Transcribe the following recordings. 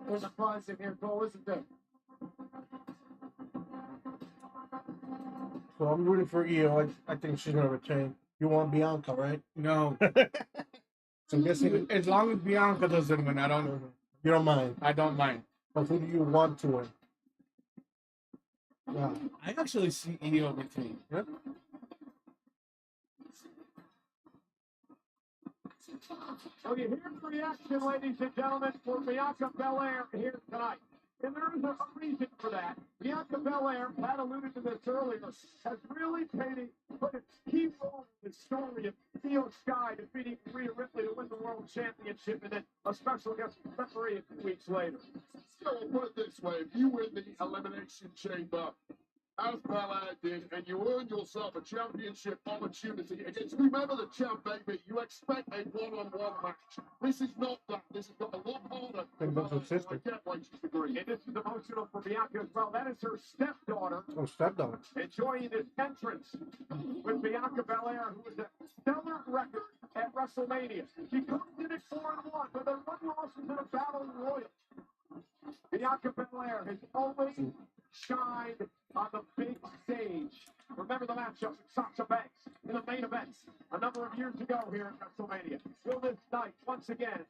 There's a prize in here, Cole, isn't there? So I'm rooting for Io. I think she's gonna retain. You want Bianca, right? No. So I'm guessing As long as Bianca doesn't win, I don't know. you don't mind. I don't mind. But who do you want to win? Yeah. I actually see Io retain. Yeah. So you hear the reaction, ladies and gentlemen, for Bianca Belair here tonight. And there is a reason for that. Bianca Belair, Pat alluded to this earlier, has really put a key role in the story of Io Sky defeating Rhea Ripley to win the World Championship, and then a special guest referee a few weeks later. So put it this way, if you win the Elimination Chamber, as Belair did, and you earn yourself a championship opportunity against whomever the champ may be, you expect a one-on-one match. This is not that. This has got a lot harder. Sister. I can't wait to agree. And this is emotional for Bianca as well. That is her stepdaughter. Oh, stepdaughter. Enjoying this entrance with Bianca Belair, who is a stellar record at WrestleMania. She comes in at 4-1, but her one loss is in a battle royal. Bianca Belair has always shined on the big stage. Remember the matchup with Sasha Banks in the main events a number of years ago here at WrestleMania. Will this night once again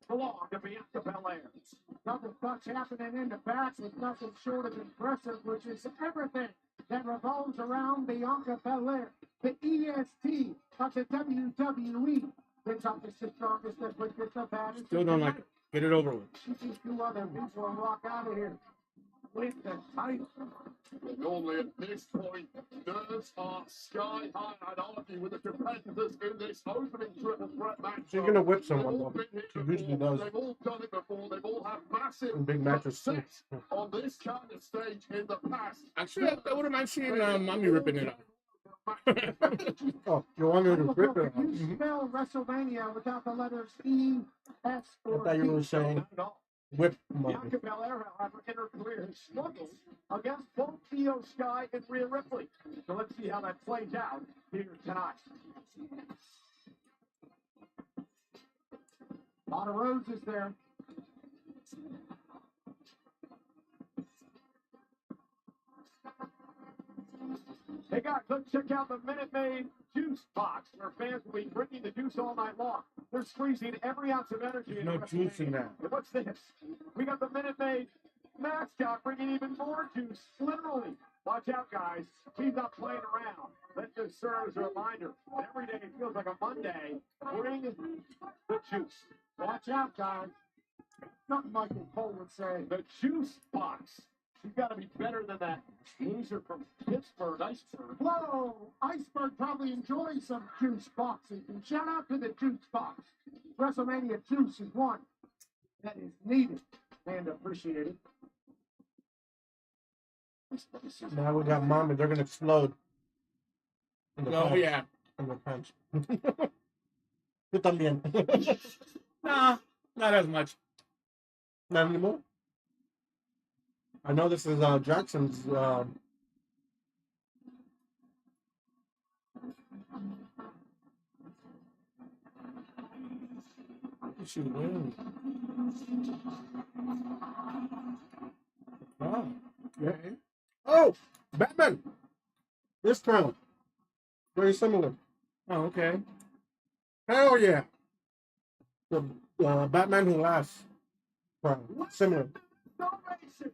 belong to Bianca Belair? Nothing much happening in the back with nothing short of impressive, which is everything that revolves around Bianca Belair, the EST of the WWE. The toughest, the strongest, the quickest, the baddest. Still don't like it. Get it over with. She can do other people and walk out of here with the title. Normally at this point, nerves are sky high. I'd argue with the competitors in this opening triple threat match. She's gonna whip someone, They've all though. been here She usually before. does. They've all done it before. They've all had massive In big matches, too. success on this kind of stage in the past. Actually, I wouldn't mind seeing Mommy ripping it up. Oh, you want me to rip it? If you spell WrestleMania without the letters E, S, I or thought you were P, saying Not at all. whip money. Bianca Belair, however, in her career has struggled against both Io Sky and Rhea Ripley. So let's see how that plays out here tonight. a lot of roses there. Hey guys, let's check out the Minute Maid juice box, where fans will be drinking the juice all night long. They're squeezing every ounce of energy There's into no juice in that. And what's this? We got the Minute Maid mascot bringing even more juice, literally. Watch out, guys. He's not playing around. Let this serve as a reminder. Every day it feels like a Monday. Bring the juice. Watch out, guys. Nothing Michael Cole would say. The juice box. She's got to be better than that loser from Pittsburgh, Iceberg. Whoa! Iceberg probably enjoys some juice boxing. And shout out to the juice box. WrestleMania juice is one that is needed and appreciated. Now we got Mommy. They're gonna explode. In the Oh, punch. yeah. In the punch. Tú también. Nah, not as much. Not anymore. I know this is Jackson's. She win. Oh, yeah. Oh, Batman. This crown. Very similar. Oh, okay. Hell yeah. The Batman Who Laughs crown. Similar. Donation.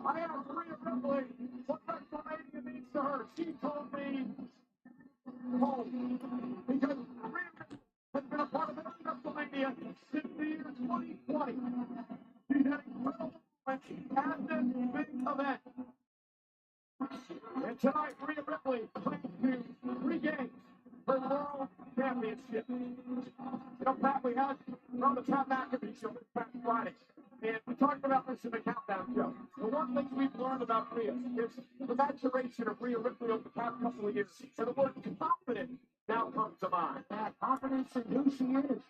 I have Rhea Ripley. What WrestleMania means to her. She told me home. Because Rhea Ripley has been a part of every WrestleMania since the year 2020. She's had incredible moments at this big event. And tonight, Rhea Ripley plans to regain her world championship. You know, Pat, we had on the Pat McAfee show this past Friday. And we talked about this in the Countdown show. The one thing we've learned about Rhea is the maturation of Rhea Ripley over the past couple of years. And the word confident now comes to mind. That confidence in who she is.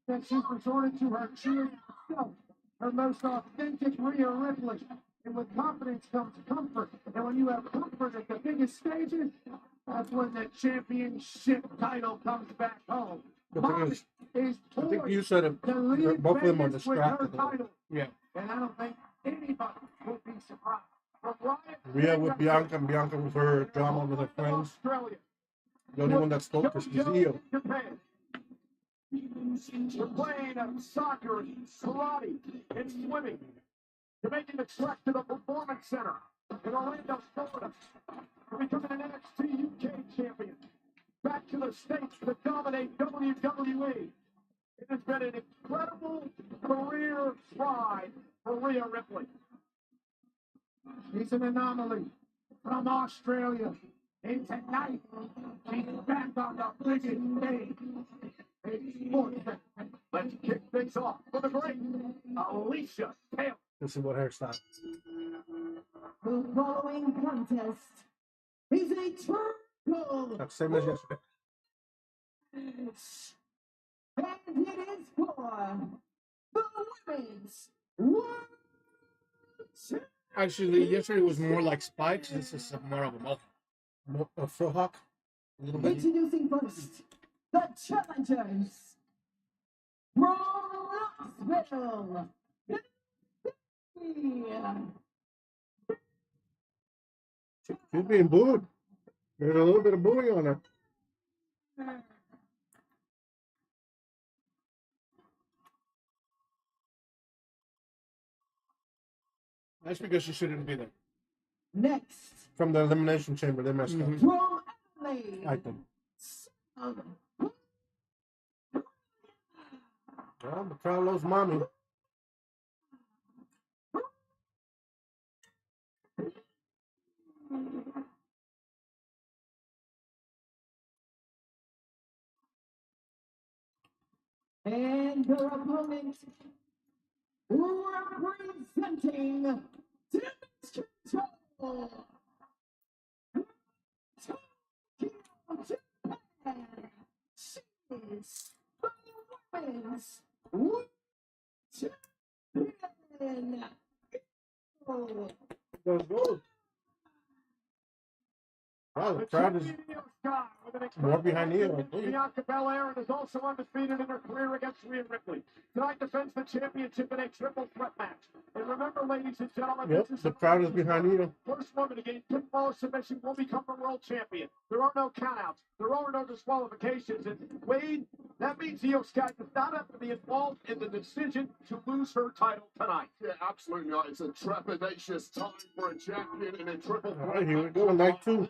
That she's resorted to her true self, her most authentic Rhea Ripley. And with confidence comes comfort. And when you have comfort at the biggest stages, That's when the championship title comes back home. The thing Mommy is, is I think you poised said it. to leave Both of them are Vegas with her distracted. title. Yeah. And I don't think anybody would be surprised. From Riot Rhea with Bianca and Bianca with her drama with her friends. Australia. The only one that spoke is Io. Japan. We're playing soccer, karate, and swimming. You're making the trek to the Performance Center in Orlando, Florida. You're becoming an NXT UK champion. Back to the States to dominate WWE. It has been an incredible career ride for Rhea Ripley. She's an anomaly from Australia. And tonight, she's back on the biggest stage. It's sports. Let's kick things off for the great Alicia Taylor. This is what hairstyle. The following contest is a triple That's same as yesterday. match. And it is for the women's world championship. Actually, yesterday was more like spikes. This is more of a mohawk. A frohawk. A little bit. Introducing first, the challengers from Knoxville. She's being booed. There's a little bit of booing on her. That's because she shouldn't be there. Next, From the Elimination Chamber, they messed up. from Adelaide. I think. Well, the crowd loves mommy. And her opponent, representing Tokyo, Japan. She is the women's world champion. Goes gold. Wow, the crowd is more behind Io. I think. Bianca Belair is also undefeated in her career against Rhea Ripley. Tonight defends the championship in a triple threat match. And remember, ladies and gentlemen, Yep, this is the crowd is behind Io. first woman to gain pinfall submission will become the world champion. There are no countouts. There are no disqualifications. And Wade, that means Io Sky does not have to be involved in the decision to lose her title tonight. Yeah, absolutely right. It's a trepidatious time for a champion in a triple All right, here we go, night two.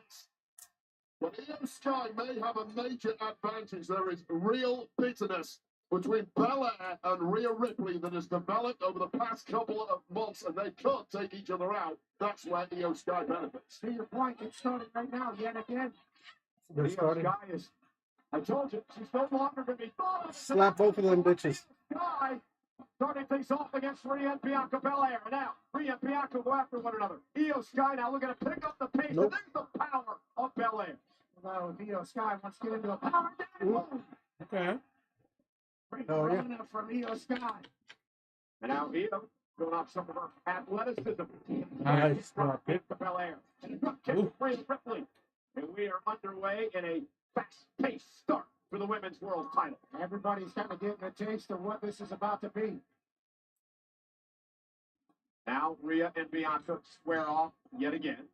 But Io Sky may have a major advantage. There is real bitterness between Belair and Rhea Ripley that has developed over the past couple of months, and they can't take each other out. That's where Io Sky benefits. To your point, it's starting right now yet again. They're Io starting. Sky is, I told you, she's no longer going to be thought of. Slap both of them bitches. Sky starting things off against Rhea and Bianca Belair. Now, Rhea and Bianca go after one another. Io Sky now looking to pick up the pace. Nope. And there's the power of Belair. Well, if Io Sky wants to get into a power down move. Okay. Great Oh, yeah. run from Io Sky. And now Io going off some of her athleticism. Nice. Drop kick to Belair. Drop kick to Rhea Ripley. And we are underway in a fast-paced start for the women's world title. Everybody's kind of getting a taste of what this is about to be. Now Rhea and Bianca square off yet again.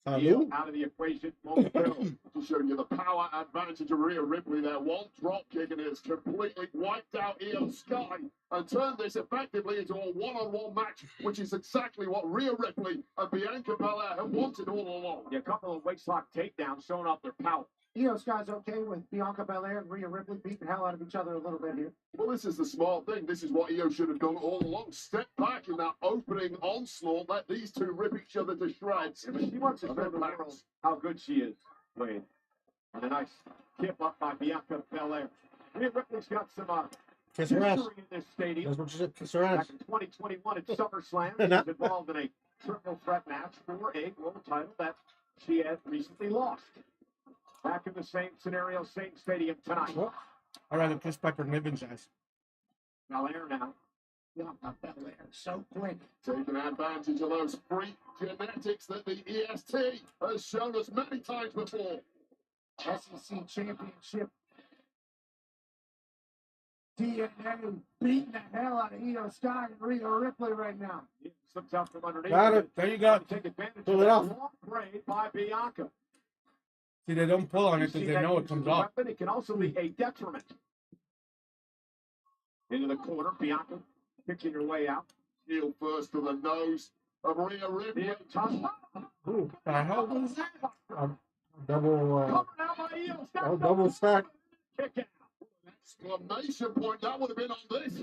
Io Salute. out of the equation momentarily. To show you the power advantage of Rhea Ripley there. One drop kick and it has completely wiped out Io Sky and turned this effectively into a one-on-one match, which is exactly what Rhea Ripley and Bianca Belair have wanted all along. Yeah, a couple of waistlock takedowns showing off their power. Io Sky's okay with Bianca Belair and Rhea Ripley beating the hell out of each other a little bit here. Well, this is the smart thing. This is what Io should have done all along. Step back in that opening onslaught. Let these two rip each other to shreds. She wants to show the world how good she is, Wade. And a nice kip up by Bianca Belair. Rhea Ripley's got some Kiss her ass. history in this stadium. That's what you said. Kiss her ass. Back in 2021 at SummerSlam, she was involved in a triple threat match for a world title that she had recently lost. Back in the same scenario, same stadium tonight. Well, I'd rather kiss Piper Niven's ass. Belair now. Bianca Belair, so quick. Taking advantage of those freak genetics that the EST has shown us many times before. SEC Championship. DNA beating the hell out of Io Sky and Rhea Ripley right now. Slips out from underneath. Got it. There you go. Take advantage Pull of it that off. long braid by Bianca. See, they don't pull on it You see because they that know it use comes of the off. weapon, it can also be a detriment. Into the corner, Bianca picking her way out. Heel first to the nose of Rhea Ripley. Yeah, tough. Ooh, The hell was that? double, Covered out by Io Sky. double stack. Kick out. Exclamation point. That would have been on this.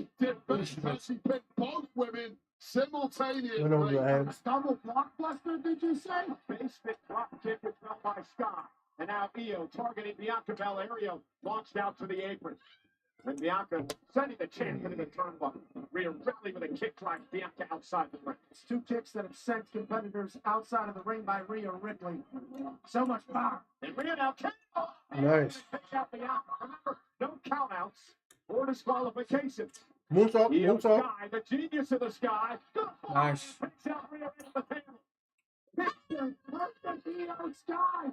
As she picked both women simultaneously. Went over the head. Double blockbuster, did you say? Basement drop kick is felt by Sky. And now Io targeting Bianca Belair. Io launched out to the apron. And Bianca sending the champion into the turnbuckle. Rhea Ripley with a kick drives Bianca outside the ring. It's two kicks that have sent competitors outside of the ring by Rhea Ripley. So much power. And Rhea now kick. Nice. Kick out Bianca. Remember, no countouts or disqualifications. Moonsault, Io moonsault. Sky, the genius of the Sky. Nice. Takes out Rhea into the panel. Mr. Perfect Io Sky.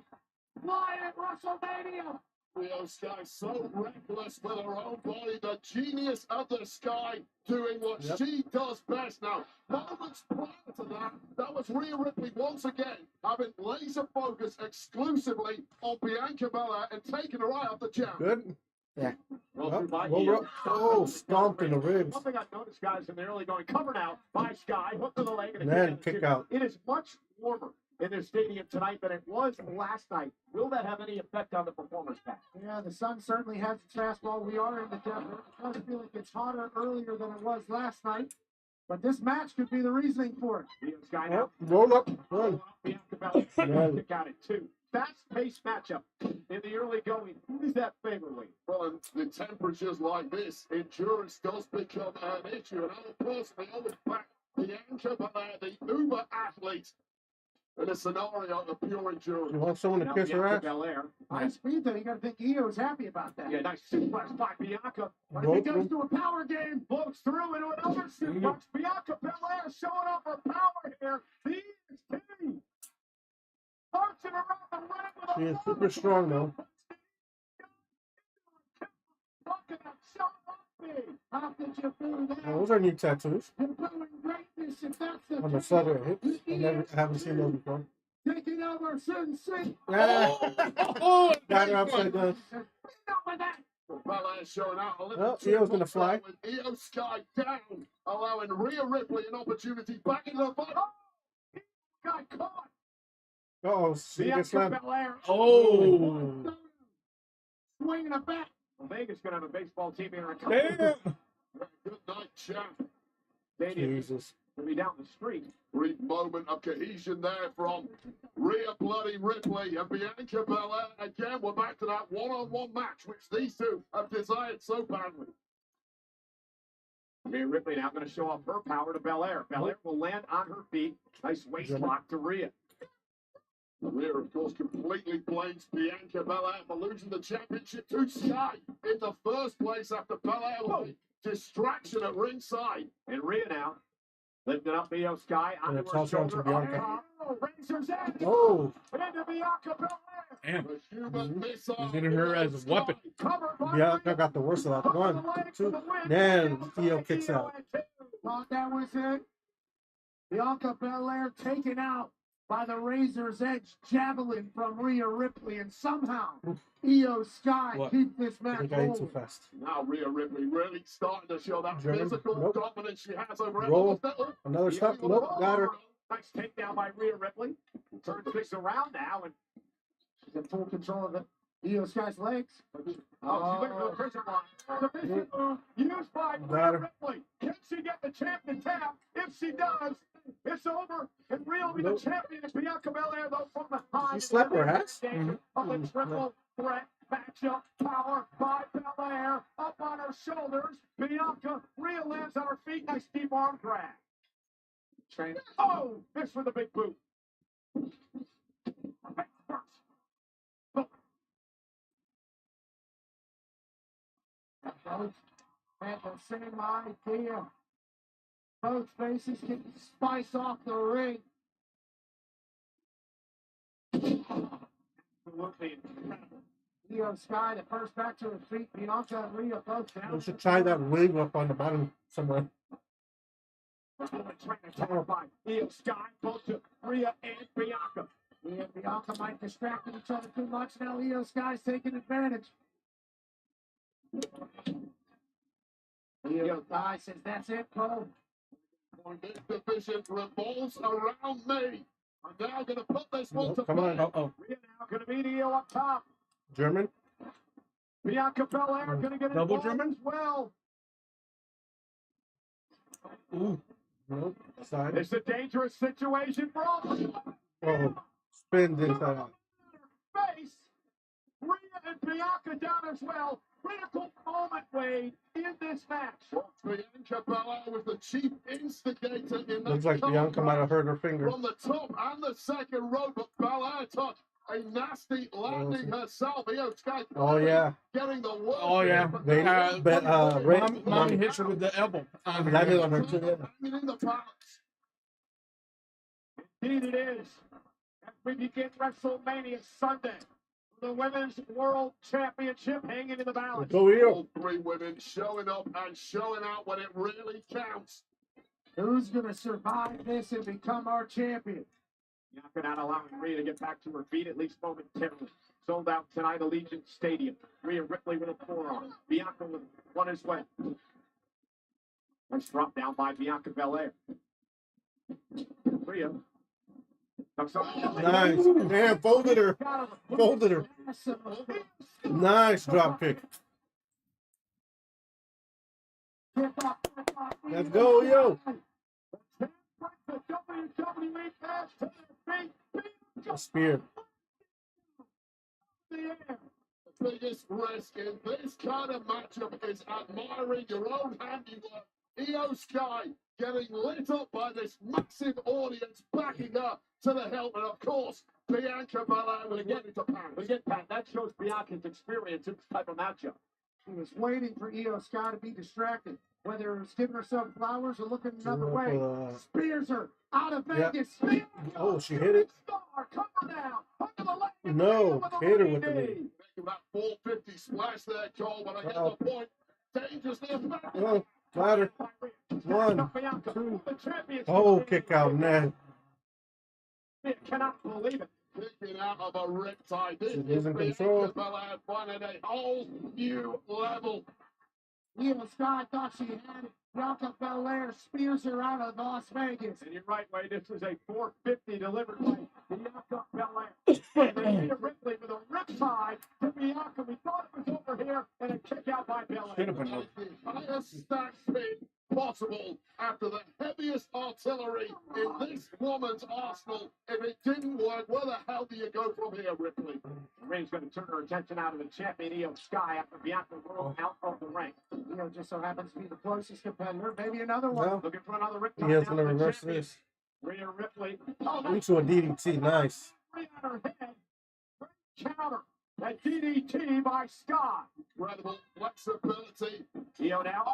Flying at WrestleMania. Io Sky so reckless with her own body. The genius of the Sky doing what she does best. Now, moments prior to that, that was Rhea Ripley once again having laser focus exclusively on Bianca Belair and taking her eye off the champ. Good. Roll Up, through by roll Io. up. Oh, stomped in the ribs. One thing I've noticed, guys, in the early going, covered out by Sky, hook to the leg, and a Then kick kick out. It is much warmer in their stadium tonight than it was last night. Will that have any effect on the performance pack? Yeah, the sun certainly has its fastball. We are in the desert. It does feel like it's hotter earlier than it was last night. But this match could be the reasoning for it. Io Sky now. Oh, roll up. Roll Run. up, Bianca Belair. Yeah. Kick out at 2. Fast-paced matchup in the early going. Who is that favorably? Well, in temperatures like this, endurance does become an issue. And I personally always back Bianca Belair, the uber athlete, in a scenario of pure endurance. You want someone to Now kiss her Bianca ass? Belair. High speed, though. You got to think Io's happy about that. Yeah, nice suplex by Bianca. But if he goes to a power game, Blows through into another suplex. Bianca Belair showing up her power here. The EST. Marching around the ring with She a is super strong, though. Talking about show up me. how could you do that? Those are new tattoos You're doing greatness if that's the on the case. side of her hips. I haven't seen those before. Taking over Sin City. Oh, Got her upside down. Enough of that. Belair showing out a little Oh, too Io's gonna much fly. with Io Sky down, allowing Rhea Ripley an opportunity back into the fight. Got caught. Uh-oh, she gets Bianca slammed. Belair. Oh. Swinging it back. Vegas gonna have a baseball team here. Damn. Good night, champ. Stadium Jesus. will be down the street. Brief moment of cohesion there from Rhea Bloody Ripley and Bianca Belair. Again, we're back to that one-on-one match, which these two have desired so badly. Rhea Ripley now going to show off her power to Belair. Belair will land on her feet. Nice waist lock to Rhea. Rhea, of course, completely blames Bianca Belair for losing the championship to Sky in the first place after Belair with a distraction at ringside. And Rhea now lifting up Io Sky And onto it's her also onto shoulder. Bianca. Oh, Razor's Edge. Oh, Into Bianca Belair. Damn. The human missile. Using her as a weapon. Covered by Bianca Rhea. got the worst of that. Cover One, the legs two. for the win. Then Io Io kicks out. at 2. Thought that was it. Bianca Belair taken out by the Razor's Edge javelin from Rhea Ripley, and somehow Io Sky What? keep this I match think I ate too rolling. fast. Now Rhea Ripley really starting to show that German. physical Nope. dominance she has over Roll. everyone. Another stop. Nope, got her. Nice takedown by Rhea Ripley. Turns things around now, and She's in full control of it. Io Sky's legs. oh, she's looking for the prison block. Submission move used by Got Rhea her. Ripley. Can she get the champion tap? If she does, it's over. And Rhea will be Nope. the champion. It's Bianca Belair, though, from behind. She slapped her ass? Of a triple threat matchup. Power by Belair. Up on her shoulders. Bianca. Rhea lands on her feet. Nice deep arm drag. Train. Oh, missed with a big boot. Both had the same idea. Both faces can spice off the ring. absolutely incredible. Io Sky, the first back to her feet. Bianca and Rhea both down. We should try that wig up on the bottom somewhere. Trying to attack by Io Sky, both to Rhea and Bianca. Rhea and Bianca might distract each other too much. Now Io Sky's taking advantage. Io Sky says, that's it, Cole. This division revolves around me. I'm now going to put this one to Come on. bed. Rhea now going to meet Io up top. German? Bianca Belair going to get Double involved German? as well. Ooh. Nope. Side. It's a dangerous situation for all. Oh. Spin this out. Face. Rhea and Bianca down as well. Critical moment, Wade, in this match. Bianca Belair was the chief instigator in that Looks like Bianca might have hurt her finger. from the top and the second row, but Belair took a nasty landing herself. Io Sky Oh, yeah. getting the worst. Oh, yeah. They, Mommy hits her with the elbow. landed on her too. Yeah. Hanging in the balance. Indeed it is. As we begin WrestleMania Sunday, the Women's World Championship hanging in the balance. Go here. All three women showing up and showing out when it really counts. Who's going to survive this and become our champion? Bianca not allowing Rhea to get back to her feet, at least momentarily. Sold out tonight, Allegiant Stadium. Rhea Ripley with a forearm. Bianca with one as well. Nice drop down by Bianca Belair. Rhea. Nice. Man, folded her. Folded her. Nice drop kick. Let's go, yo. A spear. The biggest risk in this kind of matchup is admiring your own handiwork. Io Sky getting lit up by this massive audience backing her to the hilt, and of course, Bianca Belair was ready to pounce. Again, Pat, that shows Bianca's experience in this type of matchup. She was waiting for Io Sky to be distracted, whether it was giving herself flowers or looking another way. Spears her out of Vegas. Yeah. Oh, she hit it. Star, cover down. Under the leg. No, hit her with the knee. That 450 splash there, Cole, but I get the point. Dangerously effective. Oh, got her. 1, 2. Oh, kick out, man. Cannot believe it. Kicking out of a riptide. This She is is in Bianca control. Belair finding a whole new level. Io Sky thought she had it. Bianca Belair spears her out of Las Vegas. And you're right, Wade. This was a 450 delivered by Bianca Belair. And then Rhea Ripley with a riptide to Bianca. We thought it was over here, and a kick out by Belair. Should have been over. The highest stack spin possible after the heaviest artillery in this woman's arsenal. If it didn't work, where the hell do you go from here, Ripley? Rhea's going to turn her attention out of the champion Io Sky after Bianca rolled out of the ring. Io just so happens to be the closest competitor. Maybe another one. No. Looking for another riptide. He is now going to for the reverse champion. this. Rhea Ripley. Oh, Into a DDT. Nice. Rhea on her head. Great counter. A DDT by Sky. Incredible flexibility. Io now. Oh,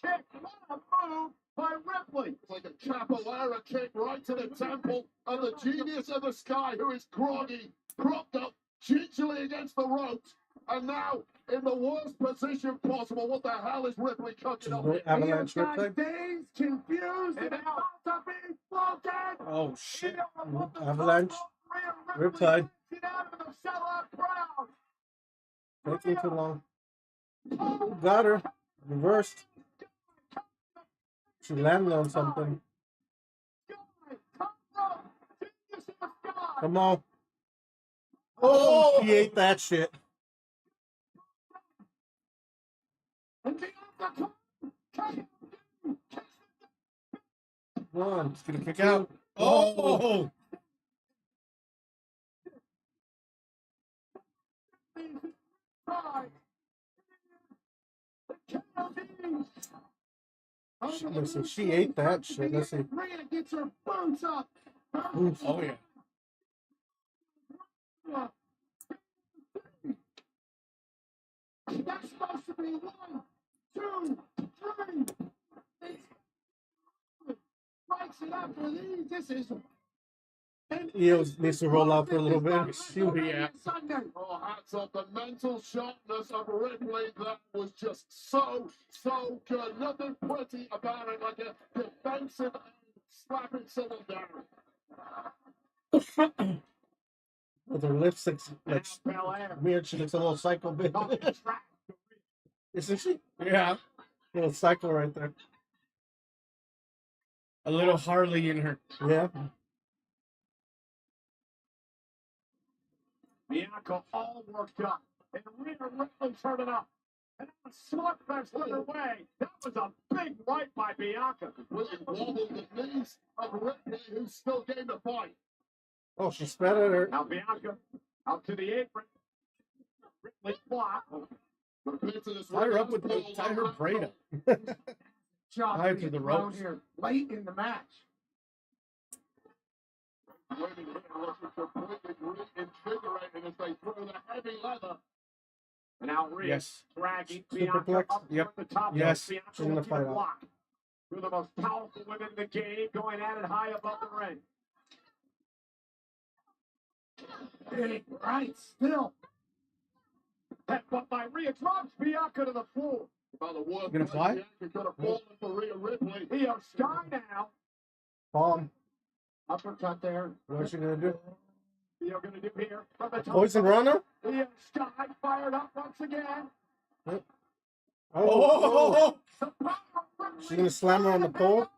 kick. What a move by Ripley. It's like a capoeira kick right to the temple of the genius of the Sky, who is groggy, propped up gingerly against the ropes, and now in the worst position possible. What the hell is Ripley cooking up here? Io Avalanche Sky riptide. dazed, confused, and about to be floated. Oh, shit. Io with the Avalanche. Rhea Ripley Riptide. get out of the sellout crowd. Taking too long. Got her. Reversed. She landed on something. Come on. Oh, she ate that shit. One. She's gonna kick out. Oh! Let's see. She ate that shit. Let's see. Rhea gets her boots up. Oof. Oh yeah. That's supposed to be 1, 2, 3. Breaks it up for these. This is He needs to roll out for a little bit. Yeah. Sunday. Oh, hats off. The mental sharpness of Ripley. That was just so good. Nothing pretty about it, like a defensive end slapping someone down. With her lipsticks, like Belair. weird. She looks a little psycho bitch. Isn't she? Yeah. Little psycho right there. A little Harley in her. Yeah. Bianca all worked up, and Rhea Ripley turning up. And a slugfest underway. That was a big right by Bianca. Really wobbled the knees of Ripley, who's still game to fight. Oh, she spat at her. Now Bianca out to the apron. Ripley block. Tie her up with the tie her braid up. Job Tied to being the thrown ropes. here late in the match. Waiting here looking completely reinvigorated as they throw the heavy leather. And now Rhea Yes. dragging Superplex. Bianca up Yep. toward the top. Yes. Bianca She's gonna looking fight to out. block. Two of the most powerful women in the game going at it high above the ring. Big right still. Headbutt by Rhea drops Bianca to the floor. By the work Gonna by fly? Bianca, could have fallen for Rhea Ripley. Io Sky now. Bomb. Uppercut there. What's she gonna do? Io gonna do here from the top. Poison runner? Io Sky fired up once again. Oh. The power of Ripley. She's gonna slam her on the pole.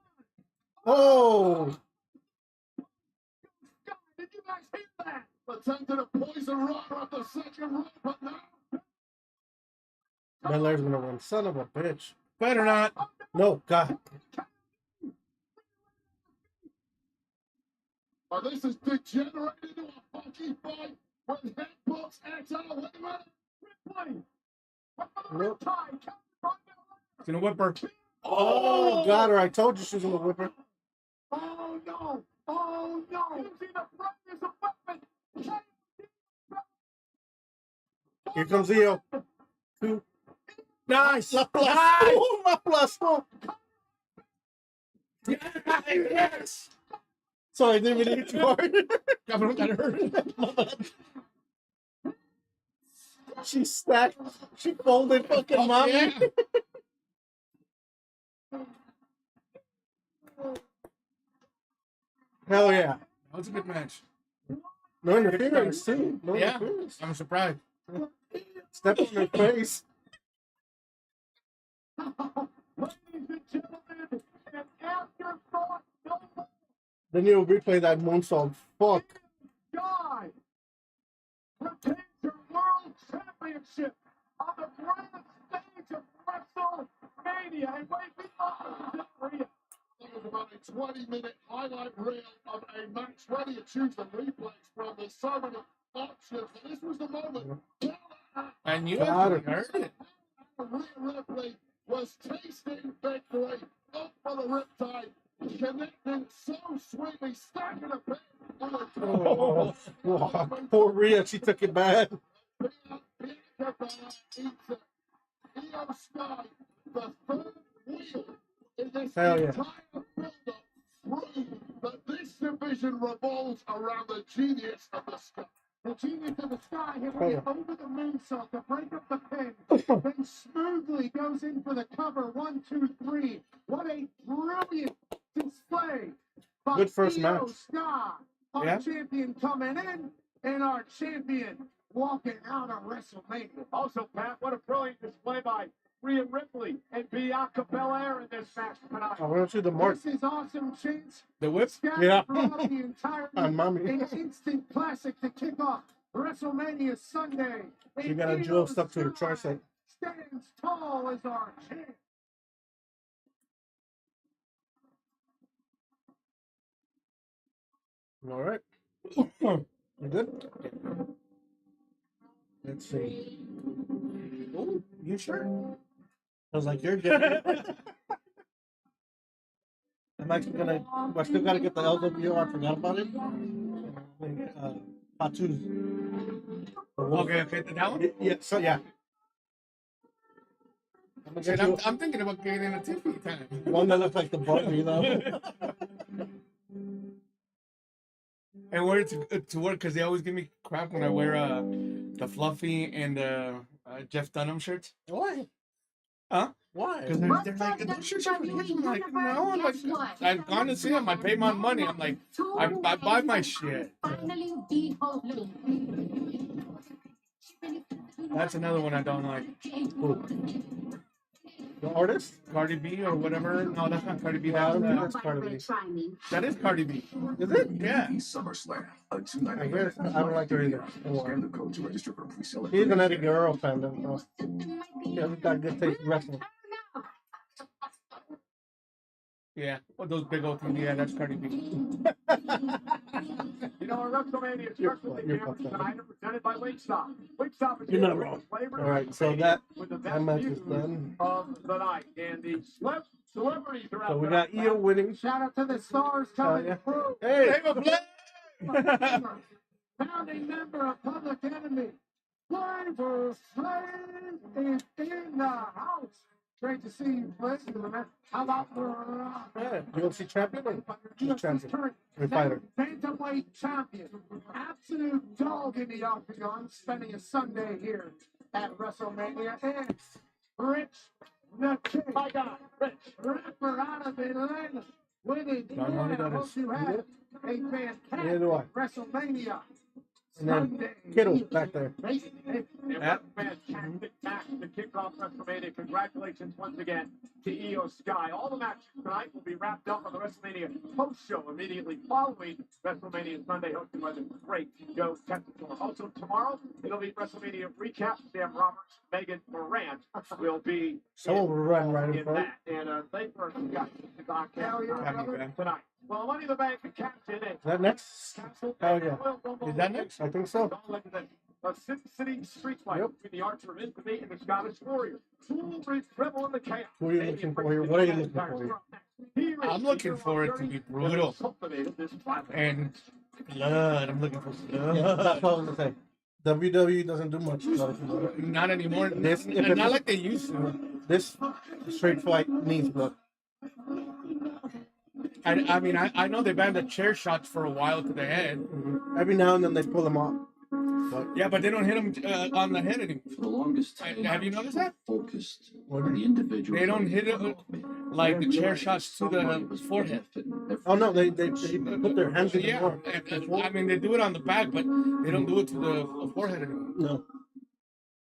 Oh. Sky, did you guys hear that? Attempted a poison runner at the second rope, but now Belair's gonna win. Son of a bitch. Better not. No, God. this is degenerated into a hockey fight with headbutts and wait a minute. Ripley. Nope. Tie. Counter by Belair. It's gonna whip her. Oh, got her. I told you she was gonna whip her. Oh no! Oh no! Using the front as a weapon. Here comes Io. Two. Nice. La plus. Nice. Oh, la plus. Oh. Yes. Sorry, I didn't mean to hit you hard. Got hurt. She stacked. She folded fucking Oh, mommy. yeah. Hell yeah. That was a good match. No interference, too. No Yeah. interference. I'm surprised. Step on her face. Ladies and gentlemen, an afterthought. No Then you'll replay that moonsault. Fuck. Sky retains her world championship on the grand stage of WrestleMania. And wait, we Rhea. That was about a 20-minute highlight reel of a match. Ready to choose the replays from the so many options. And this was the moment. And you Got actually her. heard it. Rhea Ripley was tasting victory. Up for the riptide. Connecting so sweetly. Stacking a pin. Oh, fuck. Poor Rhea. She took it bad. Bianca Belair eats it. Io Sky, the third wheel in this Hell yeah. entire build-up, proved that this division revolves around the genius of the Sky. The genius of the Sky hitting Oh, it yeah. over the moonsault to break up the pin. Then smoothly goes in for the cover. 1, 2, 3. What a brilliant display. by Good first Io match. Sky, our Yeah. champion coming in, and our champion walking out of WrestleMania. Also, Pat, what a brilliant display by Rhea Ripley and Bianca Belair in this match tonight. I want to see the mark. This is awesome, Chance. The whip. Sky Yeah. throughout the entire Mommy. an instant classic to kick off WrestleMania Sunday. She got a jewel stuck to her tricep. Stands tall as our champ. All right. You good? Let's see. Oh, you sure? I was like, you're good. I'm actually gonna. I still gotta get the LWO. I forgot about it. Tattoos. Okay, that one? Yeah. So yeah. I'm gonna Shit, get you I'm thinking about getting a Tiffany time. one that looks like the bug, you know. And wear it to work because they always give me crap when I wear the Fluffy and Jeff Dunham shirts. Why? Huh? Why? Because they're like, those shirts are for kids. I'm like, no, I'm like, I've gone to see them. I pay my money. I'm like, I buy my shit. That's another one I don't like. The artist? Cardi B or whatever. No, that's not Cardi B. Yeah, I don't think That's, that's Cardi B. that is Cardi B. Is it? Yeah. SummerSlam, a two-night I guess. I don't like her either. Scan the code to register for pre-sale. He's an Eddie Guerrero fan, though. Yeah, he's got good taste in wrestling. Yeah. Well, those big old things. Yeah, that's Cardi B. You know, our WrestleMania specialty cameras tonight are presented by Wingstop. Wingstop is You're not wrong. flavor All right, so that with the best match is views done. of the night. And the celebrities are out So we there. got Io winning. Shout out to the stars coming yeah. through. Hey, Founding member of Public Enemy. Flavor Flav is in the house. Great to see you, Flav. How about the yeah. UFC champion or UFC champion? current Fighter. bantamweight champion, absolute dog in the octagon, spending a Sunday here at WrestleMania. And Rich the King, my God, Rich, rapper out of Atlanta, winning. Don't know who that Hope is. you had a Neither do I. fantastic WrestleMania. And then Kittle back there. Fantastic match to kick off WrestleMania. Congratulations once again to Io Sky. All the matches tonight will be wrapped up on the WrestleMania post show immediately following WrestleMania Sunday, hosted by the great Joe Tessitore. Also tomorrow, it'll be WrestleMania recap. Sam Roberts, Megan Morant will be Someone will run right in in front. that. And they first got Yeah. tonight. Well, Money in the Bank captain Is that next? Hell yeah. Is that next? I think so. A City street fight Yep. between the Archer of Infamy and the Scottish Warrior. Cool Bridge Rebel in the chaos. Who are you looking for here? What are you looking for here? I'm looking for it to be brutal. And blood. I'm looking for Yeah, blood. that's what I was gonna say. WWE doesn't do much. Not anymore. This- Not like they used to. This straight fight needs blood. I mean, I know they banned the chair shots for a while to the head. Every now and then they pull them off. But Yeah, but they don't hit them on the head anymore. For the longest time, Have you noticed that? focused on the individual. They don't hit it like the chair shots to the forehead. oh no, they put their hands in the Yeah, floor. I mean, they do it on the back, but they don't do it to the forehead anymore. No.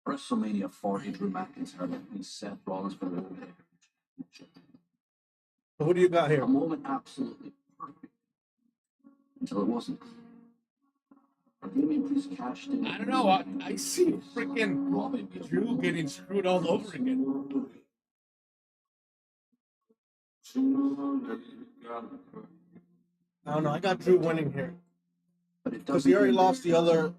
WrestleMania 40, Drew McIntyre and Seth Rollins for the So who do you got here? a moment absolutely perfect until it wasn't. Damien Priest cashed in. I don't know. I see freaking Robin Drew getting screwed all over again. I don't know. I got Drew winning here. But it Because doesn't he already mean lost the other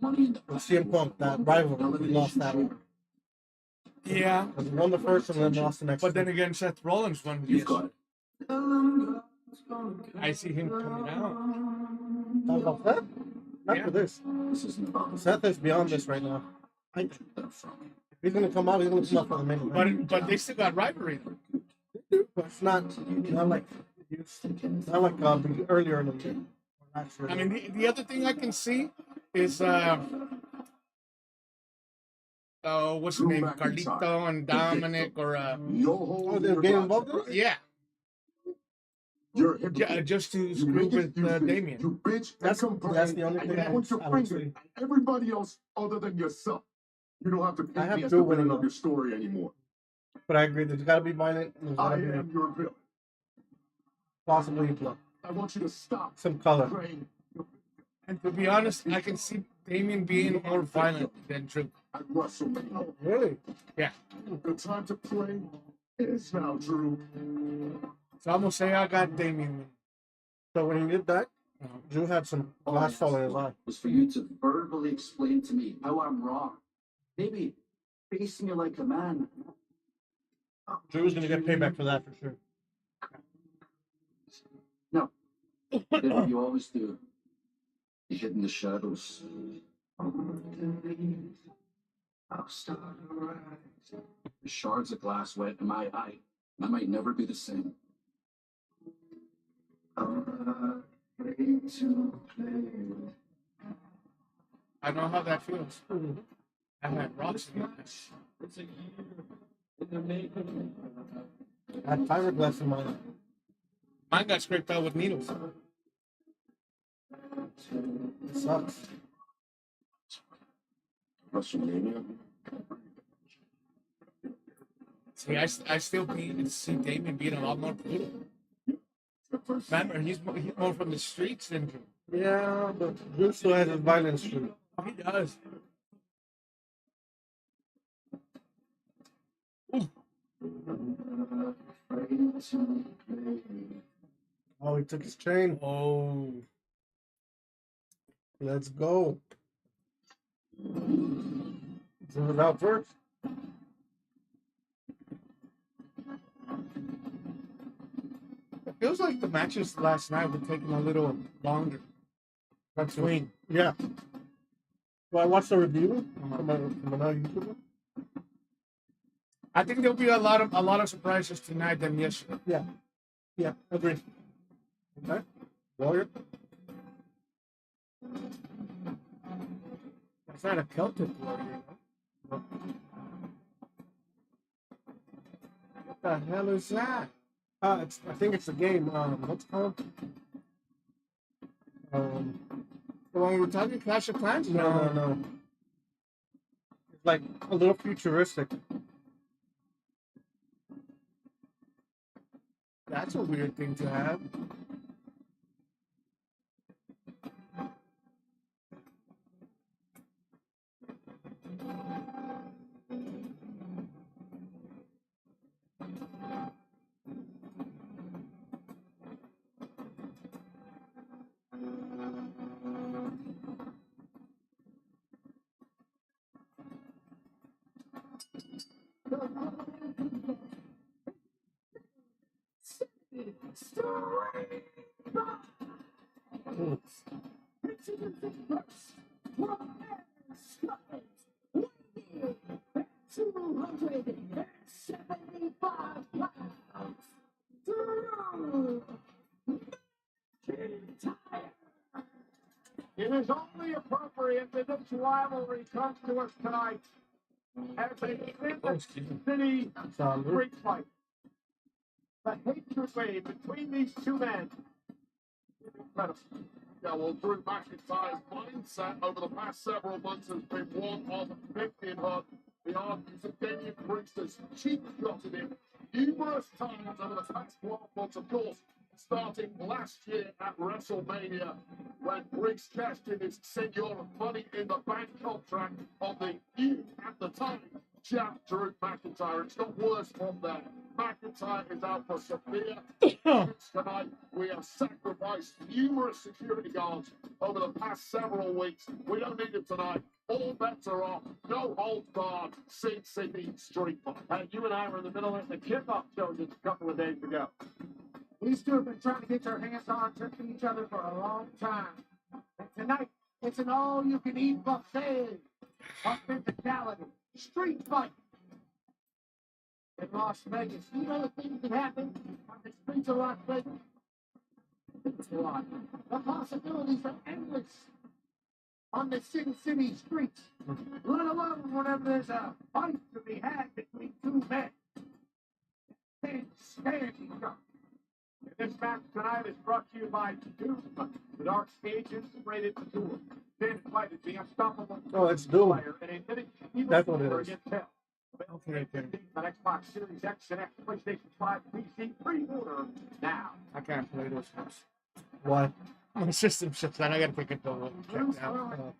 money in the with CM Punk, that rival. He lost that one. Yeah, Because he won the first and then lost the next but then one. again, Seth Rollins won. You've got it. I see him coming out. Talk about Seth? Not Yeah. for this. This isn't about Seth is beyond this right now. I think if he's going to come out, he's going to come out for the main event. But they still got rivalry. But it's not like earlier in the year. I mean, the other thing I can see is what's his name, Carlito and Dominic, or No Oh, hold they're your getting body. involved in it? yeah, You're a hypocrite. just to You screw make it, with you bitch, Damien. You bitch That's- and complain. that's the only and thing you I- point your I would finger say. at everybody else other than yourself. You don't have to I paint have me as Drew the villain winning of your story anymore. But I agree, there's got to be violent. And there's got I to be am your villain. possibly blood. I want you to stop Some color. praying And to be honest, I can see Damien being more violent than Drew. at WrestleMania. Really? Yeah. The time to play is now, Drew. So I'm gonna say I got Damien. So when he did that, Drew had some glass fall in his eye. was for you to verbally explain to me how I'm wrong. Maybe facing you like a man. Drew was going to get payback for that for sure. No. Whatever you always do. You hid in the shadows. I'll start to rise. The shards of glass wet in my eye. I might never be the same. I know how that feels. I had rocks in this. It's a year in the making. I had fiberglass in mine. Mine got scraped out with needles. It sucks. WrestleMania. See, I still see Damien being a lot more brutal. Remember, he's more from the streets than Yeah, but Bruce still has his violence streak. he does. Oh, he took his chain. Oh, Let's go. Who was out first? it feels like the matches last night were taking a little longer. Between. Yeah. Well, I watched the review from another YouTuber. I think there'll be a lot of surprises tonight than yesterday. Yeah. Yeah, agreed. Okay. Warrior. It's not a Celtic warrior. What the hell is that? I think it's a game. What's it called? The one we were talking, Clash of Clans? No. It's like a little futuristic. That's a weird thing to have. It is only appropriate that this rivalry comes to us tonight as a city street fight. The hatred wave between these two men is incredible. Yeah, well, Drew McIntyre's mindset over the past several months has been one of victim hurt. The argues that Damian Priest has cheap-shotted him numerous times over the past 12 months, of course, starting last year at WrestleMania when Priest cashed in his Senior Money in the Bank contract on the new, at the time, champ Drew McIntyre. It's got worse from there. McIntyre is out for severe injuries tonight. We have sacrificed numerous security guards over the past several weeks. We don't need them tonight. All bets are off. No holds barred. Sin City Street Fight. You and I were in the middle of the kickoff show just a couple of days ago. These two have been trying to get their hands on tricking each other for a long time. And tonight, it's an all-you-can-eat buffet of physicality. Street fight in Las Vegas. You know the things that happen on the streets of Las Vegas? It's a lot. The possibilities are endless on the Sin City streets, let alone whenever there's a fight to be had between two men. Can't stand each other. This match tonight is brought to you by Doom, the Dark Stages rated for Doom. James White is the unstoppable it's Doom. player and a minute That's what it is. against hell. Okay. On Xbox Series X and X, PlayStation 5, PC, pre-order now. I can't play those games. Why? My system shuts down. I gotta take it to check out.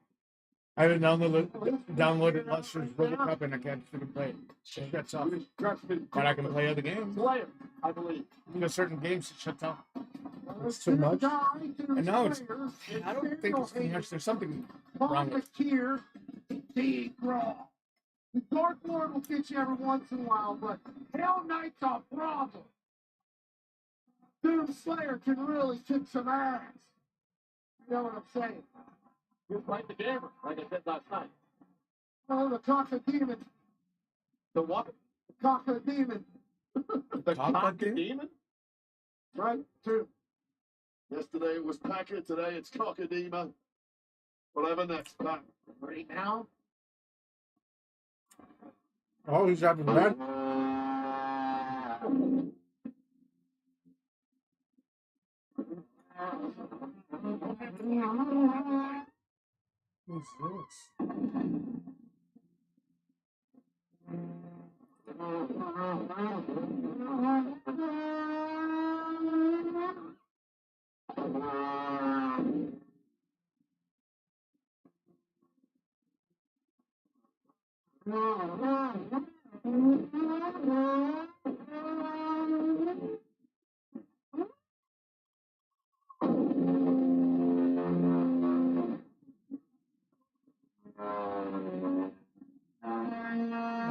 I haven't downloaded Luster's Robocop and I can't freaking play it. That's off. But I can play other games. Player, I believe. There's certain games that shut down. It's too much. And now it's. I don't think it's too much. There's something wrong with it. Here, Big Raw. The Dark Lord will get you every once in a while, but Hell Knight's a problem. Doom Slayer can really kick some ass. You know what I'm saying? Just like the gamer, like I said last night. Oh, the Cock of Demon. The what? The Cock of Demon. The Cock Demon? Right? True. Yesterday it was Packer, today it's Cockadema. Whatever next, Pat. Right now, Oh, he's having that. Who's this?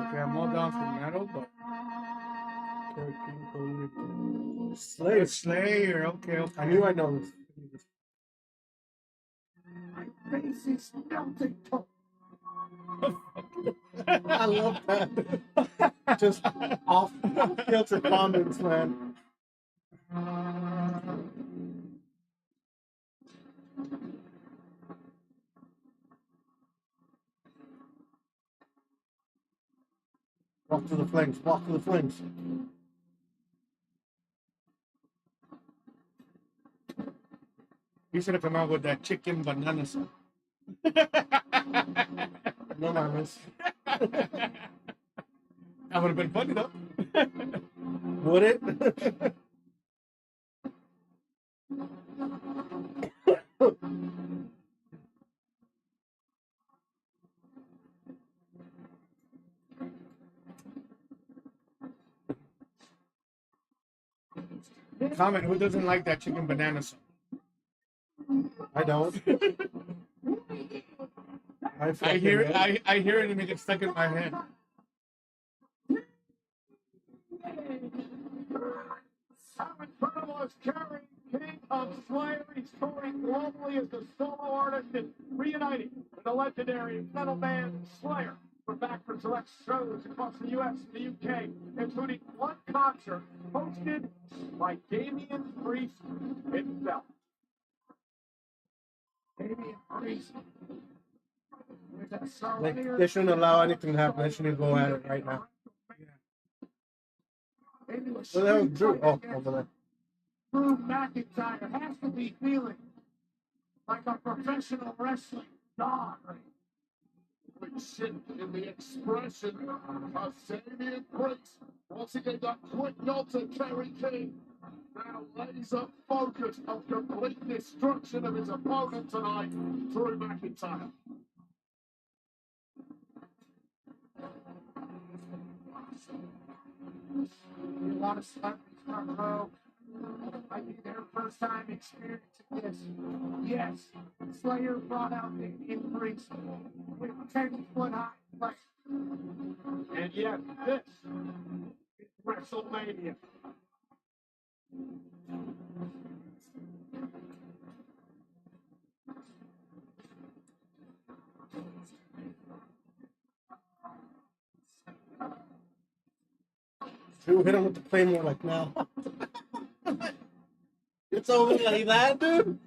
Okay, I'm all down for metal, but Slayer. Slayer. Okay. I knew I know this. my face is melting. I love that. Just off filter comments, man. Walk to the flames. Walk to the flames. You should have come out with that chicken banana sauce. No mames. That would have been funny though. Would it? Comment, who doesn't like that chicken banana sauce? I don't. I hear it and it gets stuck in my head. How incredible is Kerry, King of Slayer? He's touring globally as the solo artist and reuniting with the legendary metal band Slayer. We're back for select shows across the U.S. and the U.K., including one concert hosted by Damian Priest himself. Damian Priest. There's that Slayer. They shouldn't allow anything to happen. They shouldn't go at it right now. Maybe a What the hell is street Drew? fight Oh, against over there. Drew McIntyre has to be feeling like a professional wrestling dog. Quick shift in the expression of Damian Priest. Once again, that quick nod to Kerry King. Now laser focus on complete destruction of his opponent tonight, Drew McIntyre. A lot of celebrities front row. Might be their first time experiencing this. Yes, Slayer brought out Damian Priest with 10-foot high flex. And yet, this is WrestleMania. Drew hit him with the claymore like now. It's over like that, dude.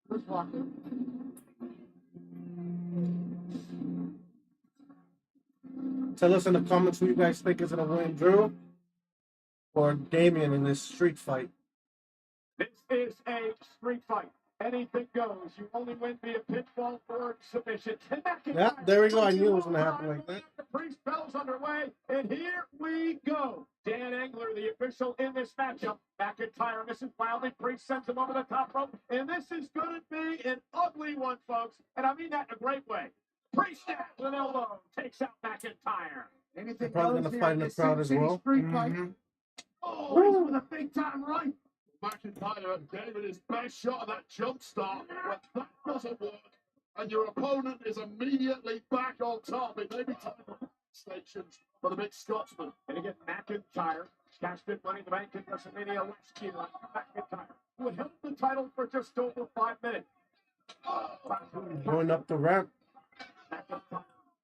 Good luck. Tell us in the comments who you guys think is gonna win, Drew or Damian in this street fight. This is a street fight. Anything goes. You only win via pinfall or submission. Yeah, there we go. I knew it was gonna happen like that. The Priest bell's underway, and here we go. Dan Engler, the official in this matchup. McIntyre misses wildly. Priest sends him over the top rope, and this is going to be an ugly one, folks. And I mean that in a great way. Priest stabs with an elbow, takes out McIntyre. Anything They're probably goes gonna here fight in this the crowd City as well. Street fight. Oh, he's with a big time right. McIntyre gave it his best shot of that jump start. When that doesn't work, and your opponent is immediately back on top, it may be time for stations for the big Scotsman. And again, McIntyre cashed in Money in the Bank in WrestleMania last year. McIntyre, who had held the title for just over 5 minutes. Going up the ramp. McIntyre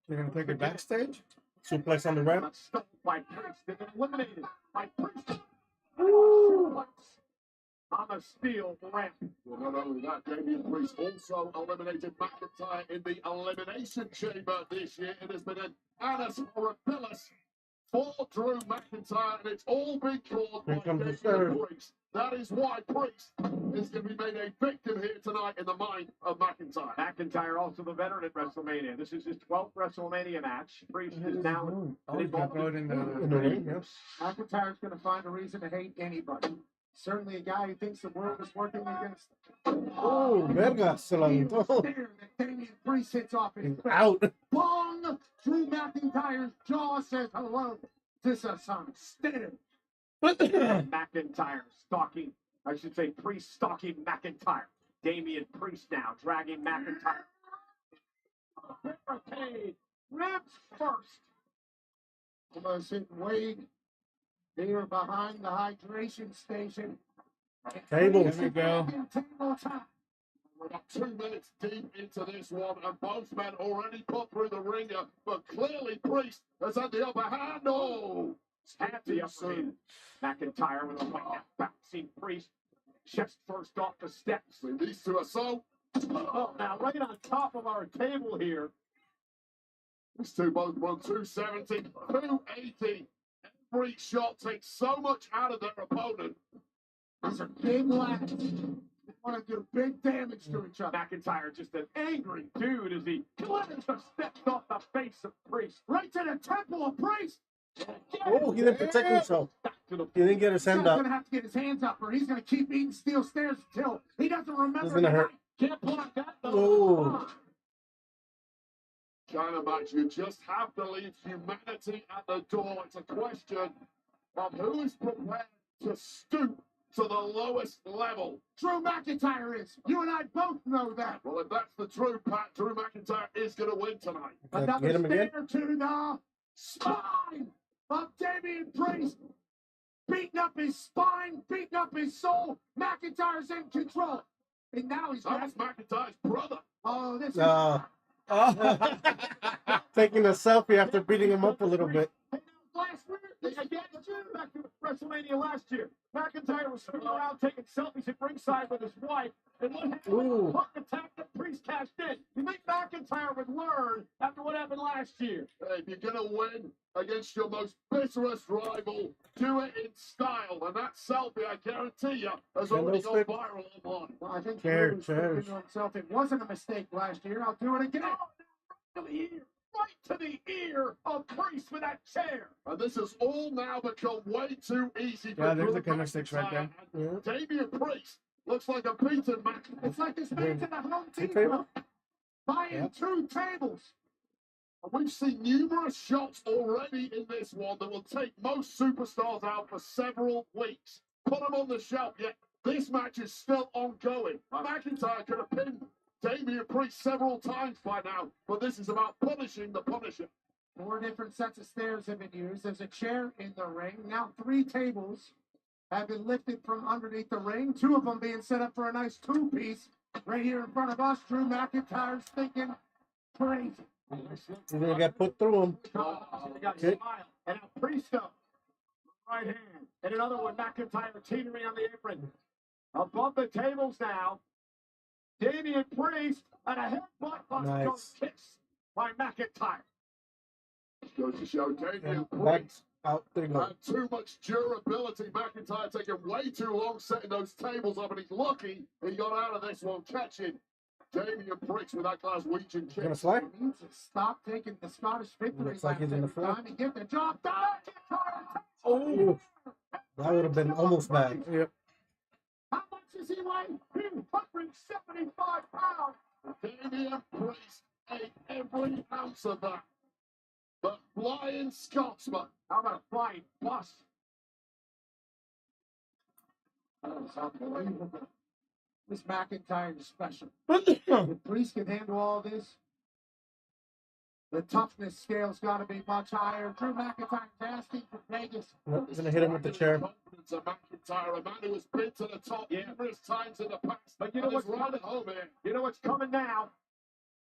You're gonna take it backstage? Suplex on the ramp. Stunned by Priest and eliminated by Priest. On the steel ramp. Well, not only that, Damian Priest also eliminated McIntyre in the Elimination Chamber this year. It has been an annus horribilis for Drew McIntyre, and it's all been caused by Here comes the Damian third. Priest. That is why Priest is going to be made a victim here tonight in the mind of McIntyre. McIntyre, also the veteran at WrestleMania. This is his 12th WrestleMania match. Priest is now Oh, he's gonna throw it in In the ring, yeah. McIntyre's going to find a reason to hate anybody. Certainly a guy who thinks the world is working against him. Oh, verga, se la aventó. Stare that Damian Priest hits off his He's back. out. Bong! Drew McIntyre's jaw says hello. This is some stare. McIntyre stalking, I should say Priest stalking McIntyre. Damian Priest now dragging McIntyre. Barricade, ribs first. Almost hit Wade here behind the hydration station. Tables. There we go. Table time. We're about 2 minutes deep into this one, and both men already put through the ringer, but clearly Priest has had the upper hand. No! Had the upper hand. McIntyre with a right bouncing Priest. Chest first off the steps. These two are so. Oh, now right on top of our table here. These two both run 270, 280. Every shot takes so much out of their opponent. These are big lads. They want to do big damage to each other. McIntyre just an angry dude as he climbs the steps off the face of Priest. Right to the temple of Priest. Oh, he didn't protect himself. Back to the He didn't get his He's hand going up. to have to get his hands up, or he's going to keep eating steel stairs until he doesn't remember. This is gonna the hurt. night. can't block that though. Oh. Kind of match. You just have to leave humanity at the door. It's a question of who is prepared to stoop to the lowest level. Drew McIntyre is. You and I both know that. Well, if that's the truth, Pat, Drew McIntyre is going to win tonight. Another Hit him again. spear to the spine of Damian Priest. Beating up his spine, beating up his soul. McIntyre's in control. And now he's got. That's McIntyre's brother. Oh, this is. Taking a selfie after beating him up a little bit. Last week, again, back to WrestleMania last year. McIntyre was sitting around taking selfies at ringside with his wife. And what happened? Ooh. Hook attack that Priest cashed in. You think McIntyre would learn after what happened last year? Hey, if you're going to win against your most bitterest rival, do it in style. And that selfie, I guarantee you, has already gone stick. viral online. Well, I think Cheers, Drew was thinking cheers. to himself, it wasn't a mistake last year. I'll do it again. Right to the ear of Priest with that chair. And this has all now become way too easy for Yeah, there's Drew the candlesticks right there. McIntyre. And Damian Priest looks like a beaten man. It's like this man's in the home team table? buying Yeah. 2 tables. We've seen numerous shots already in this one that will take most superstars out for several weeks. Put them on the shelf, yet this match is still ongoing. McIntyre could have pinned Damian Priest several times by now, but this is about punishing the Punisher. 4 different sets of stairs have been used. There's a chair in the ring. Now 3 tables have been lifted from underneath the ring. 2 of them being set up for a nice 2-piece right here in front of us. Drew McIntyre's thinking crazy. He's gonna get put through him. They got a Okay. smile. And now Priest up. Right hand. And another one, McIntyre teetering on the apron. Above the tables now. Damian Priest and a headbutt bust Nice. goes kiss by McIntyre. Goes to show Damian Back Priest out. There you go. had too much durability. McIntyre taking way too long setting those tables up, and he's lucky he got out of this one catching Damian Priest with that Glaswegian Gonna kick. slide? He needs to stop taking the Scottish victory Looks like laps he's in the every front. time and get the job done. Oh, that would have been almost bad. Yep. How much is he weighing? 275 pounds. Damian Priest ate every ounce of that. The Flying Scotsman. How about a flying bus? That's unbelievable. This McIntyre is special. Oh, If Priest can handle all this, the toughness scale's got to be much higher. Drew McIntyre's asking for Vegas. Nope, he's gonna hit him with the chair. Confidence of McIntyre, a man who has been to the top numerous times in the past. But you know and is what's right at home here. You know what's coming now?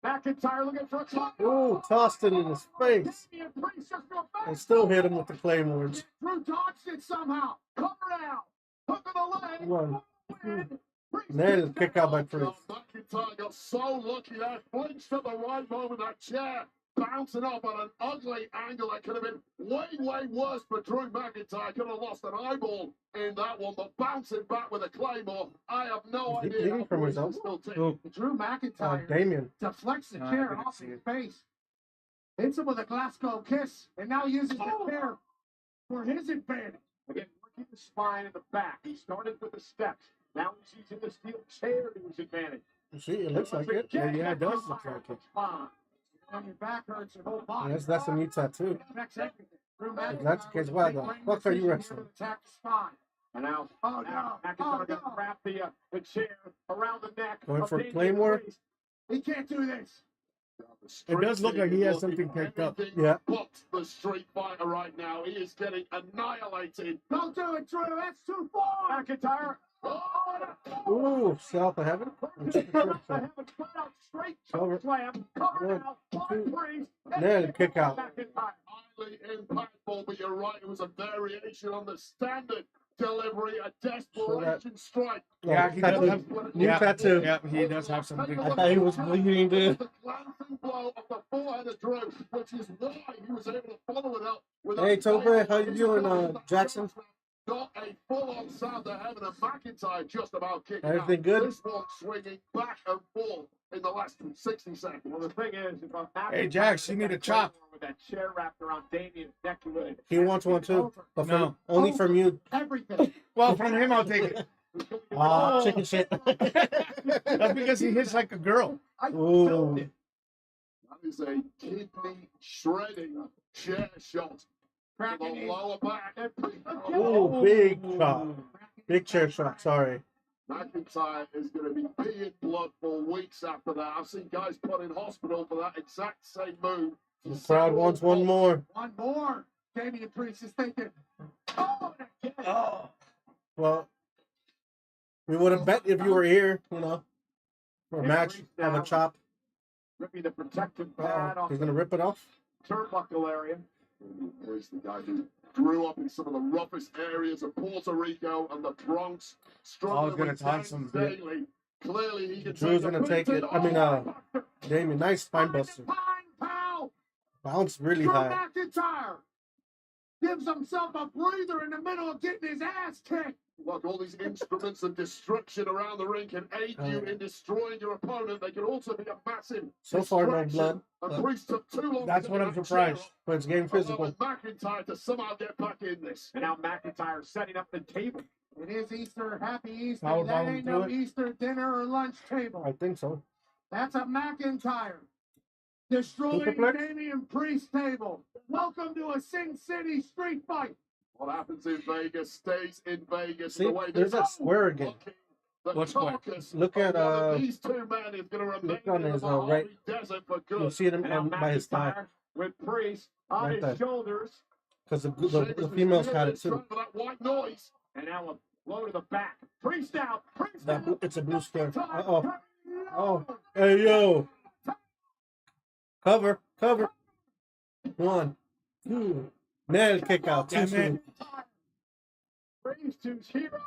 McIntyre looking for a top. Ooh, tossed it in his face. Damian Priest just go back. And still hit him with the claymores. Drew dodged it somehow. Cover out. Hook of the leg. One. Win. Priest There's a is kick out by down. Priest. McIntyre got so lucky there, flinched at the right moment, that chair bouncing off at an ugly angle that could have been way, way worse for Drew McIntyre. Could have lost an eyeball in that one, but bouncing back with a claymore, I have no Is he idea. bleeding how from Priest his elbow? is still ticking. Ooh, Drew McIntyre Damien. deflects the No, I chair didn't off see his it. face. Hits him with a Glasgow kiss, and now uses the chair for his advantage. Again, working the spine and the back. He started with the steps. Now he's using the steel chair to his advantage. See, it looks like it. Yeah, it does look like it. Spine. When your back hurts, your whole body. Yes, that's a new tattoo. It affects everything. Drew If that's the case, why the McIntyre fuck are you decision wrestling? here to attack the spine. And now, Oh, now no. McIntyre Oh, going to no. wrap the chair around the neck. Going of for Damian Claymore? Priest. He can't do this. It does look like he has something picked up. Yeah. But the Street Fighter right now, he is getting annihilated. Don't do it, Drew. That's too far. McIntyre. Ooh, south of heaven. Straight Cover. slam. Cover now. Two. Priest. Then kick out. McIntyre. Highly impactful, but you're right, it was a variation on the standard delivery, a desperation strike. Yeah, he does have. New Yeah, tattoo. yeah, he does have something. I thought he was bleeding, dude. The glancing blow of the forehead of Drew, which is why he was able to follow it up with Hey, Tobe, how you doing, Jackson? Got a full-on sound to heaven, and McIntyre just about kicked Everything out. good? This one swinging back and forth in the last 60 seconds. Well, the thing is, if Hey, Jax, you need a chop. With that chair wrapped around Damian's neck, you would. He wants one too. But No. only from you. Everything. Well, from him, I'll take it. Chicken shit. That's because he hits like a girl. Ooh. That is a kidney shredding chair shot to Cracking the his lower back. Ooh, big shot. Big chair shot, sorry. McIntyre is going to be peeing blood for weeks after that. I've seen guys put in hospital for that exact same move. The crowd wants one more. One more. Damian Priest is thinking. Oh, again. Oh. Well, we would have bet if you were here, you know, for a match, have a chop. Ripping the protective pad off He's the going to rip it off. turnbuckle area. He's the guy who grew up in some of the roughest areas of Puerto Rico and the Bronx, struggling gonna with toss gangs him. daily. Clearly, he can Drew's take a gonna take beating. it. I mean, Damien, nice spine buster. Pow. Bounced really Drew high. McIntyre gives himself a breather in the middle of getting his ass kicked. Look, all these instruments of destruction around the ring can aid you in destroying your opponent. They can also be a massive So far, no distraction. blood. And Priest took too long. That's to what get I'm that surprised. chair But it's getting up, physical. allowing McIntyre to somehow get back in this. And now McIntyre setting up the table. It is Easter. Happy Easter. Power That bomb ain't through no it. Easter dinner or lunch table. I think so. That's a McIntyre. Destroying Superplex? Damian Priest table. Welcome to a Sin City street fight. What happens in Vegas stays in Vegas. See, the way there's this that square again. The What square? carcass Look of at, one of these two men is going to remain look on in his, the right- Mojave Desert for You'll good. see it And now by his thigh. McIntyre with Priest on Right his there. shoulders. Because the females had it too. For that white noise. And now a blow to the back. Priest out. Priest That, out. it's a blue square. Uh-oh. Oh. Hey, yo. Cover. Cover. 1, 2. Nail kick out. Damn 2, it. Priest, whose hero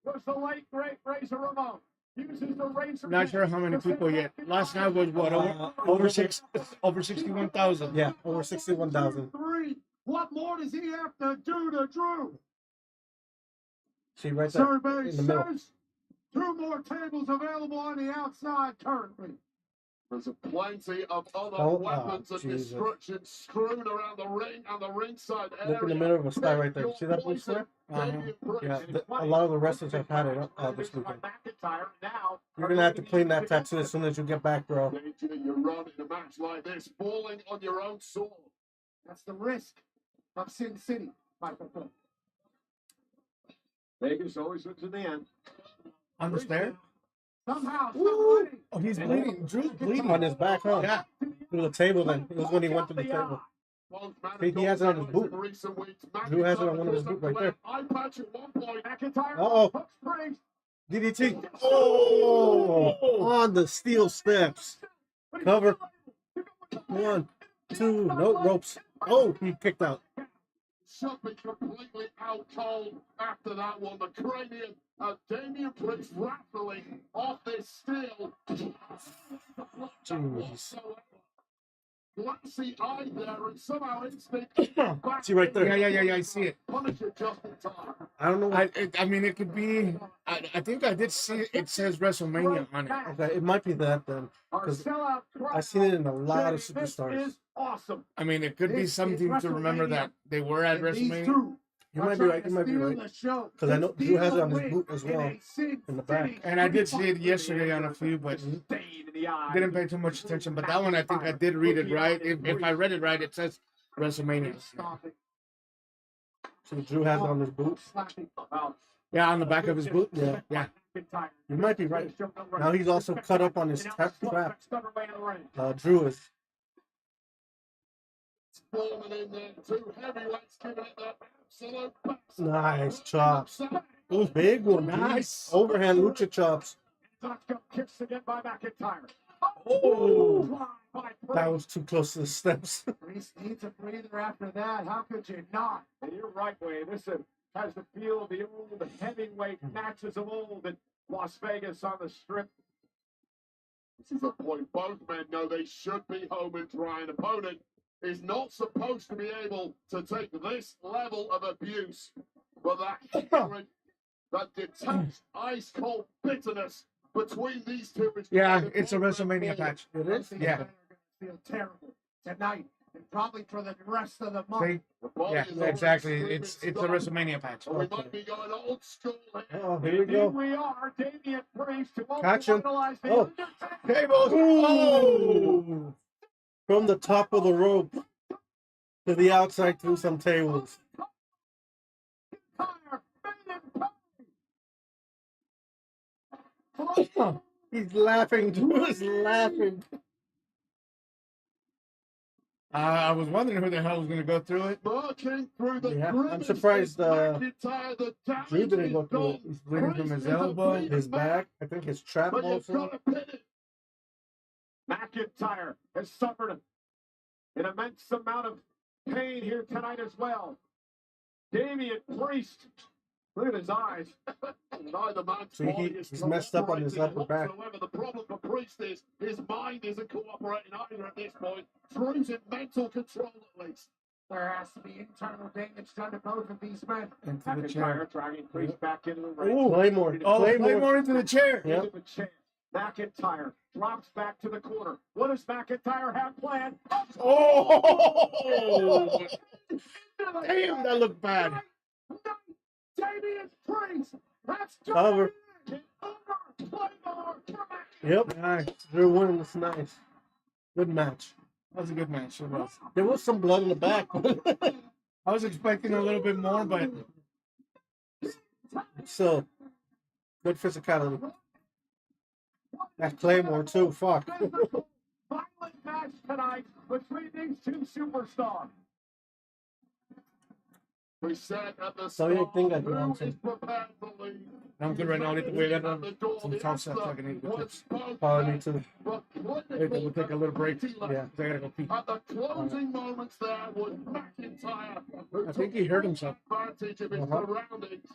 was the late great Razor Ramon. Uses the Razor. Not sure how many people yet. Last night was what over 61,000. Yeah, over 61,000. 3. What more does he have to do to Drew? See right there Survey in the middle. says 2 more tables available on the outside currently. There's plenty of other Oh, weapons and Jesus. destruction strewn around the ring and the ringside area. Look in the middle of a sky right there. See that blue square? Damian Priest. Yeah, a lot of the wrestlers have had it this weekend. McIntyre now. You're going to have to clean that tattoo as soon as you get back, bro. Danger, you run in a match like this, falling on your own sword. That's the risk of Sin City, Michael Phillips. Vegas always wins in the end. On the stair? Somehow, Woo! somebody. Oh, he's bleeding. Drew's bleeding. On his back, huh? Yeah. Through the table then. It was when he went through the table. Both See, he has it on his boot. in recent weeks. Drew has it on one of his boot right there. Eye patch at one point. McIntyre. Uh-oh. Hooks Priest. DDT. Oh! On the steel steps. Cover. 1, 2, no ropes. Oh, he kicked out. Should be completely out cold after that one. The cranium of Damian Priest rattling off this steel. Jeez. Glassy eye there, and somehow instinct. See right there. Yeah, I see it. Punish it just in time. I don't know what. I mean, it could be. I think I did see it says WrestleMania on it. Okay, it might be that then. Our Because sellout crowd. I've seen it in a lot of This superstars. is awesome. I mean, it could be This is something to remember that they were at And these WrestleMania. two You are might be trying right. to You might be steal right. the show. Because I know They Drew has steal it on his the boot as win in well. a Sin in the back. City And I did see it fight. yesterday on a few, but Stain in the eye. didn't pay too much attention. But that one, I think I did read it right. If I read it right, it says WrestleMania. Stomping, So Drew has it on his boot. slapping. Wow. Yeah, on the back of his boot. Yeah. Yeah. McIntyre. You might be right. Now he's also cut up on his trap. Drew is. Foreman in there, two heavyweights giving it that absolute best. Nice chops. Ooh, big one. Nice. Overhand lucha chops. Kicks again by McIntyre. Oh, Drive by that Priest. was too close to the steps. Priest needs a breather after that. How could you not? And you're right, Wayne. This has the feel of the old heavyweight matches of old in Las Vegas on the Strip. This is a point both men know they should be home and dry. An opponent is not supposed to be able to take this level of abuse. But that hatred, that detached, ice-cold bitterness between these two is... Yeah, it's a WrestleMania match. It is? Yeah. Feel terrible tonight and probably for the rest of the month. See? The body Yeah, is already exactly. screaming It's a stop. WrestleMania match. And we might be going old school here. Oh, here we Indeed go. we are. Damian Priest to Catch him. finalize the Oh. Undertaker. Tables. Ooh. From the top of the rope to the outside through some tables. He's laughing. Drew is laughing. I was wondering who the hell was going to go through it. Marking through the Yeah, I'm grimace surprised, is McIntyre. The damage Drew didn't is go through it. done. He's bleeding from his Priest is a elbow. bleeding His man, back. I think his trap But you've also. got to pin it. McIntyre has suffered an immense amount of pain here tonight as well. Damian Priest, look at his eyes. Neither man's See, body is he's messed up on his cooperating upper back. whatsoever. The problem for Priest is his mind isn't cooperating either at this point. Drew's in mental control at least. There has to be internal damage done to both of these men. Into the McIntyre chair. dragging Priest back into the ring. Ooh, Claymore. Oh, Claymore. Claymore into the chair. Yep. Into the chair. McIntyre drops back to the corner. What does McIntyre have planned? Oh! Damn, that looked bad. Damian Priest. That's Cover. Claymore. Yep. Nice. Drew winning. It's nice. Good match. That was a good match. It was. There was some blood in the back. I was expecting a little bit more, but So, good physicality. That Claymore too. Fuck. Violent match tonight between these two superstars. We said at the So you start, think I who can answer? is prepared to lead? I'm good right now. I need to wait At on the door, some the tough stuff. answer I can eat with was this. both Probably men, need to. but We'll clinical take a little break. ability Yeah, I gotta go pee. At the closing moments there was McIntyre, who I think took he hurt himself. advantage of his Uh-huh. surroundings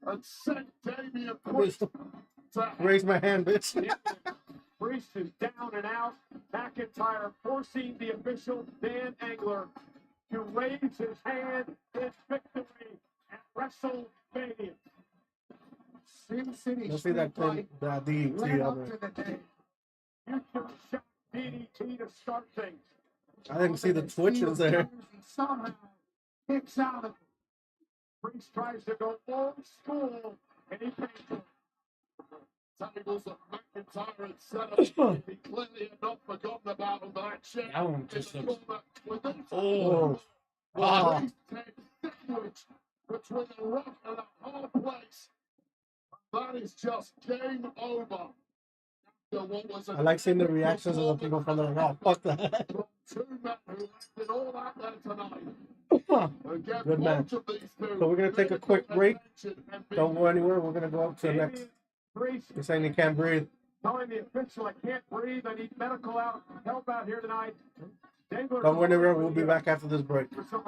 and sent Damian Raise Priest to my hand, bitch. Priest is down and out. McIntyre forcing the official, Dan Engler, to raise his hand in victory at WrestleMania. Sin City Let's see that Street Fight thing. The led up other. to the day. Future shot DDT to start things. I didn't see the twitches there. Somehow kicks out of Priest tries to go old school, and he pays for it. tables that McIntyre had set up. He clearly had not forgotten about him, but that check That one in just the looks. corner within Oh. Ah. Priest takes sandwich between the rock and a hard place. That is just game over. After what was a I like seeing the reactions of the people from the oh, fuck that. from two men who acted all out there tonight. Again, Good match. both of these two So we're gonna take a quick break. attention and Don't go anywhere. We're gonna go up to the next. Damian Priest You're saying you can't breathe. telling the official I can't breathe. I need medical help out here tonight. Dangler Don't go anywhere. We'll be back after this break. for some,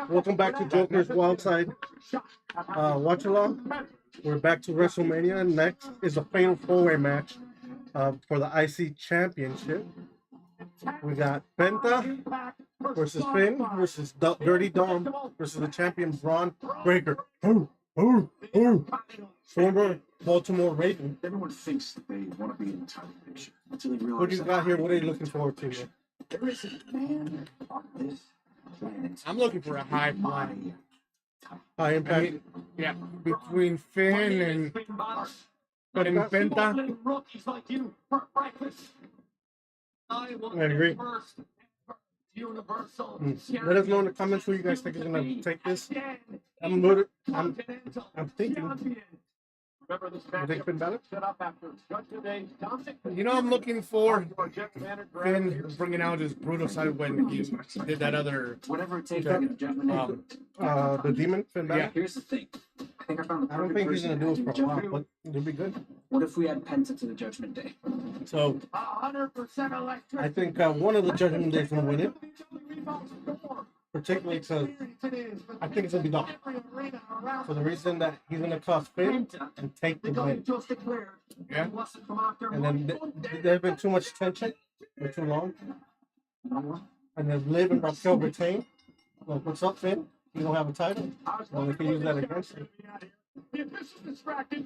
Welcome back to Joker's Wild Side Watch Along. We're back to WrestleMania. Next is a fatal four-way match for the IC Championship. We got Penta versus Finn versus Dirty Dom versus the champion Braun Breaker. Former Baltimore Raven. Everyone thinks that they want to be in the title picture until they realize What do you got here? What are you looking forward to? Man? there isn't a man on this planet. I'm looking for a high fly. High I Impact. mean, yeah, between Finn and Penta. rookies like you for breakfast. I will I agree. first Universal. Let us know in the comments who you guys think is going to take this. I'm thinking. Remember this You think Finn Balor? set up after Judgment Day. You know, I'm looking for Finn bringing out his brutal side when he did that other. Whatever it takes to get a judgment. The Demon, Finn Balor? Yeah. Here's the thing. think I found the I don't perfect think he's person gonna to do add it for a to the while, Judgment. but it'll be good. What if we add Penta to the Judgment Day? So 100% electric. I think one of the Judgment Days will win it, particularly because I think it's gonna be Dom. For the reason that he's gonna toss Finn and take the win. Just declared. yeah, Wants to come out there. And then there's been too much tension for too long. And then Liv and Raquel retain. Like, what's up, Finn? You don't have a title? Well, they can use that against you. The official distracted.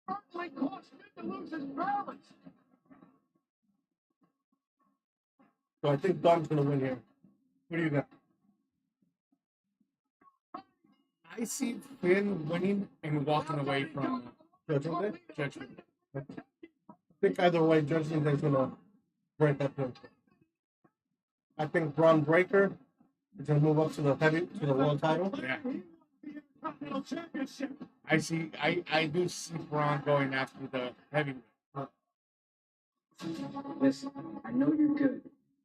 Certainly caused Finn to lose his balance. So I think Dom's gonna win here. What do you got? I see Finn winning and walking away from Judgment Day? Judgment. I think either way, Judgment Day's gonna break that thing. I think Braun Breaker is gonna move up to the world title. Yeah, Continental Championship. I do see Braun going after the heavyweight. Listen, I know you're good,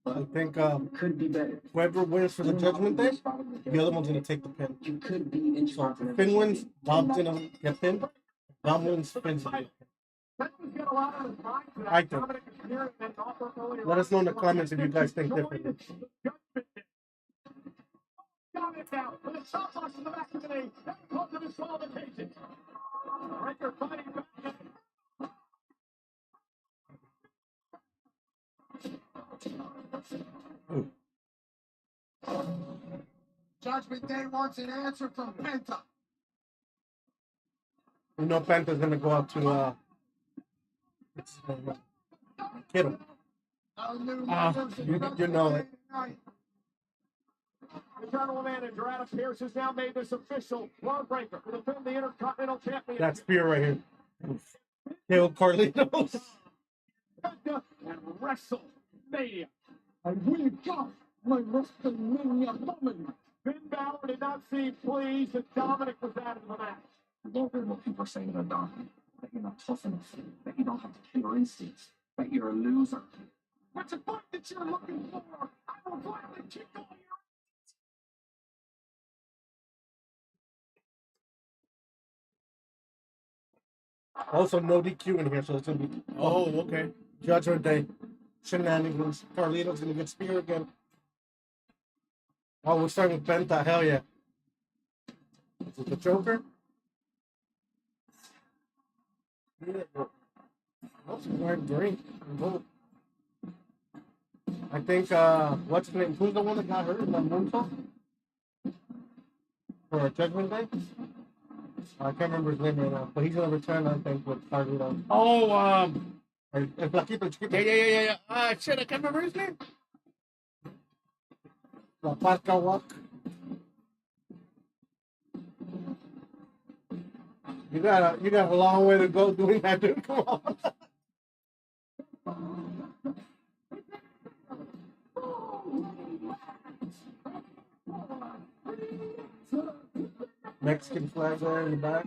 I think you could be better. whoever wins for the Judgment Day, the other one's gonna take the pin. You could be So if intercontinental. Finn wins, Dom's gonna get pinned. If Dom wins, Finn's gonna get pinned. Fenton's got a lot on his mind tonight. I think. Dominic is here and offer earlier Let us know in the on. comments if you guys think differently. Got it now. With a chop box in the back of the knee. That causes him disqualification. Breaker fighting back. Judgment Day wants an answer from Penta. You know Penta's gonna go out to Kittle. You know it. The general manager, Adam Pearce, has now made this official. Braun Breaker will defend the Intercontinental Championship. That spear right here. Kill Carlitos. Penta and WrestleMania. And we've got my WrestleMania moment. Finn Balor did not seem pleased that Dominic was out of the match. I don't hear what people are saying about Dominic. That you're not tough enough. That you don't have the killer instincts. That you're a loser. What's the fight that you're looking for? I will gladly kick all your. Also, no DQ in here, so it's gonna be Oh, okay. Judgment Day. Shenanigans. Carlitos gonna get spear again. Oh, we're starting with Penta. Hell yeah. Is it the Joker? Yeah. What's the drink? I think, what's his name? Who's the one that got hurt in the moonsault? For Judgment Day? I can't remember his name right now, but he's gonna return, I think, with Carlitos. Oh, El Flaquito, Chiquito. yeah. Shit, I can't remember his name. La Parca Walk. You got a long way to go doing that, dude. Come on. Mexican flag there in the back.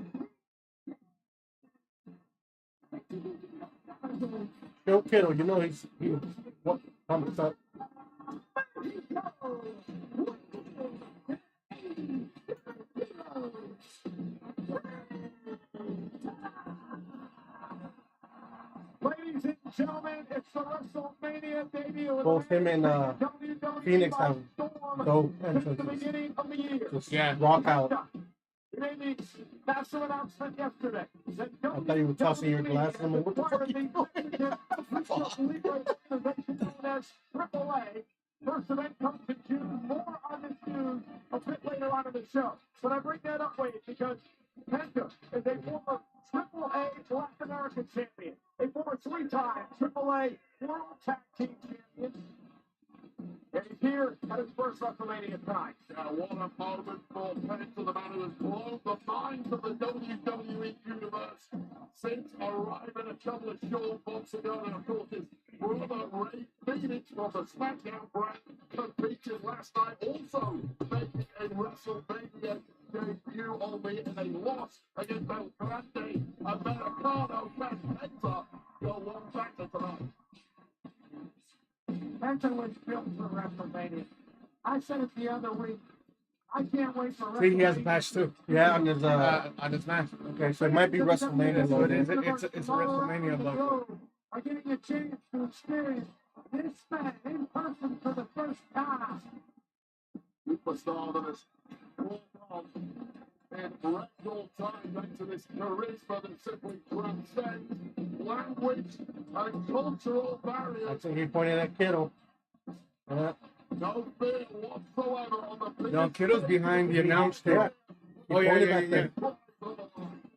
Joe Kittle, you know he what comes up. Ladies and gentlemen, it's the WrestleMania debut. Both him and Phoenix have dope Since the entrances. beginning of the year. Just Yeah. rock out. We made the massive announcement yesterday. That I thought you were tossing your glasses. I'm like, what the fuck are you doing? AAA. First event comes in June. More on this news a bit later on in the show. But I bring that up, Wade, because Penta is a former AAA Black American champion, a former three-time AAA World Tag Team champion. And he's here at his first WrestleMania tonight. What a moment for Penta, the man who has blown the minds of the WWE Universe since arriving a couple of short months ago. And of course, his brother Ray Phoenix from the SmackDown brand competed last night, also making a WrestleMania debut, albeit in a loss against El Grande Americano. Can Penta go one factor tonight? Penta was built for WrestleMania. I said it the other week. I I can't wait for See, he has a patch too. Yeah, on his mask. okay, so it might be WrestleMania So it is. logo. It's a WrestleMania logo. Are getting a chance to experience this man in person for the first time. Superstar that has brought on in record time thanks to this charisma that simply transcends language and cultural I barriers. think he pointed at Kittle. Yeah. No fear whatsoever on the biggest No, Kittle's behind the announce Yeah. table. He Oh, yeah, pointed yeah, back yeah. there.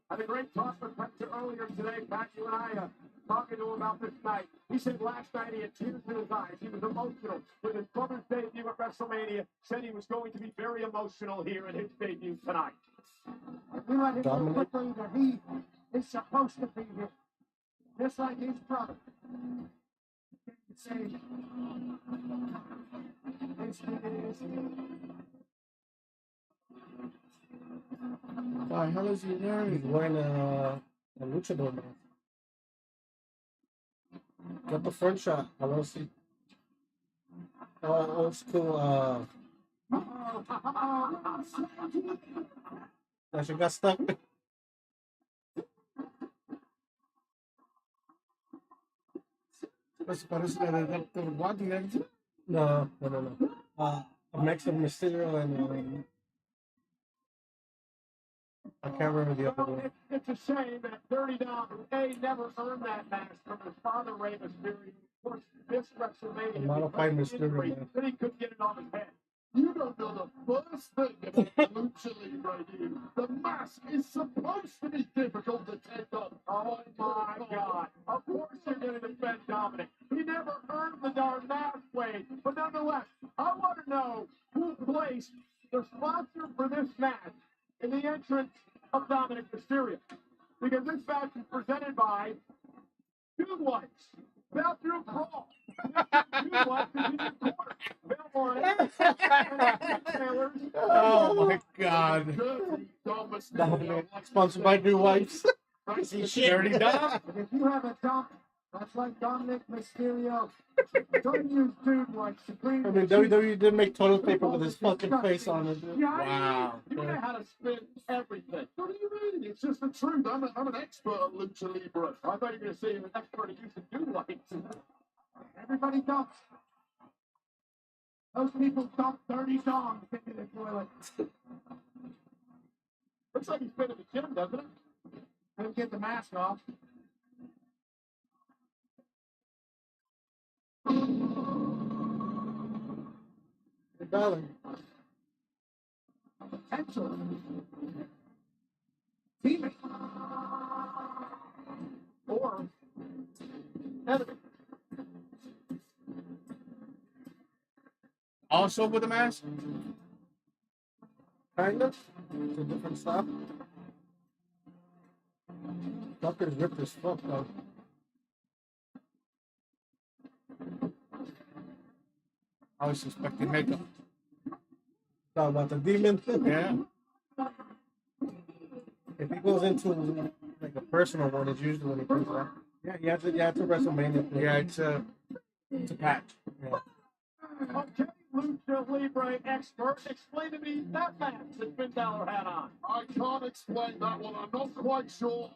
I had a great talk with Hector earlier today. Pat, you and I talking to him about this night. He said last night he had tears in his eyes. He was emotional with his brother's debut at WrestleMania. Said he was going to be very emotional here in his debut tonight. We let him know Dominic. quickly that he is supposed to be here, just like his brother. Say, What the hell is he He's wearing? wearing a luchador mask. Get the front shot. I want to see. Old school. That shit got stuck. Parece la de Dr. Wagner. No. A mix of Mysterio and I can't remember the other Well, one. it's a shame that Dirty Dom, A, never earned that mask from his father, Rey Mysterio. Of course, this WrestleMania, A modified because of Mysterio injury, mask. that he couldn't get it on his head. You don't know the first thing about Lucha Libre, do you? The mask is supposed to be difficult to take off. Oh my God. Of course you're going to defend Dominic. He never earned the darn mask, Wade. But nonetheless, I want to know who placed the sponsor for this match in the entrance of Dominic Mysterio. Because this match is presented by Dude Lights. Bathroom Brawl. Dude Lights is in your corner. Available on it. Taylors. Oh my God. Dirty Dom Mysterio. Dominic, sponsored by New Wipes. Dirty Dom. if you have a dump, that's like Dominic Mysterio. Don't use dude like Supreme. I mean, WWE did make toilet paper with his fucking face on it. Dude. Wow. You know how to spin everything. What do you mean? It's just the truth. I'm an expert at Lucha Libre. I thought you were going to say you're an expert at using Dude Lights. Everybody dumps. Those people dump dirty dogs into the toilet Looks like he's been in the gym, doesn't it? and get the mask off. $1. Potential. Teammate. Or enemy. Also with a mask? Kind of. It's a different stuff. Tucker's ripped as fuck, though. I was suspecting makeup. Talk about the demon. Yeah. If he goes into like a personal one, it's usually when he comes back. Yeah, you have to WrestleMania thing. Yeah, it's a patch. Yeah. Okay, Lucha Libre expert, explain to me that match that Finn Balor had on. I can't explain that one. I'm not quite sure.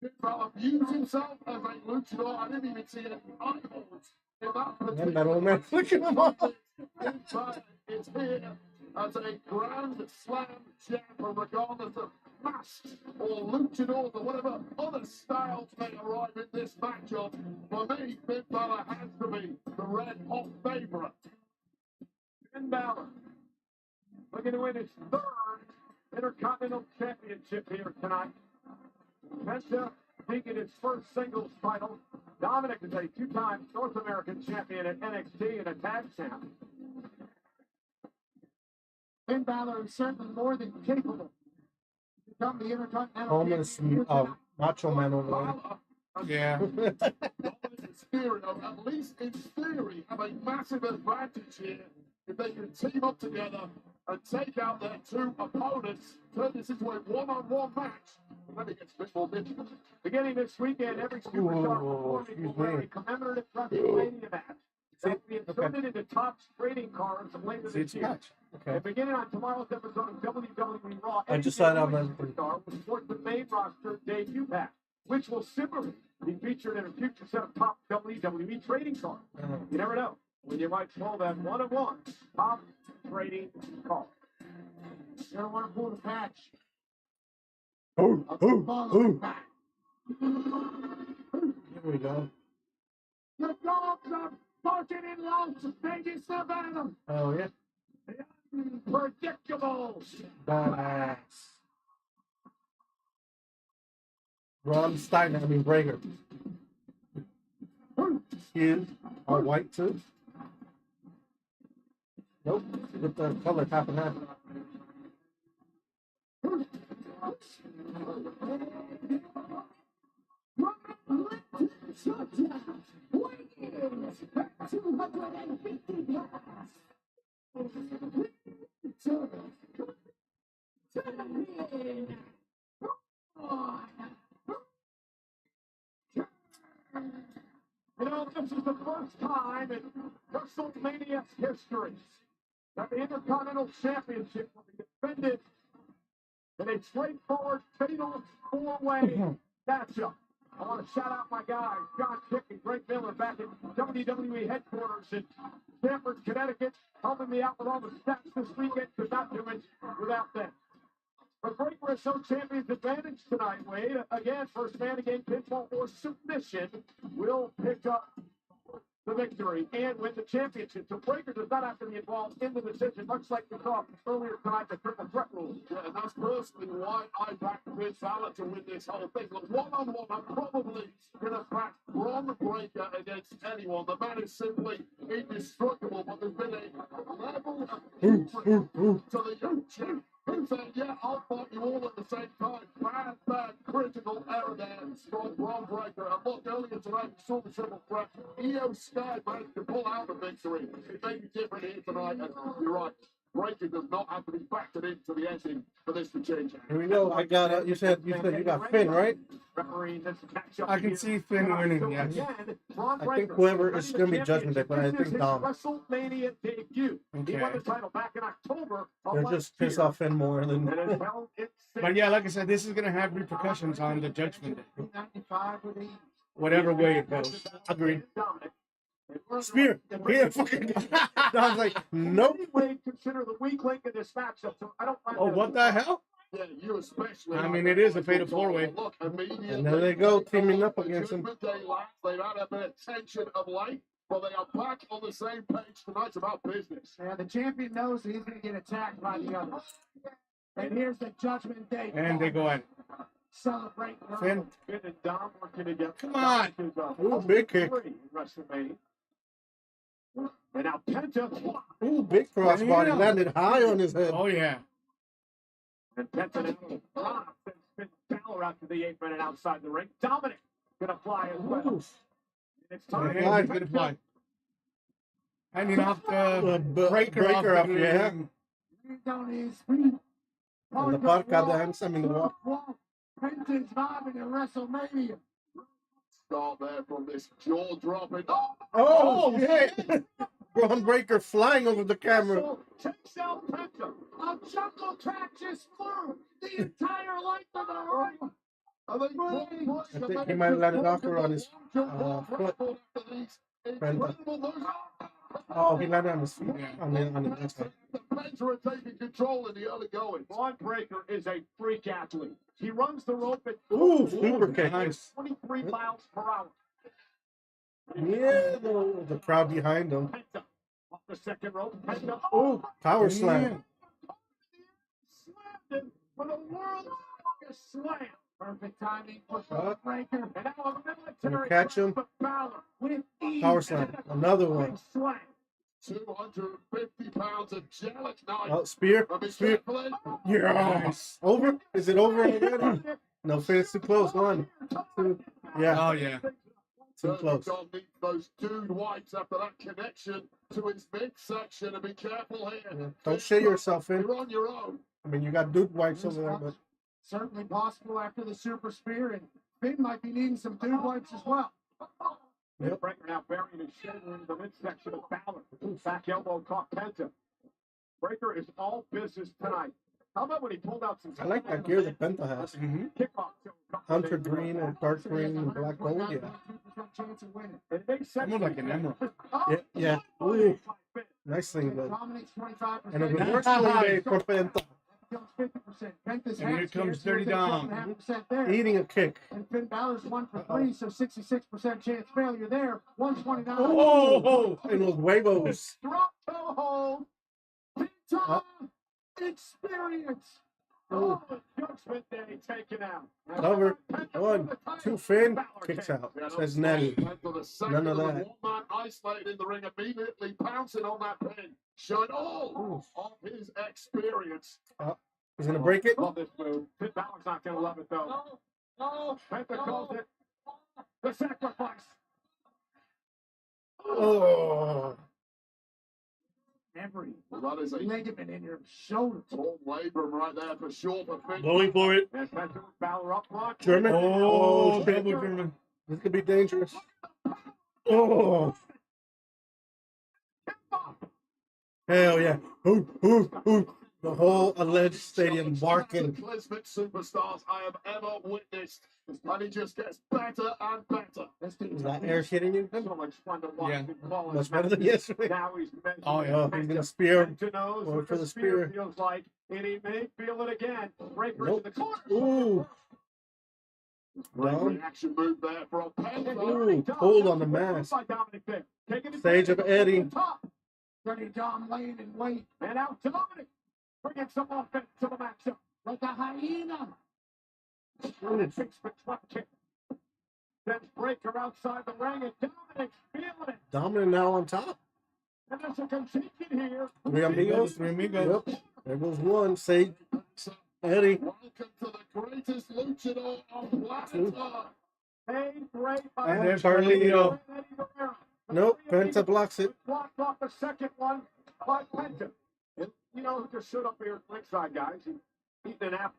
Finn Balor views himself as a luchador. I didn't even see any eyeballs in that And particular that old man looking him up. In fact, it's here as a grand slam jam, regardless of masks or luchadors or whatever other styles may arrive in this matchup. For me, Finn Balor has to be the red hot favorite. Finn Balor looking to win his third Intercontinental Championship here tonight. Penta taking his first singles title. Dominic is a two-time North American champion at NXT and a tag champ. Finn Balor is certainly more than capable to become the Intercontinental Homeless Champion. Macho Man over Balor Yeah. Mysterio, at least in theory, have a massive advantage here if they can team up together and take out their two opponents, turn this into a one-on-one match. Maybe it gets a bit more difficult. Beginning this weekend, every superstar performing will wear a commemorative WrestleMania match. See? That will be inserted into Topps trading cards later See, this it's year. patch. Okay. And beginning on tomorrow's episode of WWE Raw, I just saw it on my star will sport the main roster debut pack, which will similarly be featured in a future set of top WWE trading cards. You never know when you might pull that one-of-one top trading card. You don't want to pull the patch. Ooh. Here we go. The dogs are barking in Las Vegas, Nevada. Oh, yeah. Predictables. Badass. Ron Steiner, Breaker. Skin all white too. Nope, with the color half and half. You know, this is the first time in WrestleMania's history that the Intercontinental Championship will be defended in a straightforward fatal four-way matchup. I want to shout out my guys, John Kick and Greg Miller, back at WWE headquarters in Stamford, Connecticut, helping me out with all the stats this weekend. Could not do it without them. The Breaker is so champion's advantage tonight, Wade. Again, first man again, pinfall or submission will pick up the victory and win the championship. So Breaker does not have to be involved in the decision, much like we saw earlier tonight, the triple threat rules. Yeah, and that's personally why I backed Finn Balor to win this whole thing. Look, one-on-one, I'm probably going to back Bron Breakker against anyone. The man is simply indestructible, but there's been a level of hatred to the young chick who said, yeah, I'll fight you all at the same time. Bad, critical error there from Bron Breakker. And look, earlier tonight, we saw the triple threat. Io Sky managed to pull out the victory. It may be different here tonight, and you're right. Breaker does not have to be factored into the ending for this to change. Here we go. I got you said you got Finn, right? I can see Finn winning, yes. I think whoever is going to be Judgment Day, but I think Dom. WrestleMania debut. He won the Okay. title back in October. They're just piss off Finn more than. But yeah, like I said, this is going to have repercussions on the Judgment Day. 395 with the Whatever way it goes. Agreed. Spear. Here, fucking. I was like, nope. Wade consider the weak link in this matchup. So I don't find Oh, that- what the hell? Yeah, you especially. I mean, it is a fatal four-way. Look, immediately. And there they go, teaming up against him. Judgment Day last, they've had a bit of tension of late, but they are back on the same page tonight about business. Yeah, the champion knows that he's going to get attacked by the others. And here's the Judgment Day. And they go at it. Celebrate. Finn. Finn and Dom working together. Come on. Ooh, big kick. WrestleMania. And now Penta. Ooh, big crossbody Damn. landed high on his head. Oh, yeah. And Penta now sends Finn Balor out to the apron and outside the ring. Dominic gonna fly as well. Ooh. It's time. Yeah, he's going to fly. And you knocked Breaker off. Breaker off, the yeah. He's on his feet. And the podcast dance, the walk. Penta's vibing in WrestleMania. Start there from this jaw dropping. Oh, shit! Braun Breaker flying over the camera. So takes out Penta. A jungle track just flew the entire length of the ring. I think he might have landed off her on his foot. Penta. Oh, he landed on his feet. On the next one. The Penta are taking control in the early going. Braun Breaker is a freak athlete. He runs the rope at Ooh, super kick. Nice. 23 miles per hour. Yeah, the crowd behind him. Penta off the second rope. Penta Ooh, power slam. slammed him with a world's longest slam. Perfect timing for Breaker. And now a military Gonna catch him. but Balor With ease. Power slam. Another one. big slam. 250 pounds of gelatin. Oh, spear. Spear. Yes. Over? Is it over already? No, finish too close. 1, 2. Yeah, Oh, yeah. too close. John needs those dude wipes after that connection to his midsection. And be careful here. Yeah. Don't shit yourself, Finn. You're on your own. I mean, you got dude wipes over there, but Certainly possible after the super spear, and Finn might be needing some dude wipes as well. Yep. Breaker now burying his shoulder into the midsection of Balor. Back elbow caught Penta. Breaker is all business tonight. How about when he pulled out some... I like that gear that Penta has. Kickoff to a couple Hunter days green ago. and dark green and black gold. Yeah. Chance of winning. And they said- Almost like an emerald. Yeah. Yeah. Ooh. Nice thing, though. Dominates 25%. And a reverse swing day for Penta. Comes 50%. Penta's And here half comes chance, Dirty Dom. 7.5% there. Eating a kick. And Finn Balor's 1 for 3, so 66% chance failure there. 129. Oh, and los huevos. Drop toe hold. Penta experience. Oh, Judgment Day taken out. Cover. 1, 2, Finn. Kicks out. Says Nelly. None of that. One man isolated in the ring, immediately pouncing on that pin. Showing all of his experience. He's going to break it. Love this move. Finn Balor's not going to love it, though. Penta calls it the sacrifice. Oh. Every Well, that is a ligament in your shoulder. full labrum right there for sure for Finn. Going for it. And Penta with Balor up front. German. Oh, shit. double German. This could be dangerous. Oh. Hell yeah. Ooh, ooh, ooh. The whole alleged stadium barking. Charismatic superstars I have ever witnessed. And he just gets better and better. Is that air hitting you? So much fun to watch. Yeah. him call Much his better than matches. yesterday. Now he's measuring Oh, yeah. Oh, he's going to spear him. Penta knows Going what for the the spear spear. feels like, and he may feel it again. Breaker Nope. into the corner. Ooh. Great Down. reaction move there from Penta. Ooh, pulled on the mask. By Dominic Vick. Taking it Sage of back. Eddie. Top. Dirty Dom laying in wait And out to Dominic. Bringing some offense to the matchup. like a hyena. And it takes the front kick. Sends Breaker outside the ring, and Dominic's feeling it. Dominant now on top. And there's a contention here. Three amigos. Three amigos. Yep. There goes one. Sage. Eddie. Welcome to the greatest luchador on planet Earth. Paid great by And there's Carlito. Eddie Guerrero. Nope. Penta blocks it. Blocked off the second one by Penta. And you know who just stood up here at ringside, guys? He eating an apple.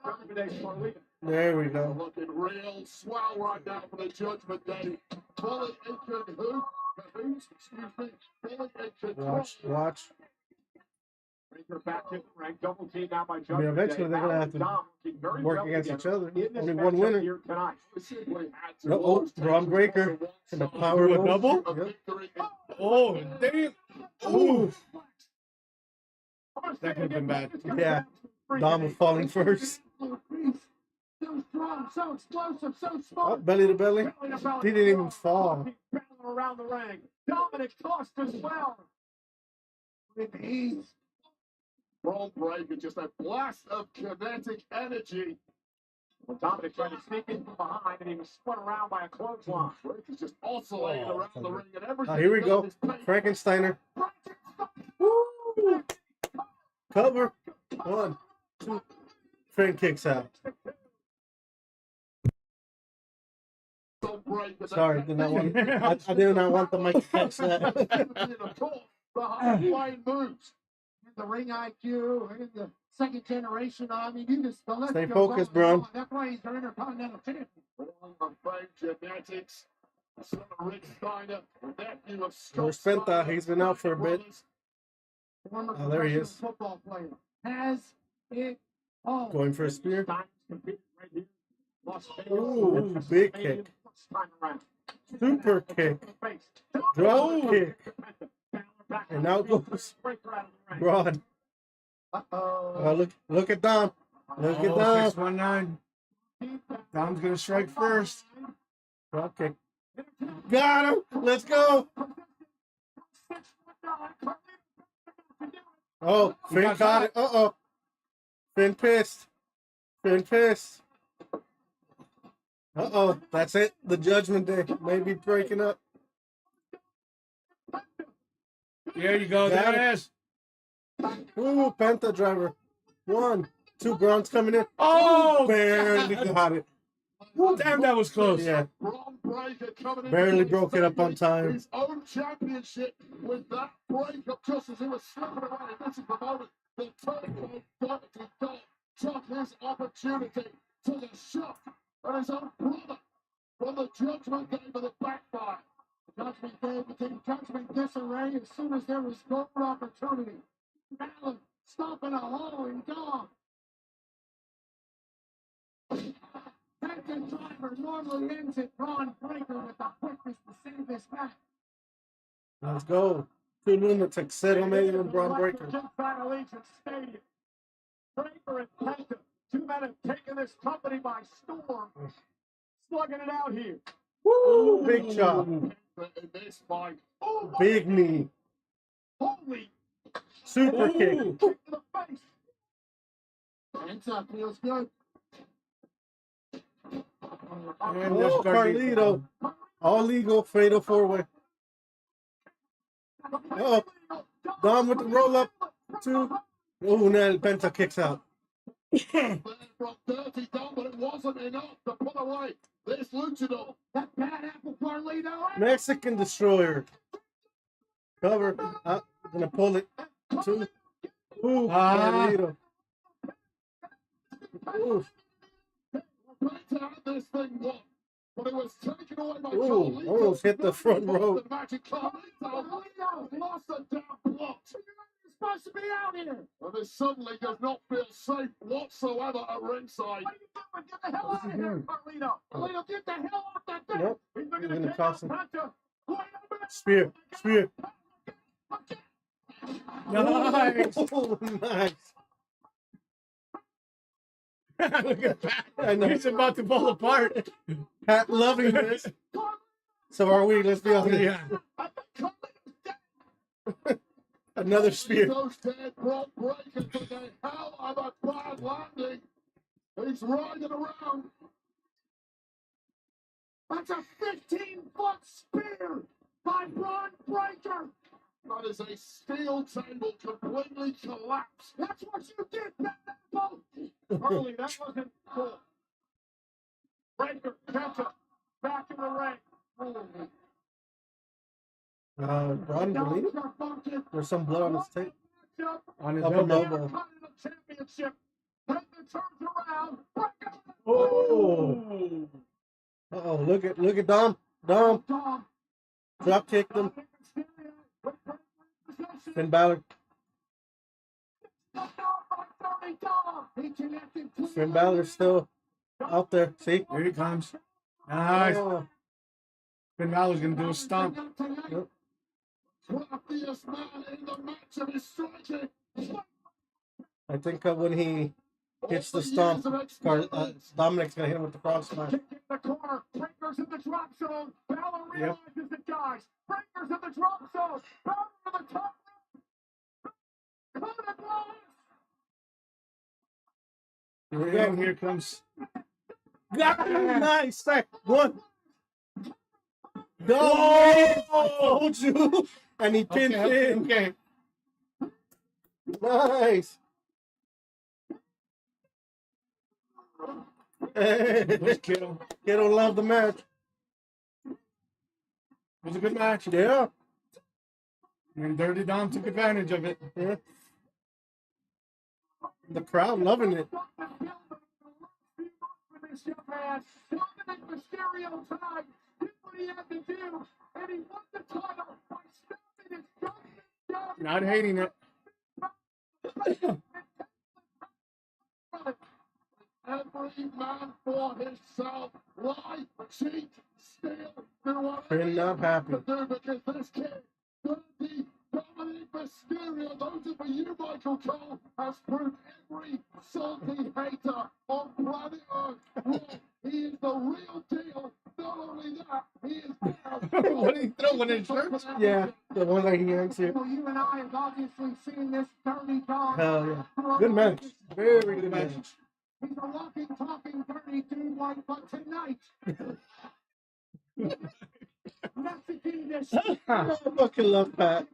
Recommendation for Carlito. There we go. Looking real swell right now for the Judgment Day. Fully injured who? Caboose, excuse me. Fully injured. Watch. Breaker back in the ring. Double team now by I mean, Judgment eventually Day. they're going to have to Dom looking very work well against each together other. in this Only one matchup winner. here tonight. Simply had to No, oh, lose, Braun take Breaker to one and the side. power Do a move. double? A Yep. victory in Oh, damn. Ooh. That could have been bad. Yeah. Dom was falling first. So strong, so explosive, so Oh, smart. belly to belly. He didn't even fall. Around the ring. Dominic tossed as well. With ease. Braun Breaker, just a blast of kinetic energy. Well, Dominic tried to sneak in from behind, and he was spun around by a clothesline. Breaker's just oscillating Oh, around the ring, and everything. Here we he go. does is painful. Frankensteiner. Woo! Cover. 1, 2. Finn kicks out. Breaker, Sorry, did not want, I did not want the mic to catch that. And of course, the high-flying moves. The ring IQ, and the second generation. I mean, you just the list Stay goes focused, on and bro. on. That's why he's the Intercontinental Champion. All of fame genetics. Son of Rick Steiner, nephew of Where's Scott Penta? Steiner, He's been out for a bit. brothers. Former Oh, there he professional is. football player. Has it all. Going for a spear. Steins competing right here. Las Vegas. Ooh, big kick. First time around. Super kick. Face. Drop kick. Back And now goes Breaker out of the ring. Braun. Uh-oh. Look at Dom. Look at Oh, Dom. 619. Dom's going to strike first. Drop kick. Got him. Let's go. Oh, Finn caught it. Uh-oh. Finn pissed. Finn pissed. Uh-oh. That's it. The Judgment Day may be breaking up. There you go. Got There it. it is. Ooh, Penta driver. 1, 2 Braun's coming in. Oh, Barely got it. damn, that was close. Yeah. Braun Breaker coming in Barely to broke it up on time. his own championship with that breakup just as he was slipping away. And this is the moment that Turbo Dom took his opportunity to the shot at his own brother from the Judgment Day with a backfire. Judgment Day became Judgment Disarray as soon as there was gold opportunity. Allen stomping a hole in Dom. Penta driver normally ends it. Braun Breaker with the quickness to save this match. Let's go. Two lunatics settle in Braun Breaker. Inside Allegiant Stadium. Breaker and Penta, two men have taken this company by storm. Slugging it out here. Woo! Big chop. In this fight, Big knee. Holy Super kick. kick to the face. Penta feels good. And Oh, Carlito. All legal. Fatal 4-way. Oh, Dom with the roll up. Two. Oh, now Penta kicks out. from Dirty Dom, but it wasn't enough to put away this luchador. That bad apple Carlito. Mexican Destroyer. Cover. Gonna pull it. Two. Ooh, Carlito. Ooh. Penta had this thing won, but it was taken away by Ooh, Carlito. almost hit the front row. The magic Carlito lost a damn plot. You're supposed to be out here. And this suddenly does not feel safe whatsoever at ringside. What are you doing? Get the hell out of here, Carlito. Carlito, get the hell off that thing. Nope. He's He's gonna gonna take toss out him. Penta. Right over the Spear. Spear. Nice. Oh, nice. Look at that. I know. He's about to fall apart. Pat loving this. So are we. Let's be honest. Yeah. Another spear. Those dead Brock Breaker to the hell of a bad landing. He's riding around. That's a 15-foot spear by Braun Breaker. That is a steel table completely collapsed. That's what you did, Pat Apple. Early, that wasn't cool. Breaker, Penta, back in the ring. Braun believe it? There's some blood on his tape. On his Upper elbow. elbow. Championship. Penta turns around. Breaker. Oh. Uh-oh, look at Dom. Dom. Dom. Drop kicked him. Finn Balor. Finn Balor's still out there. See? Here he comes. Nice. Oh, Finn Balor's gonna do a stomp. yep. Craftiest man in the match and he's striking. I think when he hits the stomp, Dominic's going to hit him with the cross smash. Kick in the corner. Breaker's in the drop zone. Balor realizes it, guys. Breaker's in the drop zone. Balor to the top. Caught it, Balor. And here comes. Got him. Nice. Stack. One. Go. I told you. And he pinned him. Okay. Nice. Let's kill. Kiddo loved the match. It was a good match. Yeah. And Dirty Dom took advantage of it. Yeah. The crowd loving it. Dominic Mysterio tonight did what he had to do, and he won the title by stopping his judgment. Not hating it. Every man for himself. Lie, cheat, steal, do whatever Been not happy. to do because this kid, Dirty Dominic Mysterio, those are for you, Michael Cole, has proved every salty hater on planet Earth wrong. He is the real deal. Not only that, he is now. What did he throw in his shirt? Yeah. The one that he hangs here. Well, you and I have obviously seen this Dirty Dom. Hell yeah. Good match. Very good match. He's a walking, talking, dirty dude, one, but tonight. Mexican dish. I fucking love Pat.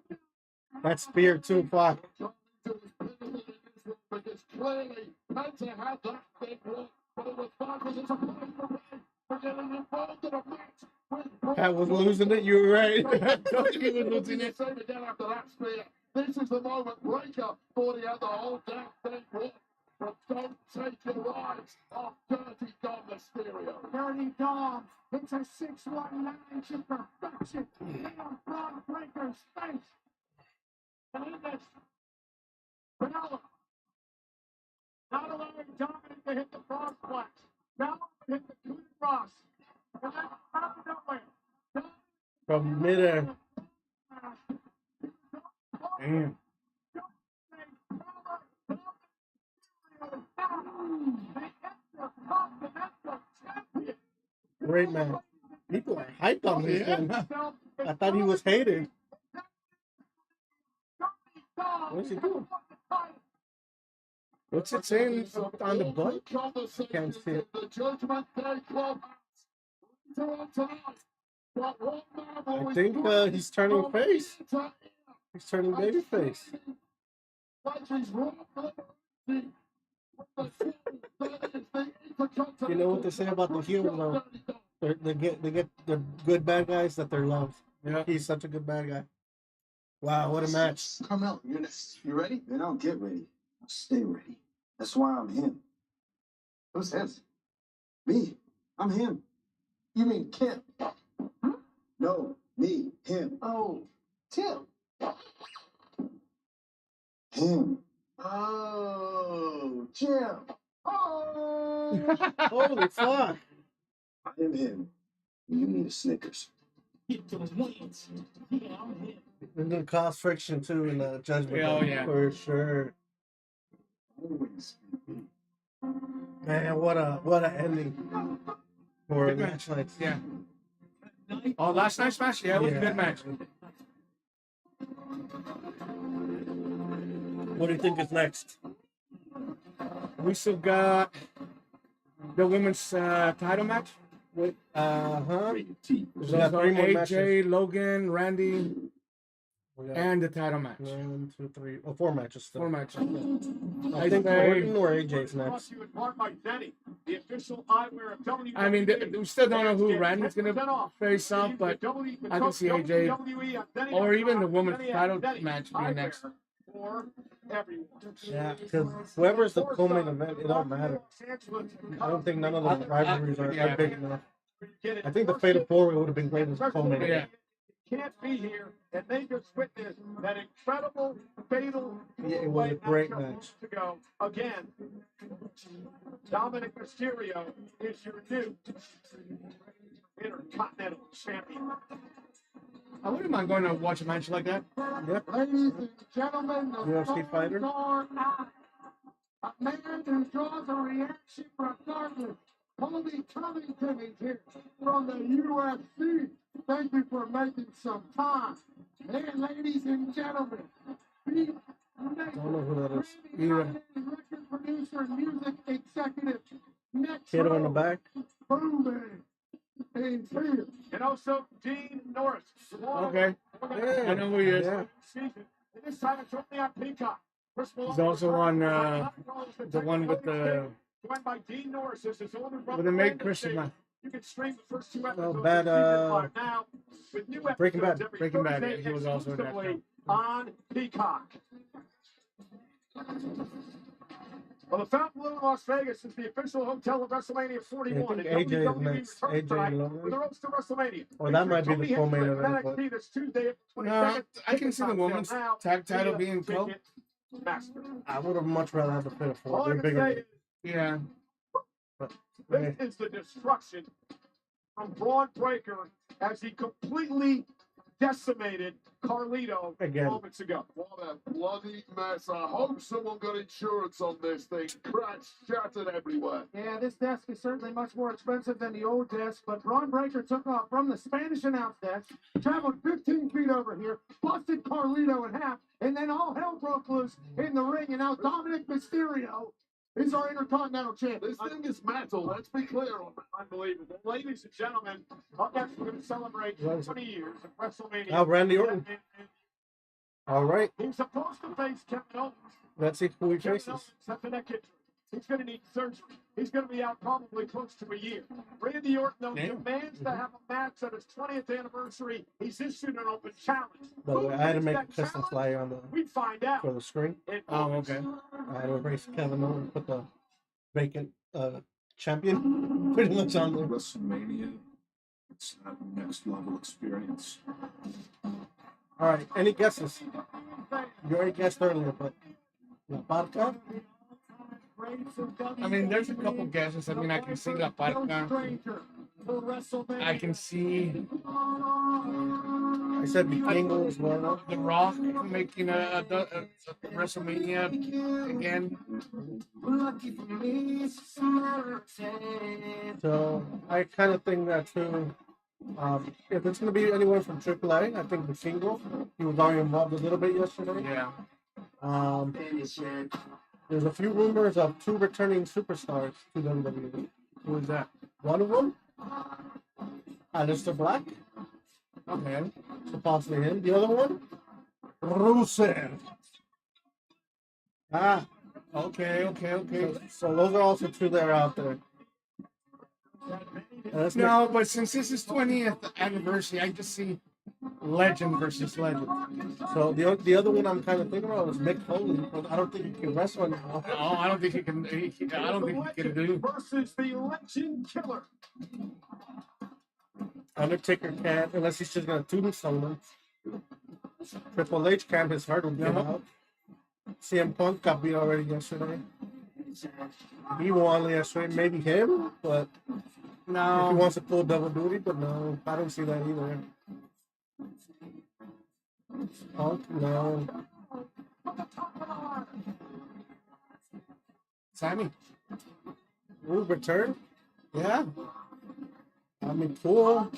That spear too, fuck. Because clearly Penta had that big one, but it was fine because it's a point for getting involved in a match with Pat was losing it. You were right. Told you he was losing it. Same again after that spear. This is the moment Breaker thought he had the whole damn thing won. But don't take your eyes off Dirty Dom Mysterio. Dirty Dom hits a 619 to perfection. On Braun Breaker's face. And in this, Balor not allowing Dominic to hit the frog splash. Balor hit the coup de grace. And then out of nowhere, From midair. Damn. Great man. People are hyped on this one. I thought he was hated. What's he doing? What's it saying on the butt? I can't see it. The Judgment Day Club. I think he's turning face. He's turning baby face. You know what they say about the heels though? They get the good bad guys that they're loved. Yeah. He's such a good bad guy. Wow, what a match. Carmel, you're next. You ready? Then I'll get ready. I'll stay ready. That's why I'm him. Who's his? Me. I'm him. You mean Kim? No, me, him. Oh, Tim. Him. Oh, Jim. Oh. Holy fuck. I am him. You need a Snickers. It's gonna cause friction too in the judgment. Yeah, oh, Day, yeah. for sure. Always. Man, what a ending for a Good match like Yeah. Oh, last night's match? Yeah, it was a good match. What do you think is next? We still got the women's title match with We got 3 more AJ, matches. Logan, Randy, We got and the title match. 1, 2, 3, 4 matches still. 4 matches. I think say- Orton or AJ's Brought next. to you in part by Denny, the official eyewear of WWE. I mean, we still don't know who Randy's going 10% to off. face off, but I can see AJ WWE on Denny or even the women's Denny title Denny match being eyewear next. For everyone. Yeah, because whoever's the co-main event, it don't matter. I don't think none of the rivalries are big enough. I think the Fatal 4 would have been great as a co-main Yeah. event. Can't be here, and they just witnessed that incredible fatal. Yeah, it was a great matchup match. moments ago. Again, Dominic Mysterio is your new Intercontinental Champion. I wouldn't mind going to watch a match like that. Yep. Ladies and gentlemen, the UFC fighter. star out. A man who draws a reaction regardless. Colby Covington is here from the UFC. Thank you for making some time. And ladies and gentlemen, Pete I don't know who that is. Either. record producer and music executive. Next Hit him in the back. Booming. And here. And also Dean Norris. Okay. I know who he is. Yeah. Season. And this time it's only on Peacock. Chris Malone- He's also on the one with the Joined by Dean Norris as his older brother. with the Meg Brandon Christian Davis. match. You can stream the first 2 episodes. Bad, of season 5 now with new Breaking episodes Bad. every Breaking Bad, Thursday yeah, he was also in that exclusively show. on Peacock. Well, the Fountain in Las Vegas is the official hotel of WrestleMania 41. I think and AJ is WWE next. returns AJ tonight Logan. with the roast to WrestleMania. Or that might be the Featuring co-main Tony event, Hendricks, but- NXT this Tuesday, April No, 22nd. I can see the Tickets on women's sale now tag title via being co. Ticketmaster. I would have much rather had the Fatal 4. All I They're can bigger. say than- is Yeah. this is the destruction from Braun Breaker as he completely decimated Carlito Again. moments ago. What a bloody mess. I hope someone got insurance on this thing. Cracks shattered everywhere. Yeah, this desk is certainly much more expensive than the old desk, but Braun Breaker took off from the Spanish announce desk, traveled 15 feet over here, busted Carlito in half, and then all hell broke loose in the ring, and now Dominic Mysterio is our Intercontinental Champion. This thing is metal. Let's be clear on that. Unbelievable. Ladies and gentlemen, up next we're going to celebrate 20 years of WrestleMania. Oh, Randy Orton. All right. He's supposed to face Kevin Owens. Let's see who he Kevin faces. Owens has a neck injury. He's going to need surgery. He's going to be out probably close to a year. Randy Orton, though, demands to have a match at his 20th anniversary. He's issued an open challenge. By the way, I had to make a That custom challenge? flyer on We find out. for the screen. Oh, okay. I had to erase Kevin Owens and put the vacant champion pretty much on there. WrestleMania, it's that next level experience. All right, any guesses? You already guessed earlier, but La Parca? I mean, there's a couple guesses. I mean, I can see La Parca. I can see I said Vikingo as well. The Rock making a WrestleMania again. So I kind of think that too. If it's going to be anyone from AAA, I think Vikingo. He was already involved a little bit yesterday. Yeah. There's a few rumors of 2 returning superstars to WWE. Who is that? One of them, Aleister Black, Okay. so possibly him. The other one, Rusev. Okay. So those are also 2 that are out there. And let's No, but since this is 20th anniversary, I just see legend versus legend. So the other one I'm kind of thinking about is Mick Foley, but I don't think he can wrestle anymore. No, I don't think he can. I don't think he can do. Versus the Legend Killer. Undertaker can't unless he's just gonna tombstone him. Triple H can't. His heart will get out. CM Punk got beat already yesterday. He won yesterday. Maybe him, but if he No. wants to pull double duty, but no, I don't see that either. Punk, no. Sammy. Ooh, return? Yeah. I mean, cool.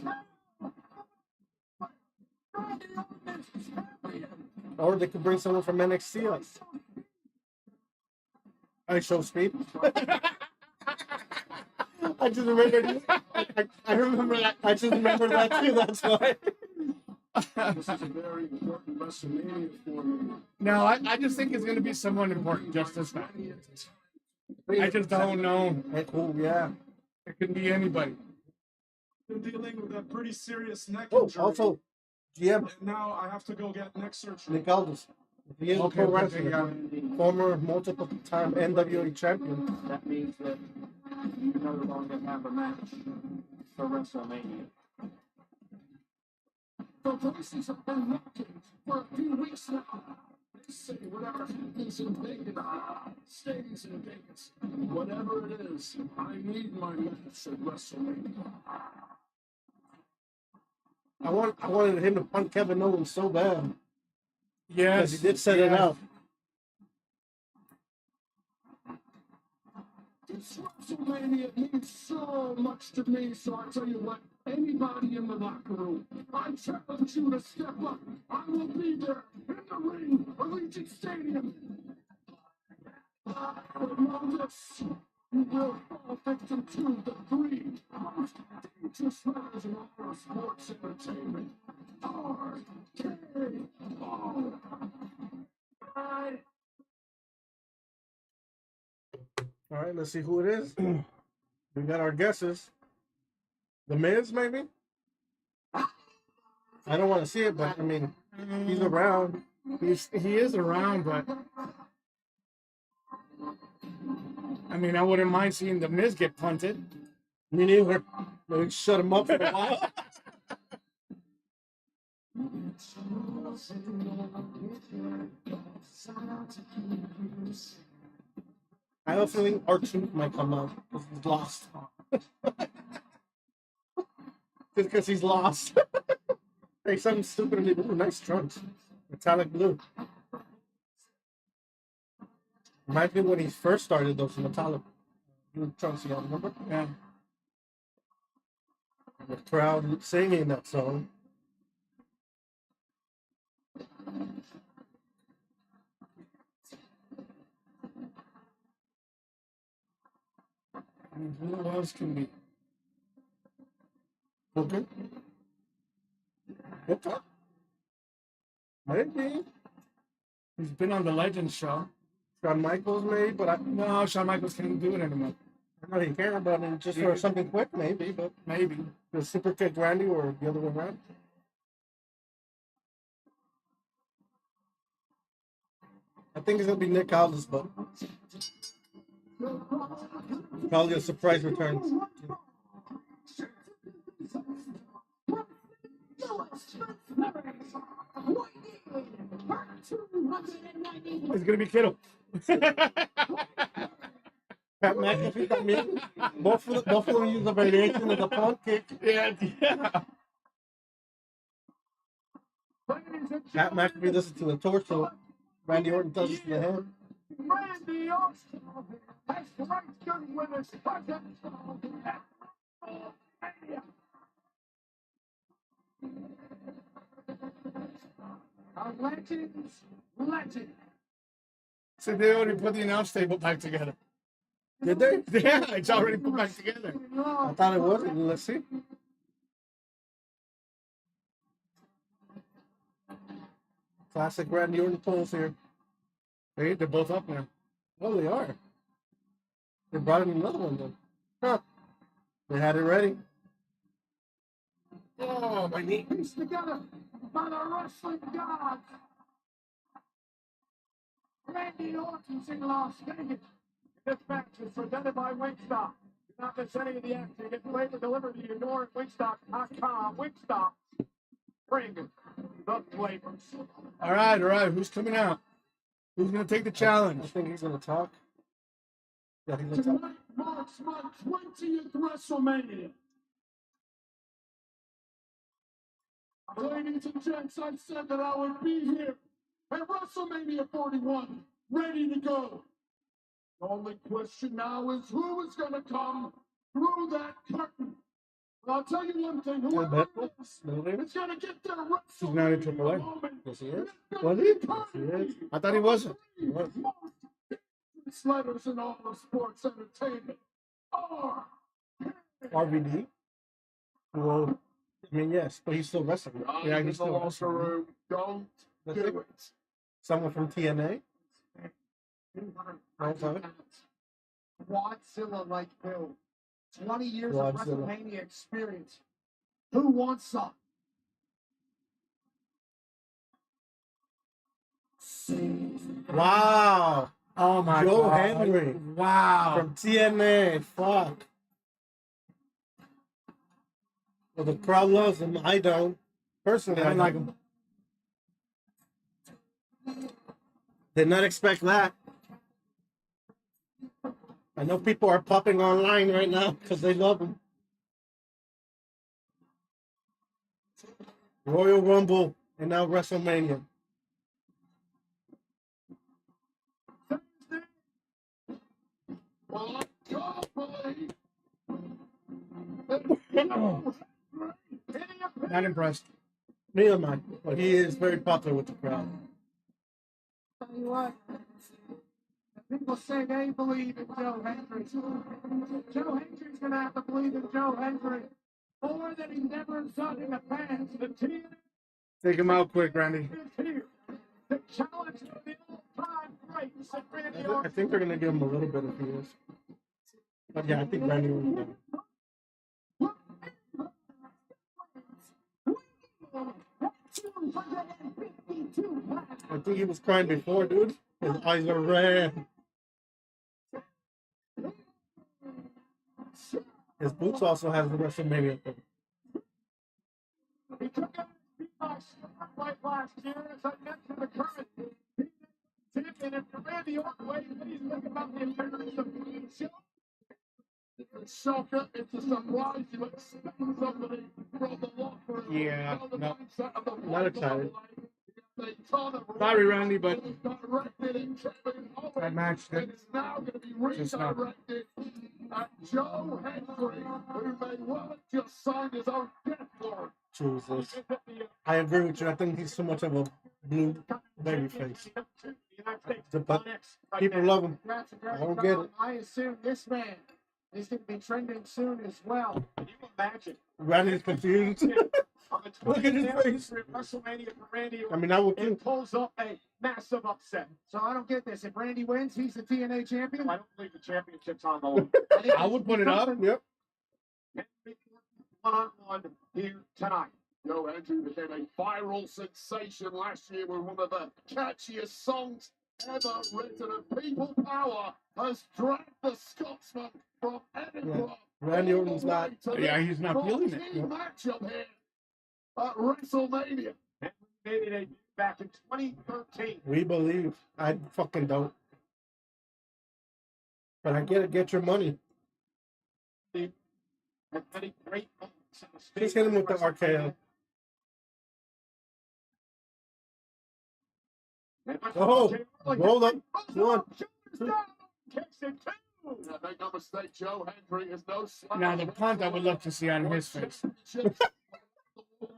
Or they could bring someone from NXT up. I show speed. I just remembered. I remember that. I just remember that too. That's why. This is a very important WrestleMania for me. No, I just think it's going to be someone important just this time. I just don't know. Cool, yeah. It could be anybody. Been dealing with a pretty serious neck Oh, injury. also, GM And now I have to go get neck surgery. Nick Aldis. He is a pro wrestler, yeah. former multiple-time NWA champion. That means that you no longer have a match for WrestleMania. The voices have been knocking for a few weeks now. They say whatever happens in Vegas stays in Vegas. Whatever it is, I need my match at WrestleMania. I wanted him to punt Kevin Owens so bad Yes. because he did set it up. This WrestleMania means so much to me, so I tell you what, anybody in the locker room, I challenge you to step up. I will be there in the ring, Allegiant Stadium. But know this, you will fall victim to the 3 most dangerous matters in all of sports entertainment. RKO. All right, let's see who it is. We got our guesses. The Miz, maybe? I don't want to see it, but I mean, he's around. He is around, but I mean, I wouldn't mind seeing the Miz get punted. Me neither. Maybe shut him up for a while. I have a feeling R-Truth might come out because he's lost. Just because he's lost. Hey, something stupid in the nice trunks. Metallic blue. Reminds me when he first started those metallic blue trunks, you remember? Yeah. The crowd singing that song. Who else can be? Okay. Okay. Maybe. He's been on the Legends show. Shawn Michaels maybe, but I No, Shawn Michaels can't do it anymore. know he can, but I mean, just for something quick maybe, but Maybe. the super kick Randy or the other way around. I think it's gonna be Nick Aldis, but probably a surprise return. It's gonna be Kittle. Pat McAfee también. Both of them use a variation of the front kick. Yeah. Pat McAfee does it to the torso. Randy Orton does it to the head. Randy Orton has great good with his presence at WrestleMania. A legend's legend. So they already put the announce table back together. Did they? Yeah, it's already put back together. I thought it was. Let's see. Classic Randy Orton pose here. They're both up now. Oh, they are. They brought in another one then. Huh. They had it ready. Oh, my knee. Pieced together by the wrestling gods. Randy Orton's in Las Vegas. This match is presented by Wingstop. Do not miss any of the action. Get flavor delivered to your door at Wingstop.com. Wingstop. Bring the flavors. All right. Who's coming out? Who's going to take the I challenge? think he's going to talk. Yeah, he's going to talk. Tonight marks my 20th WrestleMania. Ladies and gents, I said that I would be here at WrestleMania 41, ready to go. The only question now is who is going to come through that curtain. But I'll tell you one thing, whoever it is, it's going to get their He's not in WrestleMania Triple A. moment. Yes, he is. Was he? Yes, he is. I thought he wasn't. Most letters in all of sports entertainment are RVD. Well, I mean, yes, but he's still wrestling. Yeah, in he's the still locker wrestling. room. Don't That's do it. it. Someone from TNA. Quadzilla like build. 20 years Quadzilla. of WrestleMania experience. Who wants some? Wow. Oh, my Joe God. Henry. Wow. From TNA. Fuck. Well, the crowd loves him. I don't. Personally, I don't like him. Did not expect that. I know people are popping online right now because they love him. Royal Rumble and now WrestleMania. Not impressed. Neither am I, but he is very popular with the crowd. Tell you what, people say they believe in Joe Hendricks. Joe Hendricks going to have to believe in Joe Hendricks more than he's ever done in the past. The team Take him out quick, Randy. is here. The challenge of the all-time greats at Randy I think they're going to give him a little bit if he is. But yeah, I think Randy will win. I think he was crying before, dude. His eyes are red. His boots also has the WrestleMania thing. He took out his spotlight last year as I mentioned the current champion. If you're Randy Orton, what do you think about the appearance of the show? Shocker, it's a surprise. You expect somebody from the locker room. Yeah, no. Not excited. Sorry, Randy, but that match And it's now going to be Just not. redirected at Joe Hendry, who may well have just signed his own death warrant. Jesus. I agree with you. I think he's too much of a blue baby face. But people love him. I don't get it. I assume this man is going to be trending soon as well. Can you imagine? Randy's confused. on the Look at his 20th face. anniversary of WrestleMania for Randy Orton. I mean, I would and too. pulls up a massive upset. So I don't get this. If Randy wins, he's the TNA champion. I don't believe the championship's on the line. I would put it up. Yep. One-on-one here tonight. Joe Hendry became a viral sensation last year with one of the catchiest songs ever written, and People Power has dragged the Scotsman from Edinburgh. Randy all Orton's the way not. to Yeah, this he's not feeling it. marquee matchup here at WrestleMania. And we made it back in 2013. We believe. I fucking don't. But I get your money. And many great moments in the space Just hit him with the of RKO. And Oh, roll up. One. Kicks it two. Now, make no mistake, Joe Hendry is no slouch. Now, the punt I would love to see on his face.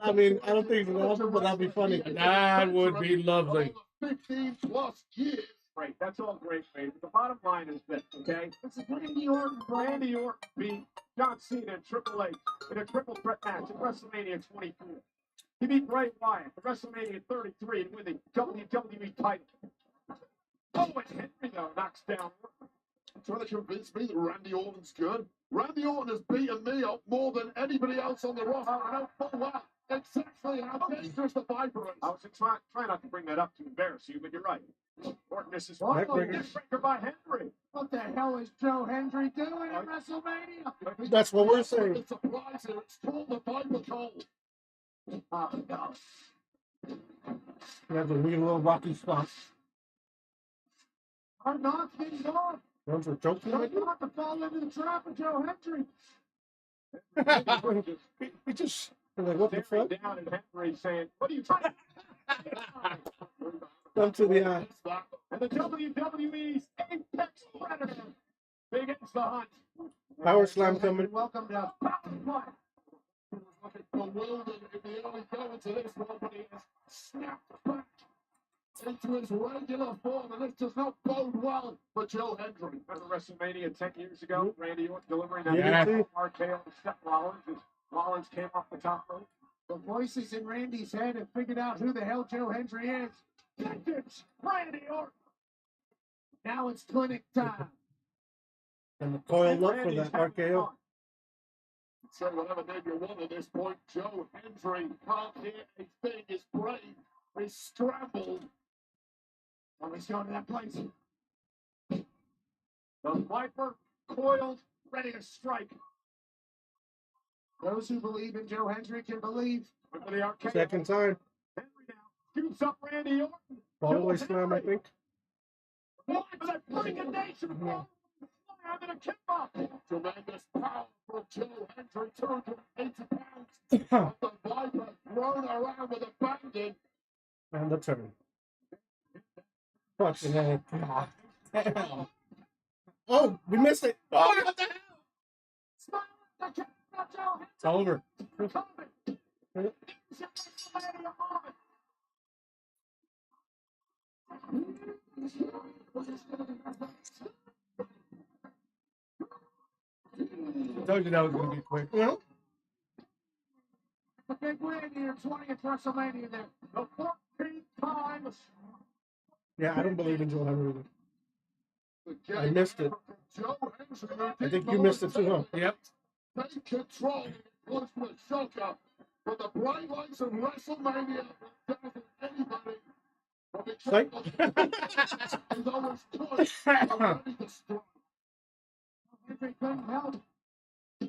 I mean, I don't think it's gonna happen, but that'd be funny. That would be lovely. 15 plus years. Great, that's all great, Wade. But the bottom line is this, okay? This is Randy Orton. Randy Orton beat John Cena and Triple H in a triple threat match at WrestleMania 24. He beat Bray Wyatt at WrestleMania 33 and win the WWE title. Oh, and Henry, though, knocks down Orton. Trying to convince me that Randy Orton's good. Randy Orton has beaten me up more than anybody else on the roster. I know full well exactly how dangerous the Viper is. I was trying not to bring that up to embarrass you, but you're right. Orton misses Neck one. breaker. Neckbreaker by Henry. What the hell is Joe Hendry doing at WrestleMania? That's what we're saying. It's a surprise here. It's called the Viper Cold. Oh, no. You have the weird little rocky spots. Hard knocks things off. Those are joking. Don't want to fall into the trap of Joe Hendry. We just Like, what the Staring fuck? down at Henry saying, what are you trying to Come to the eye. And the WWE's Apex Predator begins the hunt. Power slam coming. Welcome to Bewildered in the early going to this one, but he has snapped back into his regular form, and this does not bode well for Joe Hendry. Remember WrestleMania 10 years ago? Randy Orton delivering that Yeah. RKO to Seth Rollins as Rollins came off the top rope. the voices in Randy's head have figured out who the hell Joe Hendry is. Vintage Randy Orton. Now it's clinic time. And the coil up for Randy's that having RKO. fun. Say whatever name you want at this point, Joe Hendry can't hear a thing. His brain is scrambled. Oh, he's going to that place. The Viper coiled, ready to strike. Those who believe in Joe Hendry can believe. Under the RKO. Second time. Henry now scoops up Randy Orton. Fallaway slam, I think. One for that freaking nation. Slam and a kick off. Tremendous power from Joe Hendry, 280 pounds. The Viper thrown around with abandon. And the turn. Fucking hell. damn. Oh, we missed it. Oh, what the hell? Smile at the kick of Joe It's over. Hendry. It's a WrestleMania moment. I told you that was going to be quick. Yeah. The big win here, 20th WrestleMania there. The 14th time. Yeah, I don't believe in Joe Henry. The I missed it. Joe Hendry. I think you missed it too, huh? Yep. Take control. Close to a shocker. But the bright lights of WrestleMania will dazzle anybody. But the Psych. is always pushed and ready to strike. Hendry couldn't help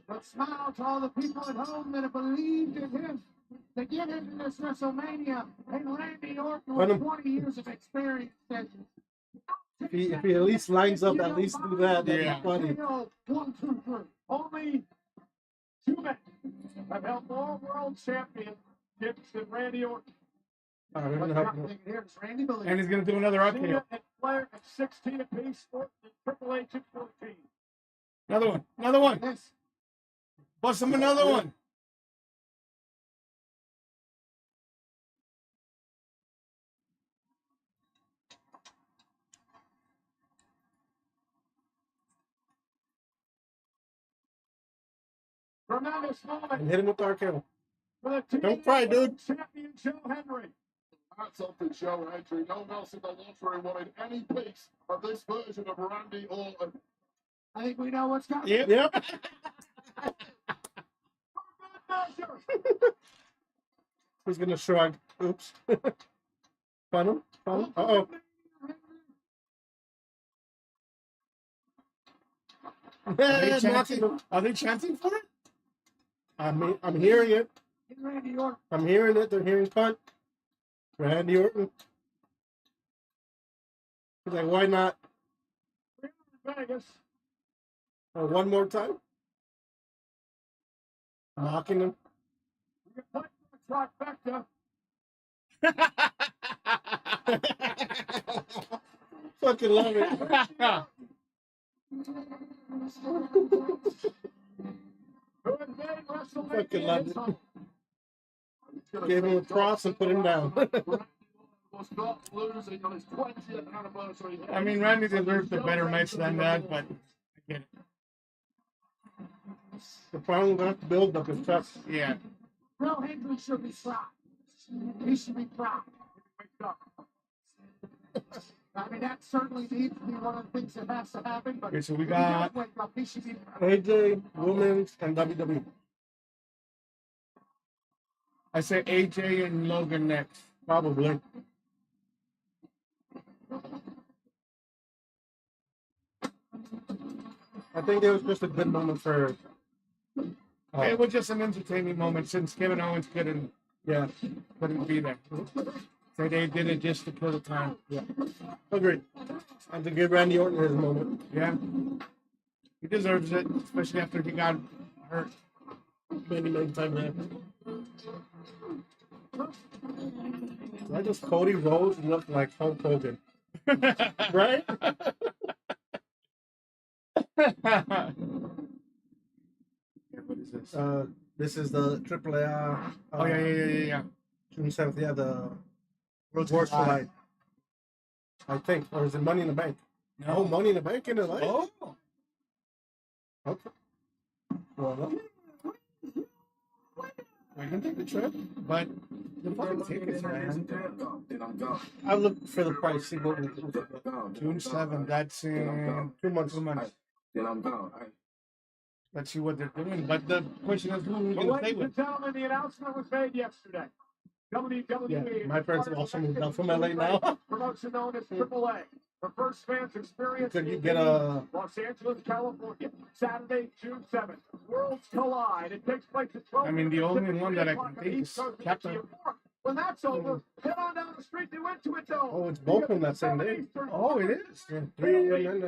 but smile to all the people at home that have believed in him to get into this WrestleMania. And Randy Orton with 20 years of experience. If he at least lines up, at least do that. That'd Yeah. be funny. 1, 2, 3. Only two men have held more world championships than Randy Orton. All right, we're What's gonna have happening here is Randy believes. And he's going to do another RKO. Cena and Flair at 16 apiece, Orton and Triple H at 14. Another one. Another one. This. Bust him another one. Tremendous moment. and hit him with the RKO. for the Don't cry, dude. champion Joe Henry. Hats off to Joe Hendry. No one else in the lottery wanted any piece of this version of Randy Orton. I think we know what's coming. Yep. Who's gonna shrug? Oops. Fun him? Fun him? Uh-oh. Are they chanting for it? I'm hearing it. Randy Orton. I'm hearing it. They're hearing punt. Randy Orton. He's like, why not? Vegas. One more time. Mocking him. You can put the trifecta. Fucking love it. Fucking love it. Gave him a cross and put him down. Was not losing on his 20th anniversary. I mean, Randy deserves a better match than that, but I get it. The problem got to build up his chest. Yeah. Joe Henry should be proud. He should be proud. I mean, that certainly needs to be one of the things that has to happen. But Okay, so we if he does got wake up, he should be proud. AJ, Women's, and WWE. I say AJ and Logan next. Probably. I think it was just a good moment for. It was just an entertaining moment since Kevin Owens couldn't be there. So they did it just to kill the time. Yeah. Agreed. And to give Randy Orton his moment. Yeah. He deserves it, especially after he got hurt. Many times there. Why does Cody Rhodes look like Hulk Hogan? Right? What is this? This is the AAA. Oh yeah. June 7th, yeah, the World's World's Collide. Collide. I think. Or is it Money in the Bank? No. Oh, Money in the Bank in LA? Oh. Okay. Well, We can take the trip, but the fucking tickets, man. I looked for the price. See what June 7th, that's in 2 months. 2 months. Then I'm gone. Let's see what they're doing. But the question is, who are we going to play Ladies and with? gentlemen, the announcement was made yesterday. WWE. Yeah, my parents have also moved out from LA now. Promotion known as AAA. The first fans experience. Could you get a? Los Angeles, California, Saturday, June 7th. Worlds collide. It takes place at 12. I mean, the only one that I can think is Captain. When that's over, head on down the street to Intuit Dome. Oh, it's both on that same day. Oh, it is. Yeah, 3 Money a.m. in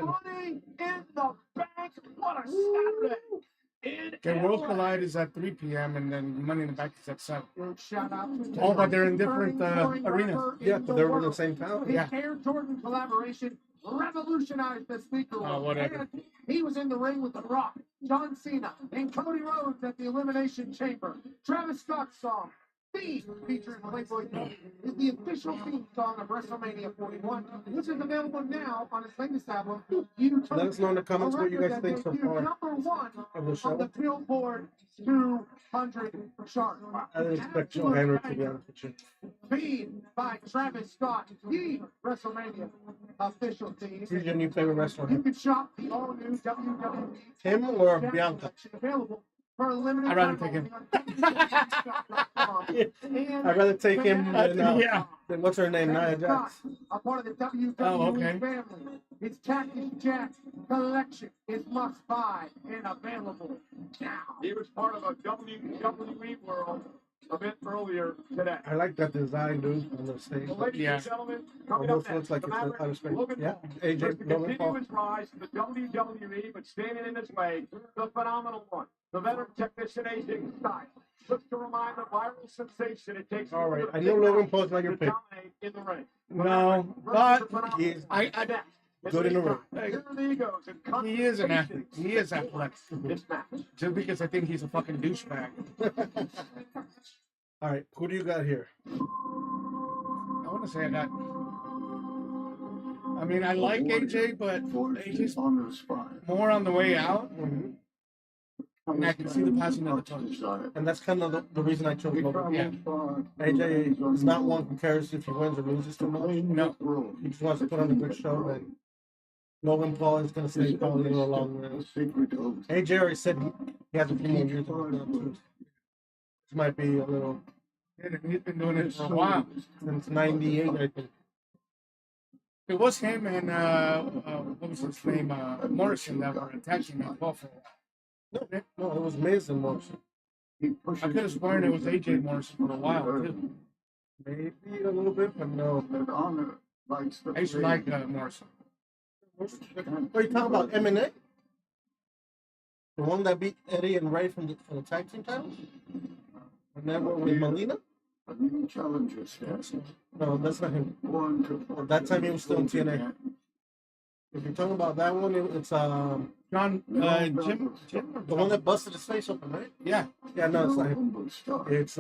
the bank. What a Saturday. Okay, World Collide is at 3 p.m. and then Money in the Bank is at 7. Shout out to Oh, but they're in different arenas. Yeah, but they're in the same town. His Yeah. Air Jordan collaboration revolutionized the speaker world. whatever. And he was in the ring with The Rock, John Cena, and Cody Rhodes at the Elimination Chamber. Travis Scott's song, Theme, featuring Playboy Bunny, is the official theme song of WrestleMania 41, which is available now on his latest album, Utopia. Let us know in the comments what you guys think so far Number one of the on show. the Billboard 200 chart. I didn't expect Joe Henry to be honest with you. Theme by Travis Scott, the WrestleMania official theme. Who's your new favorite wrestler? You can shop the all-new WWE Him or Champion Bianca? collection available for a limited I'd rather time take him. only on I'd rather take him Yeah. than what's her name, Nia Jax. a part of the WWE Oh, okay. family. His Cactus Jack collection is must buy and available now. He was part of a WWE World event earlier today. I like that design, dude, on the stage. Well, ladies Yeah. and gentlemen, coming Almost up looks next, like the it's Maverick out of space. Logan Yeah, Paul. AJ Just to Logan continue Paul. his rise to the WWE, but standing in his way, the phenomenal one, the veteran technician AJ Styles, looks to remind the viral sensation it takes. All right, I know Logan Paul's not your to pick. dominate in the ring. No, but He is I good in the ring. Here are the egos and he is an athlete. He is athletic. This match. Just because I think he's a fucking douchebag. All right, who do you got here? I want to say that. I mean, I like AJ, but AJ's on the spot. more on the way out. And I can see the passing of the torch. And that's kind of the reason I chose Logan. Yeah. AJ is not one who cares if he wins or loses too much. No. He just wants to put on a good show, and Logan Paul is going to stay probably a little longer. AJ already said he has a few more years on the too. This might be a little. Yeah, he's been doing it for a while. Since '98, I think. It was him and what was his name? Morrison that were attacking him for a while. No, it was Miz and Morrison. I could have sworn it was AJ Morrison for a while too. Maybe a little bit, but no. I used to like Morrison. What are you talking about? M&A? The one that beat Eddie and Ray from the tag team titles? And then what with Melina? A new challenger stands. No, that's not him. That time he was still in TNA. If you're talking about that one, it's Jim, the one that busted his face open, right? Yeah. Yeah, no, it's not him. It's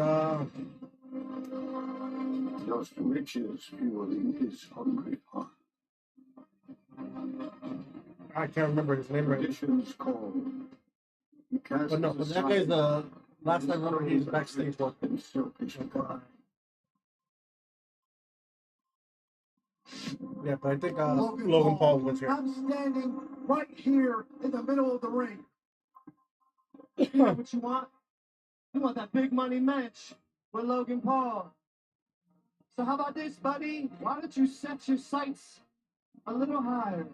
Just riches fueling his hungry heart. I can't remember his name right now. Traditions call. He casts But no, but that guy's the last I remember he's backstage working. in selfish pride. Yeah, but I think Logan Paul was here. I'm standing right here in the middle of the ring. You know what you want? You want that big money match with Logan Paul. So how about this, buddy? Why don't you set your sights a little higher?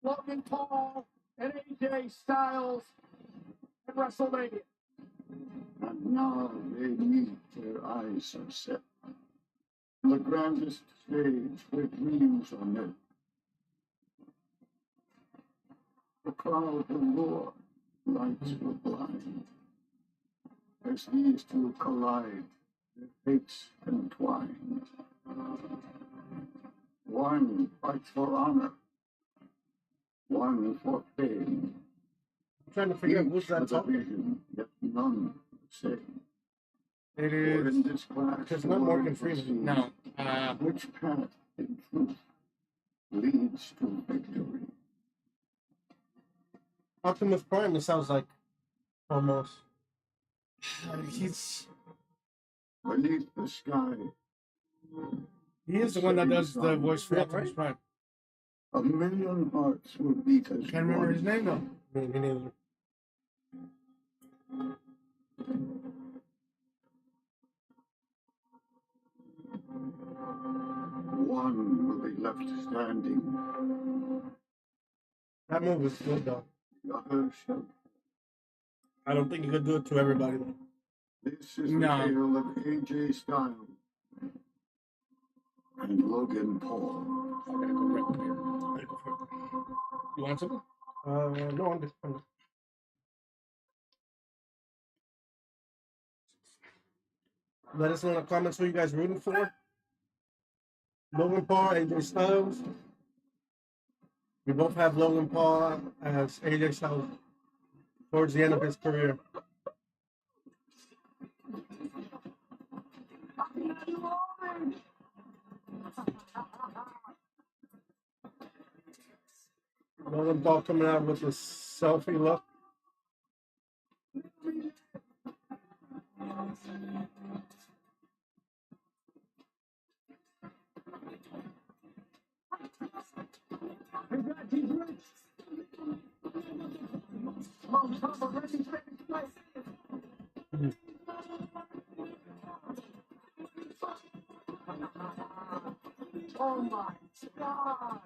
Logan Paul and AJ Styles at WrestleMania. And now they meet, their eyes are set. The grandest stage with dreams on it. The crowd will roar, lights will blind. As these two collide, their fates entwined. One fights for honor, one for fame. I'm trying to figure out who's that Each with a talking. vision, yet none the same. It For is. in this clash, It's not Morgan the world will Freeman. see No. which path in truth leads to victory. Optimus Prime, it sounds like almost. He's. Beneath the sky, He is the one that does the voice for Optimus Prime. a million hearts will beat as Can't remember one. his name though. Me neither. One will be left standing, That move is good though. the other shall. I don't think you could do it to everybody though. This is No. the tale of AJ Styles and Logan Paul. I gotta go grab a beer. I gotta go for it. You want something? No, I'm just. Let us know in the comments who you guys rooting for. Logan Paul, AJ Styles. We both have Logan Paul as AJ Styles towards the end of his career. Logan Paul coming out with a selfie look. Oh my God!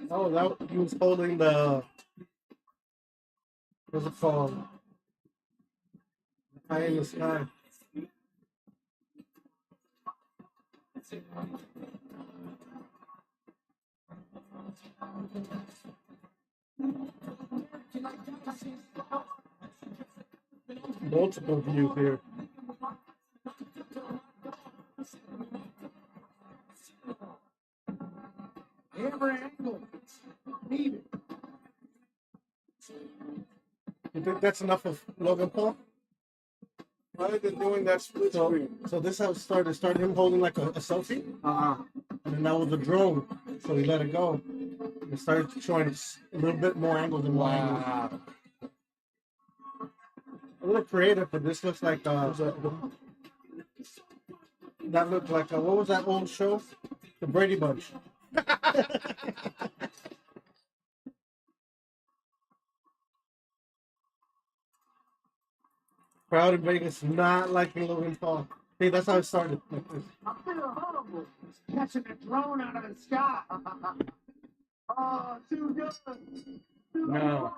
Oh, that he was holding the. What's it called? Eye in the sky. Multiple views here. Every angle needed. You think that's enough of Logan Paul? Rather than doing that split So, screen. so this how it started. It started him holding like a selfie. And that was a drone, so he let it go. It started showing a little bit more angles than mine. Wow. A little creative, but this looks like that looked like what was that old show? The Brady Bunch. Crowd in Vegas not liking Logan Paul. Hey, that's how it started. I feel horrible. Catching a drone out of the sky. Oh, too good. No.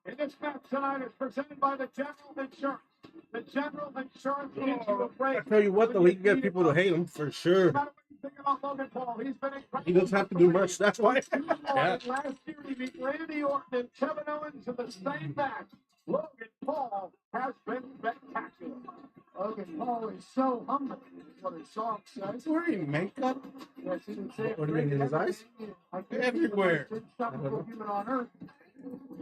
And this match tonight is presented by the General Insurance. The General Insurance gives you a break. I tell you what, though, he can get people to hate him for sure. No matter what you think about Logan Paul, he's been incredible. He doesn't have to do much. That's why. Yeah. Last year he beat Randy Orton and Kevin Owens in the same match. Logan Paul has been spectacular. Logan Paul is so humble, is what his song says. He's wearing makeup. Yes, he didn't say it. What do you mean, in his eyes? I think Everywhere. he's unstoppable human on earth.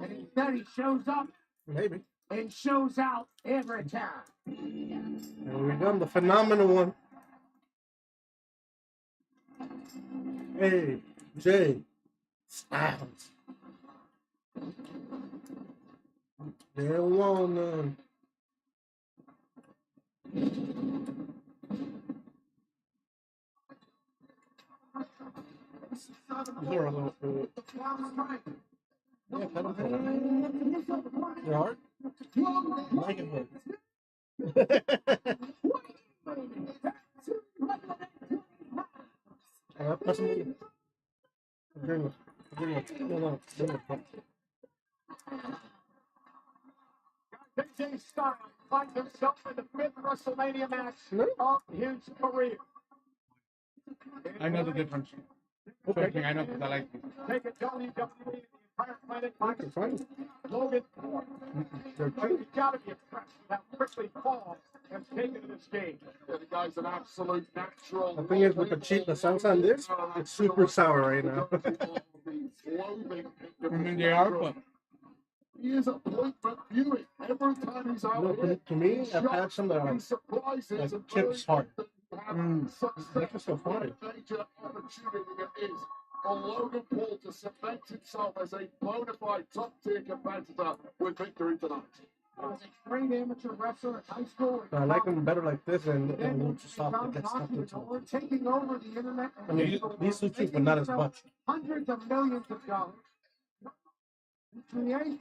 And instead he shows up Maybe. and shows out every time. There we go. The phenomenal one. AJ Styles. They're alone. They're a little bit. Yeah, let them go. They're hard. Like it hard. Pass them in. No. AJ Styles finds himself in the 5th WrestleMania match No. of his career. I know the difference. Trust me, I know because I like it. Take a WWE, the entire planet, Okay, fine. Logan Paul. They're But cute. you gotta be impressed with how quickly Paul has taken to this game. Yeah, the guy's an absolute natural. The thing is, with the salsa on this, it's super sour right now. They are, but He is appointment viewing every time he's out Look, here. to me, I've had some that are He surprises like and chips hard. success. That's just so funny. Major opportunity it is for Logan Paul to cement himself as a bona fide top tier competitor with victory tonight. He was a great amateur wrestler in high school. I like them better like this than Lucha Soft that Becomes gets stuck into it. entrepreneur, taking over the internet. I mean, these two things, but not as much. Hundreds of millions of dollars. He creates,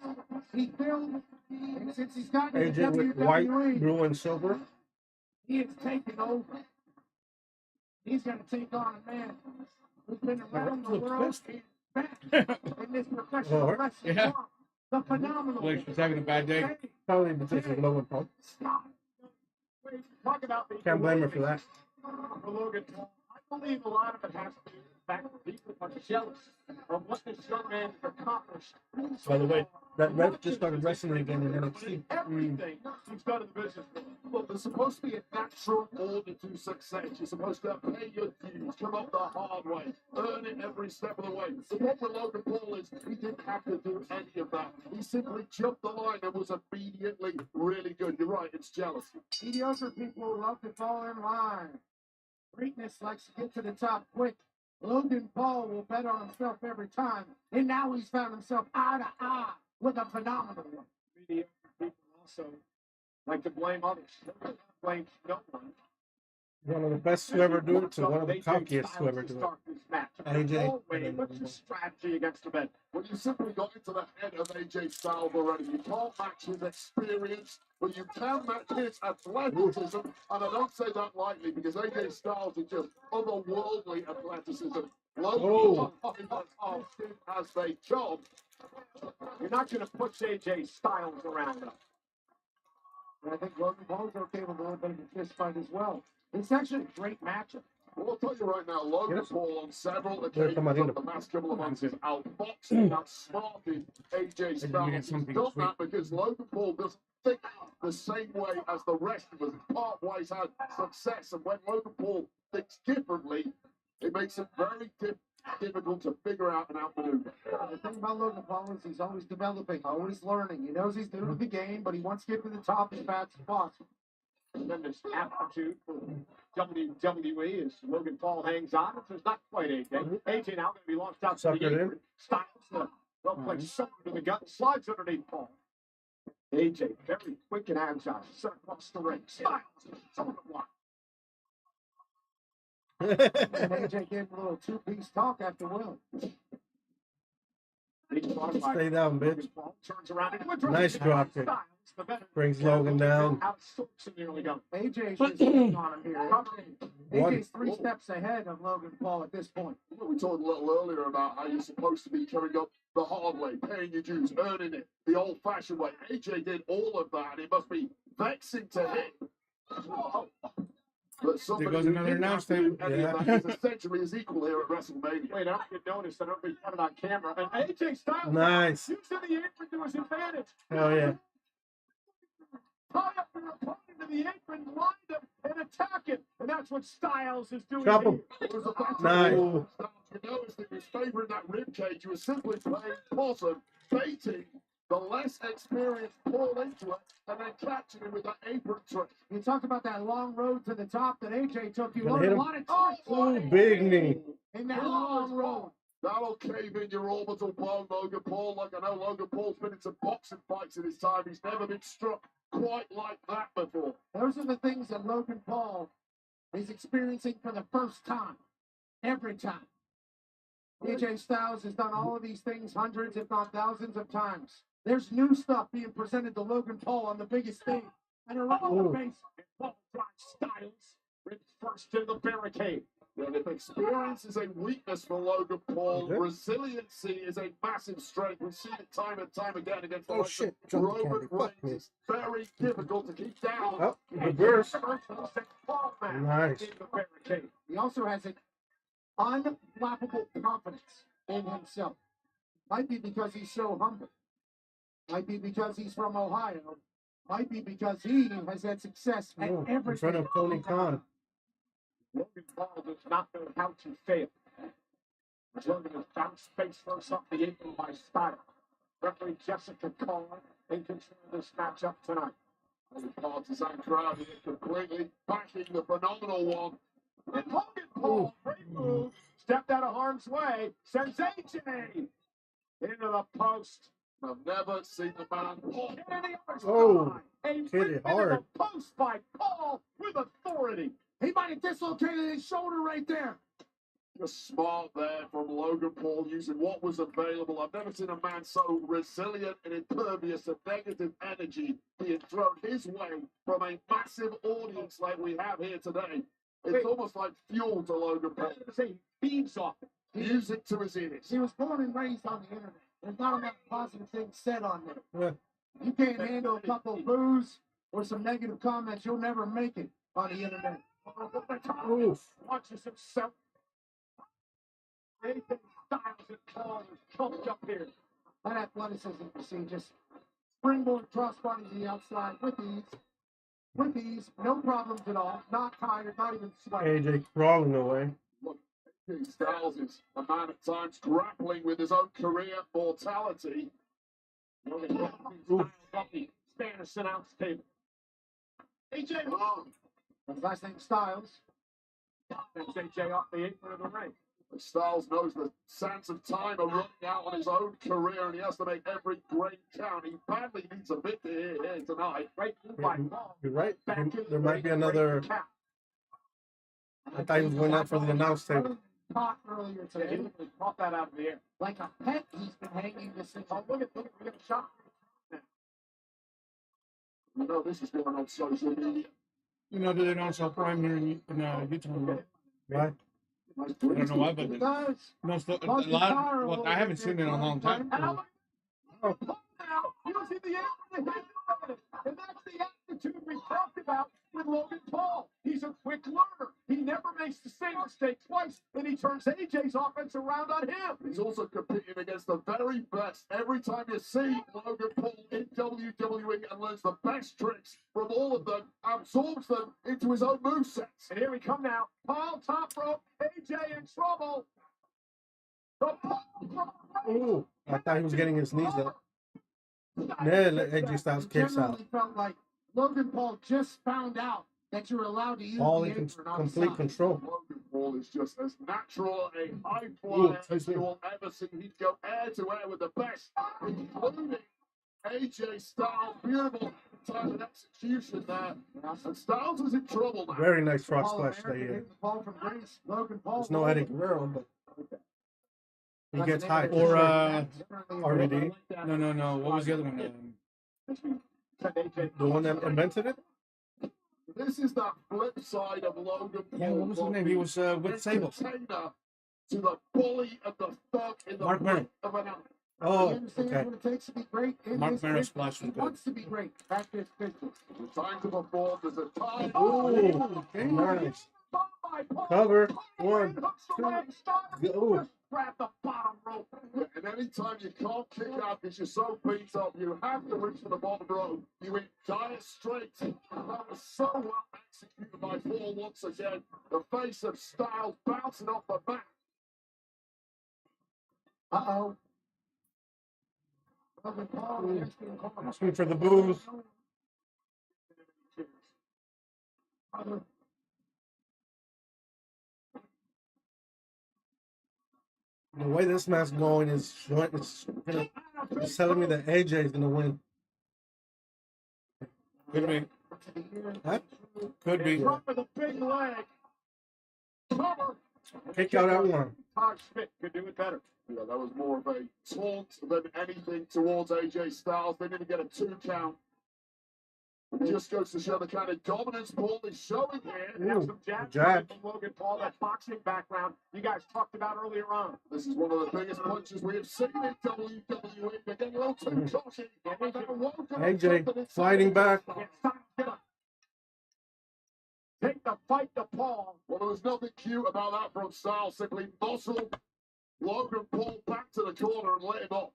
he builds, and since he's gotten into AJ with white, WWE, blue, and silver. he is taking over. He's going to take on a man who's been around the Looks world pissed. and back in this professional Oh, wrestling yeah. world. The phenomenal. like she's having a bad day. Probably because of Logan Paul. Talk about the Can't blame her for that. for Logan Paul. I believe a lot of it has to do with the fact that people are jealous of what this young man has accomplished. By the way, that ref just started wrestling again in NXT. Everything he's done in the business. Well, there's supposed to be a natural order to success. You're supposed to pay your dues, come up the hard way, earn it every step of the way. The problem with Logan Paul is he didn't have to do any of that. He simply jumped the line and was immediately really good. You're right, it's jealousy. Mediocre people love to fall in line. Greatness likes to get to the top quick. Logan Paul will bet on himself every time, and now he's found himself eye to eye with a phenomenal one. Mediocre people also like to blame others. Blame no one. One of the best to ever do it to one of the cockiest to ever do it. AJ. Always, what's your strategy against the men? Well, you simply got into the head of AJ Styles already. You can't match his experience, but you can match his athleticism. And I don't say that lightly because AJ Styles is just otherworldly athleticism. Logan Paul as they job. You're not going to push AJ Styles around though. And I think Logan Paul's are capable of making a fist fight as well. It's actually a great matchup. Well, I'll tell you right now, Logan Yes. Paul on several Where's occasions Tamarino? over the past couple of months has outboxed and outsmarted AJ Styles. He's something done sweet. that because Logan Paul doesn't think the same way as the rest of us. Part ways had success, and when Logan Paul thinks differently, it makes it very difficult to figure out and outmaneuver. The thing about Logan Paul is he's always developing, always learning. He knows he's new to the game, but he wants to get to the top as fast as possible. Tremendous aptitude for WWE as Logan Paul hangs on. It's not quite AJ. AJ now going to be launched out to Sucker the in. apron. Styles, well played sucker to the gut, slides underneath Paul. AJ, very quick and agile, set across the ring. Styles, someone to block. And AJ gave him a little two-piece talk after Will. Stay down, bitch. Turns around into a drop Nice kick. drop kick. Styles, the veteran, Brings Logan down. outsorts him nearly go. AJ's just sitting on him here. One. AJ's 3 steps ahead of Logan Paul at this point. We talked a little earlier about how you're supposed to be coming up the hard way, paying your dues, earning it the old-fashioned way. AJ did all of that, and it must be vexing to him. But somebody goes who another didn't have announce to do table. any of Yeah. that is essentially his equal here at WrestleMania. Wait, I don't get noticed. I don't be put it on camera. And AJ Styles Nice. using the apron to his advantage. Hell yeah. Tie up your opponent to the apron, line him, and attack him. And that's what Styles is doing. Chop him. It was the fact Nice. that you noticed that he was favoring that rib cage. You were simply playing possum, baiting the less experienced Paul into it, and then catching him with that apron trick. You talked about that long road to the top that AJ took. You Gonna learned hit a him. lot of tricks Ooh, big knee. in that long road. That'll cave in your orbital bone, Logan Paul. Like I know Logan Paul's been in some boxing fights in his time. He's never been struck quite like that before. Those are the things that Logan Paul is experiencing for the first time. Every time. AJ Styles has done all of these things hundreds, if not thousands of times. There's new stuff being presented to Logan Paul on the biggest stage. And around the Ooh. base. Paul drives Styles ribs first to the barricade. And if experience is a weakness for Logan Paul, Okay. resiliency is a massive strength. We've seen it time and time again against the Oh, likes shit. of Dropped the Roman candy. Fuck Reigns. me. It's very difficult to keep down. Oh, reverse. First will send Paul back Nice. in the barricade. He also has an unflappable confidence in himself. Might be because he's so humble. Might be because he's from Ohio. Might be because he has had success at Oh, in everything. front of Tony Khan. Logan Paul does not know how to fail. Logan is bounced face first off the apron by Styles. Referee Jessica Carr in control of this matchup tonight. The partisan crowd here completely backing the phenomenal one. And Logan Paul, great move, stepped out of harm's way, sends AJ into the post. I've never seen the man. And the other Oh, side, a hit rip it into hard. the post by Paul with authority. He might have dislocated his shoulder right there. Just smart there from Logan Paul using what was available. I've never seen a man so resilient and impervious to negative energy being thrown his way from a massive audience like we have here today. It's almost like fuel to Logan Paul. Say, feeds off it. Music to his ears. He was born and raised on the internet. There's not enough positive things said on there. Yeah. You can't handle a couple of boos or some negative comments, you'll never make it on the internet. Oof. Watches himself. Anything Styles and Paul is pumped up here. That athleticism, you see, just springboard crossbody to the outside with ease. With ease, no problems at all. Not tired, not even sweating. AJ crawling away. AJ Styles is a man at times grappling with his own career mortality. Logan Paul Styles up the Spanish announce table. AJ Hook. His last name Styles. Sends AJ off the apron of the ring. Styles knows the sands of time are running out on his own career, and he has to make every great count. He badly needs a victory here tonight. Great move by Paul. You're right. Back in the There might ring, be another. great count. I thought he was going out for the announce table. Caught earlier Yeah, he today. literally caught that out of the air. Like a pet, he's been hanging this thing. Oh, look at we got a shot. You know this is going on social media. You know, they don't sell Prime here in Utah. Right? Nice I don't know why, He but does. no, so, a Monkey lot. Power Well, will I haven't get seen it in a long time. And now, Paul now using the apron to hit the evidence. And that's the attitude we talked about with Logan Paul. He's a quick learner. He never makes the same mistake twice, and he turns AJ's offense around on him. He's also competing against the very best. Every time you see Logan Paul in WWE and learns the best tricks from all of them, absorbs them into his own movesets. And here we come now. Paul, top rope, AJ in trouble. Ooh, I thought he was getting his knees up. Then AJ Styles kicks out. Generally felt like Logan Paul just found out that you're allowed to use All the in apron on complete side. control. Logan Paul is just as natural a high Ooh, flyer as you will ever see. He'd go air to air with the best, including AJ Styles. Beautiful time and execution there. And Styles is in trouble now. Very nice frog All splash American there. hitting the ball from Greece. Logan Paul. There's no Eddie Guerrero, but he gets high. Or RVD, no. What was the other one? the one that invented it. This is the flip side of Logan Paul. Yeah, what was his name? He was with Sable. Container to the bully and the thug in the Mark Merrill. of an Oh, He understands okay. what it takes to be great in Mark this Merrill's business. splash He was good. wants to be great at this business. The time to perform. There's a time. Ooh, nice. Cover. 1, 2, go. Grab the bottom rope. And anytime you can't kick out because you're so beat up, you have to reach for the bottom rope. You hit dire straight. That was so well executed by Paul once again. The face of Styles bouncing off the mat. Uh-oh. Logan Paul Asking for the booze. The way this match going is it's telling me that AJ is gonna win. Could be. Huh? Could be. Drop with a big leg. Cover. Kick out at 1. Todd Schmidt could do it better. Yeah, that was more of a taunt than anything towards AJ Styles. They didn't get a 2 count. It just goes to show the kind of dominance Paul is showing here. Now Ooh, some jabs jab. from Logan Paul, that boxing background you guys talked about earlier on. This is one of the biggest punches we have seen in WWE. They're getting a little too cocky. AJ fighting back. Take the fight to Paul. Well, there was nothing cute about that from Styles. Simply muscle Logan Paul back to the corner and let him off.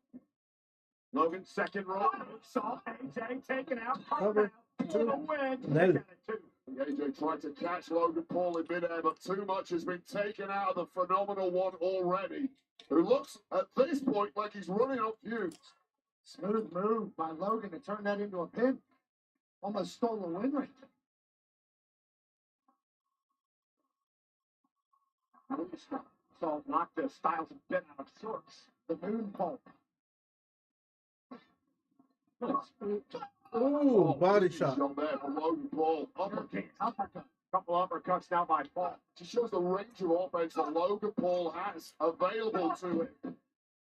Logan second row. Saw AJ taken out. Cover. For the win. Nailed it. AJ tried to catch Logan Paul in midair, but too much has been taken out of the phenomenal one already, who looks at this point like he's running off fumes. Smooth move by Logan to turn that into a pin. Almost stole a win right there. So knocked the Styles a bit out of sorts. The moon pulp. Ooh, body shot. Shot there from Logan Paul. Uppercut. Couple uppercuts now by Paul. Just shows the range of offense that Logan Paul has available to him.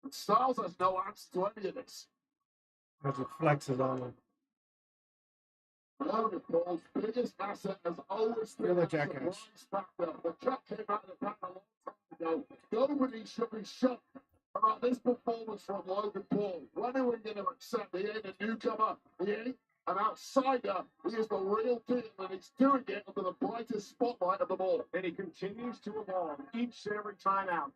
And Styles has no answer to any of this. Has a flexes on him. Logan Paul's biggest asset has always been You're the his jackass. surprise factor. The cat came out of the back a long time ago. Nobody should be shocked about this performance from Logan Paul. When are we going to accept he ain't a newcomer? He ain't an outsider. He is the real deal, and he's doing it under the brightest spotlight of them all. And he continues to evolve each and every time out.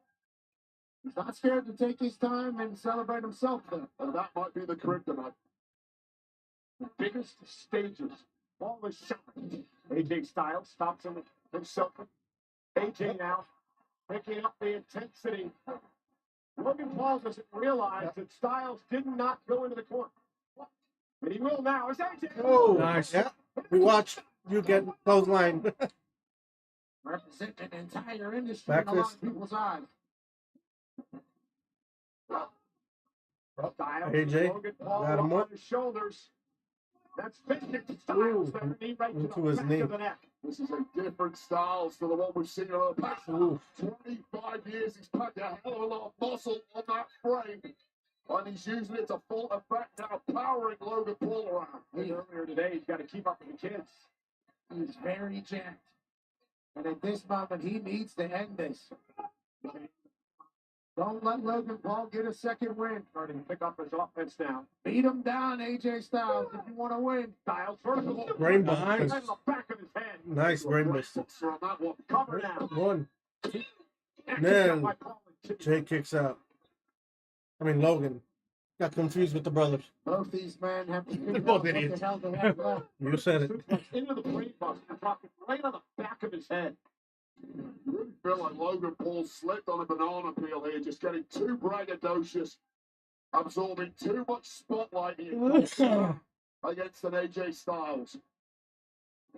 He's not scared to take his time and celebrate himself, though. And that might be the kryptonite. The biggest stages. Ball is shot. AJ Styles stops him himself. AJ now picking up the intensity. Logan Paul doesn't realize that Styles did not go into the corner. And he will now. It's AJ. Oh, Nice. yeah. We watch you get clothesline. Represent an entire industry in a lot Breakfast. of people's eyes. Styles, AJ, Logan Paul got him on up. his shoulders. That's vintage Styles. Ooh, There, knee right to into the his back knee. of the neck. This is a different Styles to the one we've seen over the past Ooh. 25 years. He's packed a hell of a lot of muscle on that frame. And he's using it to full effect now, powering Logan Paul around. And earlier today, he's got to keep up with the kids. He's very jacked. And at this moment, he needs to end this. Don't let Logan Paul get a second win. Starting to pick up his offense now. Beat him down, AJ Styles, if you want to win. Styles vertical. Rainbow. Right Nice. in the back of his head. Nice brain buster. On that one. Cover now. One. And Then by Paul and Jay kicks out. I mean, Logan. Got confused with the brothers. Both these men have to figure both out what the idiots. hell they have left. You said it. into the brain buster, dropping right on the back of his head. Really feel like Logan Paul slipped on a banana peel here, just getting too braggadocious, absorbing too much spotlight against an AJ Styles.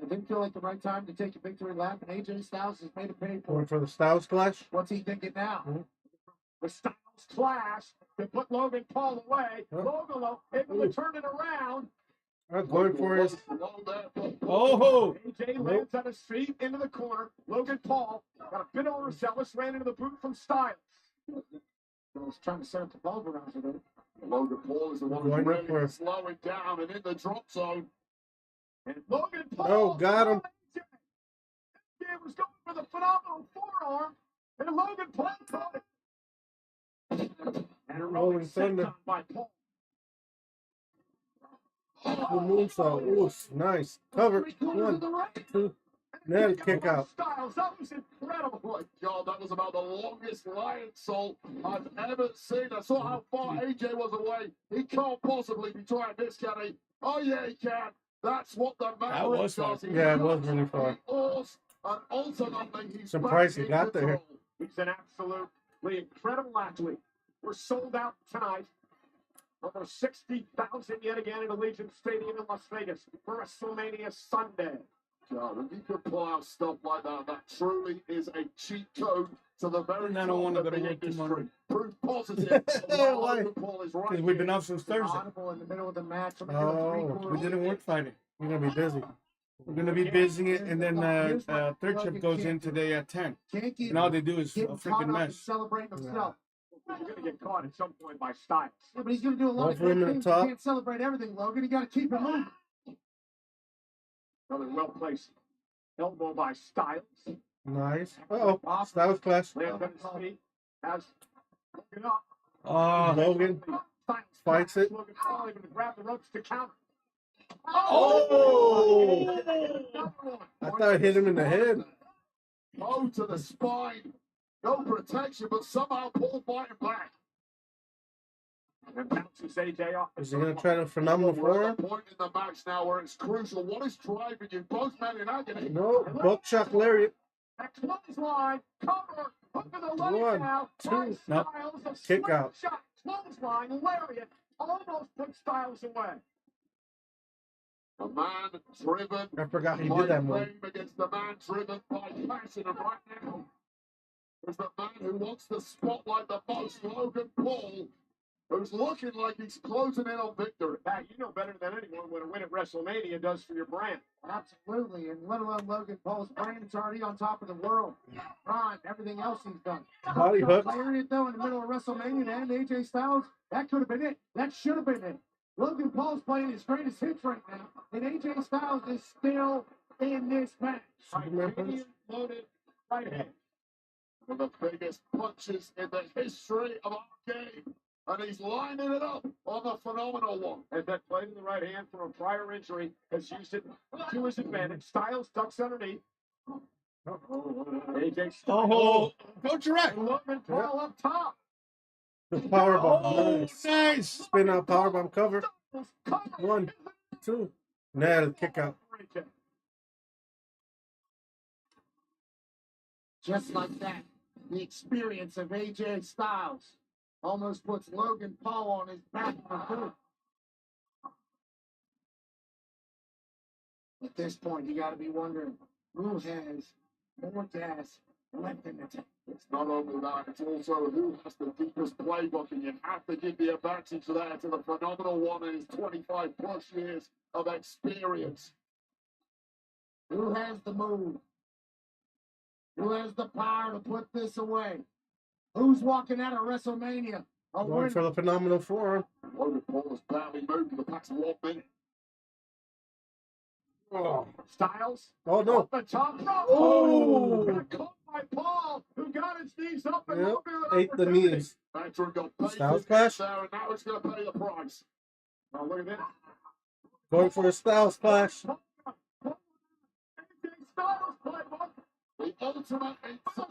It didn't feel like the right time to take a victory lap, and AJ Styles has made a pay for Going it. for the Styles Clash. What's he thinking now? The Styles Clash to put Logan Paul away. Logan able to turn it around. Going for his. Oh, AJ lands on his feet into the corner. Logan Paul got a bit overzealous, ran into the boot from Styles. He was trying to set up the ball around it. Logan Paul is the one Going who's up really for- slowing down and in the drop zone. And Logan Paul. Oh, got him. AJ was going for the phenomenal forearm, and Logan Paul caught it. And a rolling Thunder. senton by Paul. The moonsault. Ooh, nice. Cover. 1, 2. Then kick out. Styles, that was incredible. Oh my God, that was about the longest lion salt I've ever seen. I saw how far AJ was away. He can't possibly be trying this, can he? Oh yeah, he can. That's what the man was does. far. Yeah, it was really far. And ultimately, he's Surprised back he in got there. control. He's an absolutely incredible athlete. We're sold out tonight. Over 60,000 yet again at Allegiant Stadium in Las Vegas for WrestleMania Sunday. God, if you could pull out stuff like that, that truly is a cheat code to the very And I top don't wanna of go to the work tomorrow. industry. Proof positive. Why? Logan Paul is right because we've been here. off since Thursday. Audible in the middle of the match. Oh, We didn't work Friday. You're going to be busy. We're gonna be busy, and then third trip goes in today at 10. Can't get And all they do is a getting caught freaking up and mess. celebrating himself. He's going to get caught at some point by Styles. Yeah, but he's going to do a lot of Over in great the things. top. You can't celebrate everything, Logan. You got to keep it moving. Another well-placed elbow by Styles. Nice. Uh-oh. Styles Clash. Lands on his feet. Has Logan up. Logan Styles fights clash. it. Logan Paul able to grab the ropes to counter. Oh! Another one. I thought I hit him in the head. Oh, to the spine. No protection, but somehow Paul fighting back. And bounces AJ off. Is he going to try the phenomenal We're forearm? at the point in the match now where it's crucial. What is driving you? Both men in agony. No. Buckshot lariat. That clothesline, cover, hook of the leg 1, now. 2, nope. Styles, a Kick out. shot, clothesline, lariat, almost put Styles away. A man driven I forgot he by did that move. fame against the man driven by passion. And right now is the man who wants the spotlight the most, Logan Paul, who's looking like he's closing in on victory. Pat, you know better than anyone what a win at WrestleMania does for your brand. Absolutely. And let alone Logan Paul's brand is already on top of the world. Ron, everything else he's done. Body hook. Lariat, though, in the middle of WrestleMania to end AJ Styles, that could have been it. That should have been it. Logan Paul's playing his greatest hits right now, and AJ Styles is still in this match. Superman punch. Titanium loaded right hand. One of the biggest punches in the history of our game. And he's lining it up on the phenomenal one. As that played in the right hand from a prior injury has used it to his advantage. Styles ducks underneath. AJ Styles. Oh, go direct. Logan Paul up top. The powerbomb. Oh, Nice. nice. Spin out powerbomb cover. Styles covered. 1, 2. Nailed it. Kick out. Just like that, the experience of AJ Styles almost puts Logan Paul on his back for good. At this point, you got to be wondering who has more gas left in the tank. It's not only that, it's also who has the deepest playbook, and you have to give the advantage there to the phenomenal one in his 25 plus years of experience. Who has the move? Who has the power to put this away? Who's walking out of WrestleMania? A Going winner. for the phenomenal forearm. Logan Paul has barely moved in the past 1 minute. Oh, Styles. oh no. Off the top rope. Oh. Got caught by Paul, who got his knees up and Yep. Logan Ate the opportunity. knees. Veteran got paid Styles his Clash. there, and now he's going to pay the price. Oh, look at this. Going for a Styles Clash. AJ Styles. ultimate insult.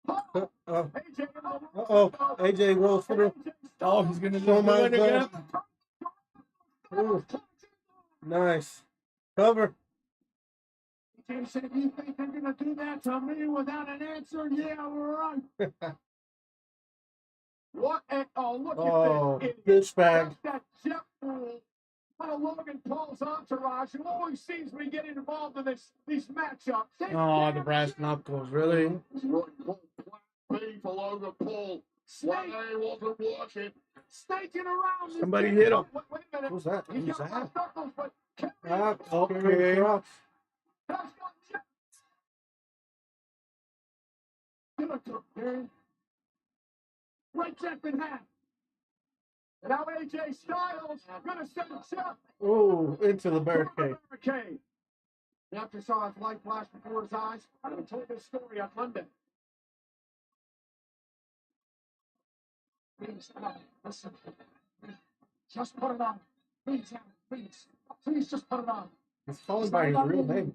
Uh-oh. AJ rolls through. Oh, he's gonna Show do my it again. Ooh. Nice. Cover. AJ said, you think they're going to do that to me without an answer? Yeah, we're right. What? Oh, look Oh, at this. douchebag. That jet fool. One of Logan Paul's entourage who always sees me getting involved in these matchups. Oh, the brass knuckles, really? Right, Paul, plan B for Logan Paul. Plan A wasn't working. Snaking around. This Somebody game. hit him. Wait a minute. Who's that? He's Who's got that? brass knuckles, but Ah, Okay. Cross. has got jet. Give it to him, Gary. Right check in half. And now AJ Styles gonna send Jeff Ooh, into the to the barricade. barricade. The actor saw his light flash before his eyes. I told this story on Monday. Please, listen. Just put it on. Please, please. Please just put it on. He's calling by his real name.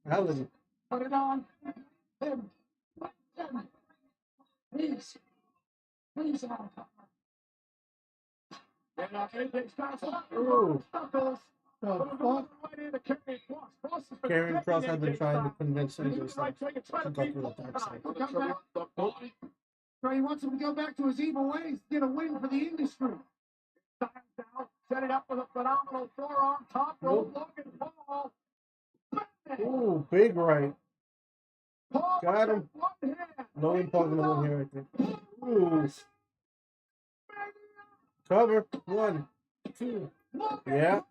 Alan. Put it on. Him. Please. Please, Alan. And AJ Styles. Ooh. Knuckles. The Put him fuck? right into Karrion Kross. Kross has been Karrion Kross threatening has been AJ trying to Styles. convince He's AJ right Styles check and try to to go beat through the both dark times. side. Come back. The body. So he wants him to go back to his evil ways, get a win for the industry. Styles down, set it up with a phenomenal forearm, top rope, Logan Paul. Bang! Ooh, big right. Paul Got him. with one hand. Logan Paul's gonna win here, I think. Ooh. Cover. 1, 2. Yeah.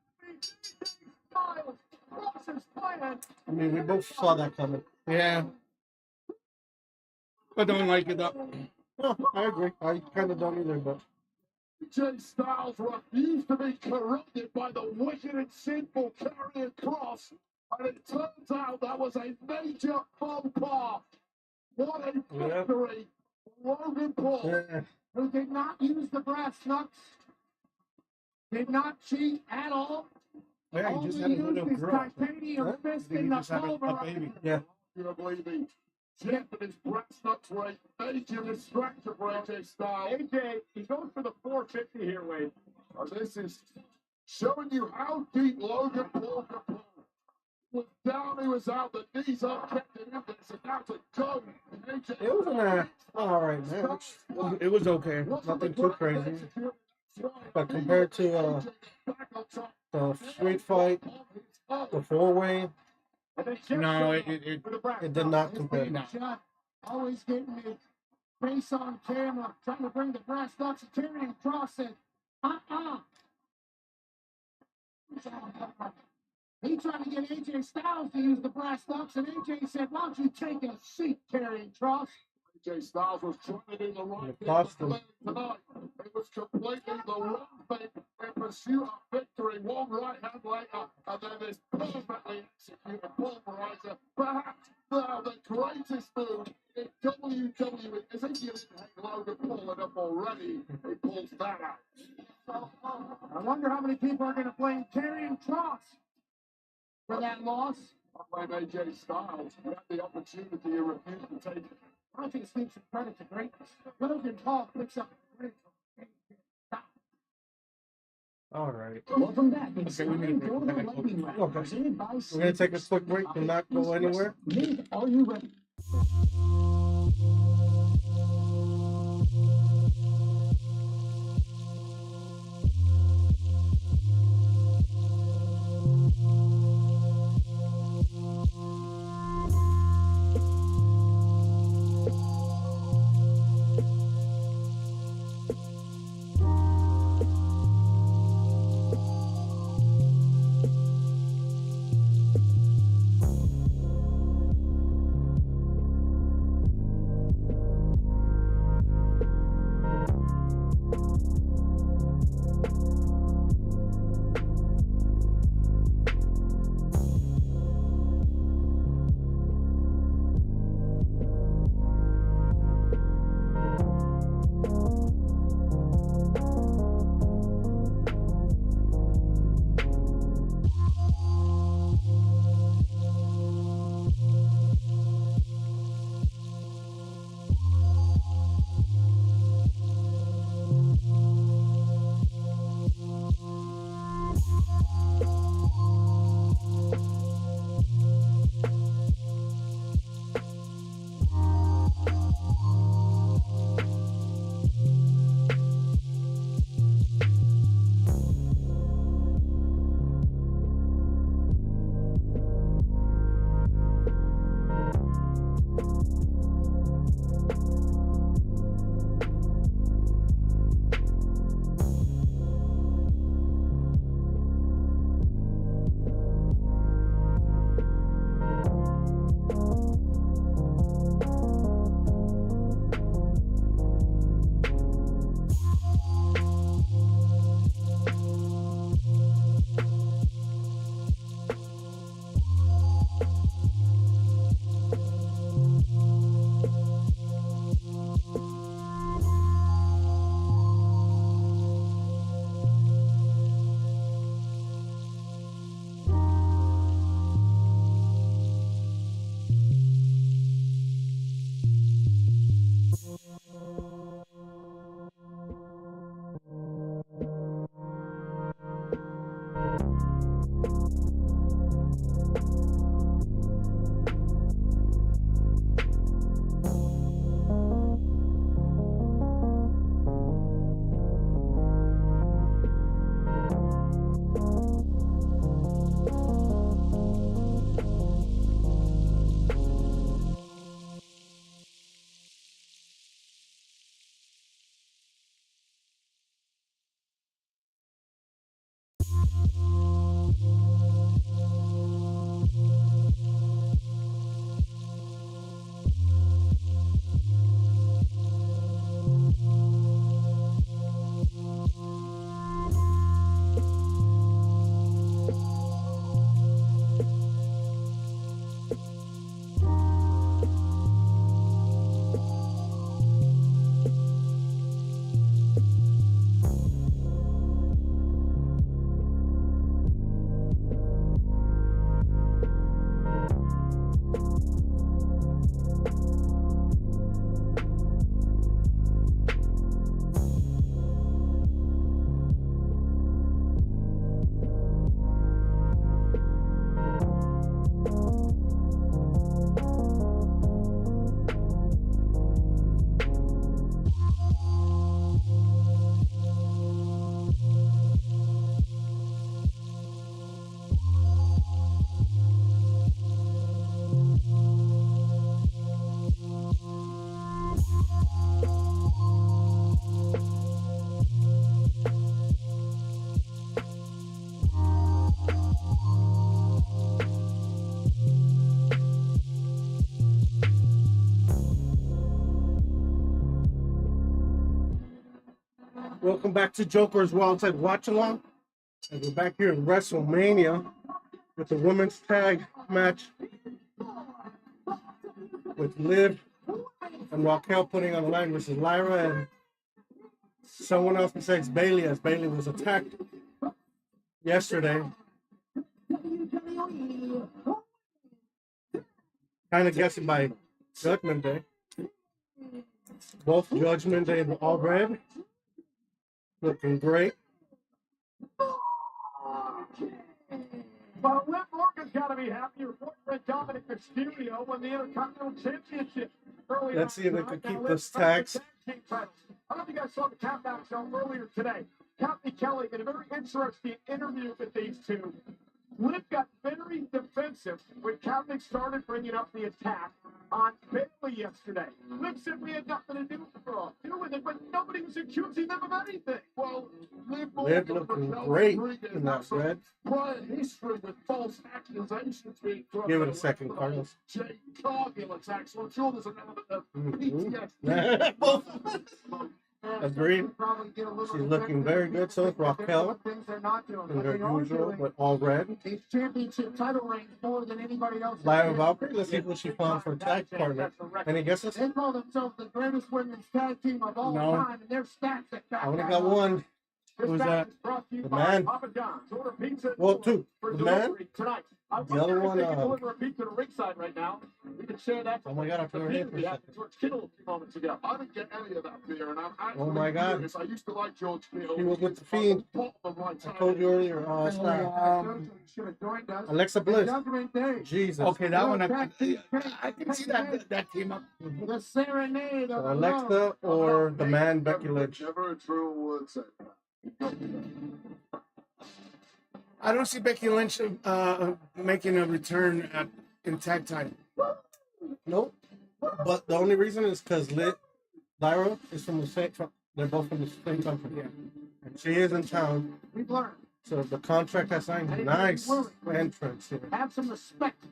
Styles, Kross his plan. I mean, we both saw that coming. Yeah. I don't like it though. No, I agree. I kind of don't either, but AJ Styles refused to be corrupted by the wicked and sinful Karrion Kross, and it turns out that was a major faux pas. What a Yeah. victory for Logan Paul. yeah. Who did not use the brass knucks, did not cheat at all. Yeah, he Only just had a used little his girl. titanium Huh? fist He in the just had a pulverizer. baby. Yeah. Arguably, the jet and his brass nuts were a major distraction for AJ Styles. AJ, he goes for the 450 here, Wade. This is showing you how deep Logan Paul can pull. He was down, he was out, the knees up, kept it in this, and now to go. AJ It was an alright match. It was okay. Nothing too crazy. But compared to the street fight, the 4-way, And then Jeff No, showed it up with a brass it did knuckle. not compare. No. Shot, always getting his face on camera, trying to bring the brass knucks. Karrion Kross said, He tried to get AJ Styles to use the brass knucks, and AJ said, why don't you take a seat, Karrion Kross? AJ Styles was trying to do the right It thing cost him. tonight. It was completely the wrong thing in pursuit of victory. One right hand later, and then this perfectly executed pulverizer. Perhaps the greatest move in WWE. Isn't he hate Logan Paul enough already? He pulls that out. I wonder how many people are going to blame Karrion Kross for that loss. I blame AJ Styles. He had the opportunity, he refused to take it. I don't think it's gives some credit to greatness. Logan Paul picks up great. Alright. Welcome back. Okay, we need to break the next Lightning one. Round, Okay. presented by We're going to take a quick break and not go anywhere. Nate, are you ready? Welcome back to Joker's Wildside Watch Along. And we're back here in WrestleMania with the women's tag match with Liv and Raquel putting on the line versus Lyra and someone else besides Bailey, as Bailey was attacked yesterday. Kind of guessing by Judgment Day. Both Judgment Day and All Red. Looking great. But Liv Morgan's got to be happy. Her boyfriend Dominic Mysterio won the Intercontinental Championship earlier. Let's see if they can keep this tags. I don't know if you guys saw the countdown show earlier today. Kathy Kelly did a very interesting interview with these two. Liv got very defensive when Kathy started bringing up the attack on Bailey yesterday. Liv said we had nothing to do with it, but nobody was accusing them of anything. Well, Liv looking great in that red. Prior history with false accusations being thrown. Give it a second, Carlos. Jade Cargill attacks. So I'm sure there's an element of Mhm. PTSD. Agreed. She's looking very good. So is Raquel in her usual, but all red. These championship title reigns more than anybody else. Lyra Valkyrie, let's see what she found for tag partner. Any guesses? They call themselves the greatest women's tag team of all No. time, and their stats that I only got one. Who's that? The man. Well, two. The man. Tonight. The other one, deliver a pizza to ringside right now. We can share that. Oh my God, I put her name for a second. George Kittle a few moments ago. I didn't get any of that beer, and I'm actually Oh my God. curious. I used to like George Kittle. He was with the Fiend. I told you earlier. It's not. should have joined us. Alexa Bliss. Judgment Day. Jesus. Okay, that one I can see that came up. The serenade of So Alexa or the man Becky Lynch. Never a true word said. I don't see Becky Lynch making a return in tag time. Nope. But the only reason is because Lyra is from the same. They're both from the same company, and she is in town. We've learned. So the contract has signed. Nice entrance here. Have some respect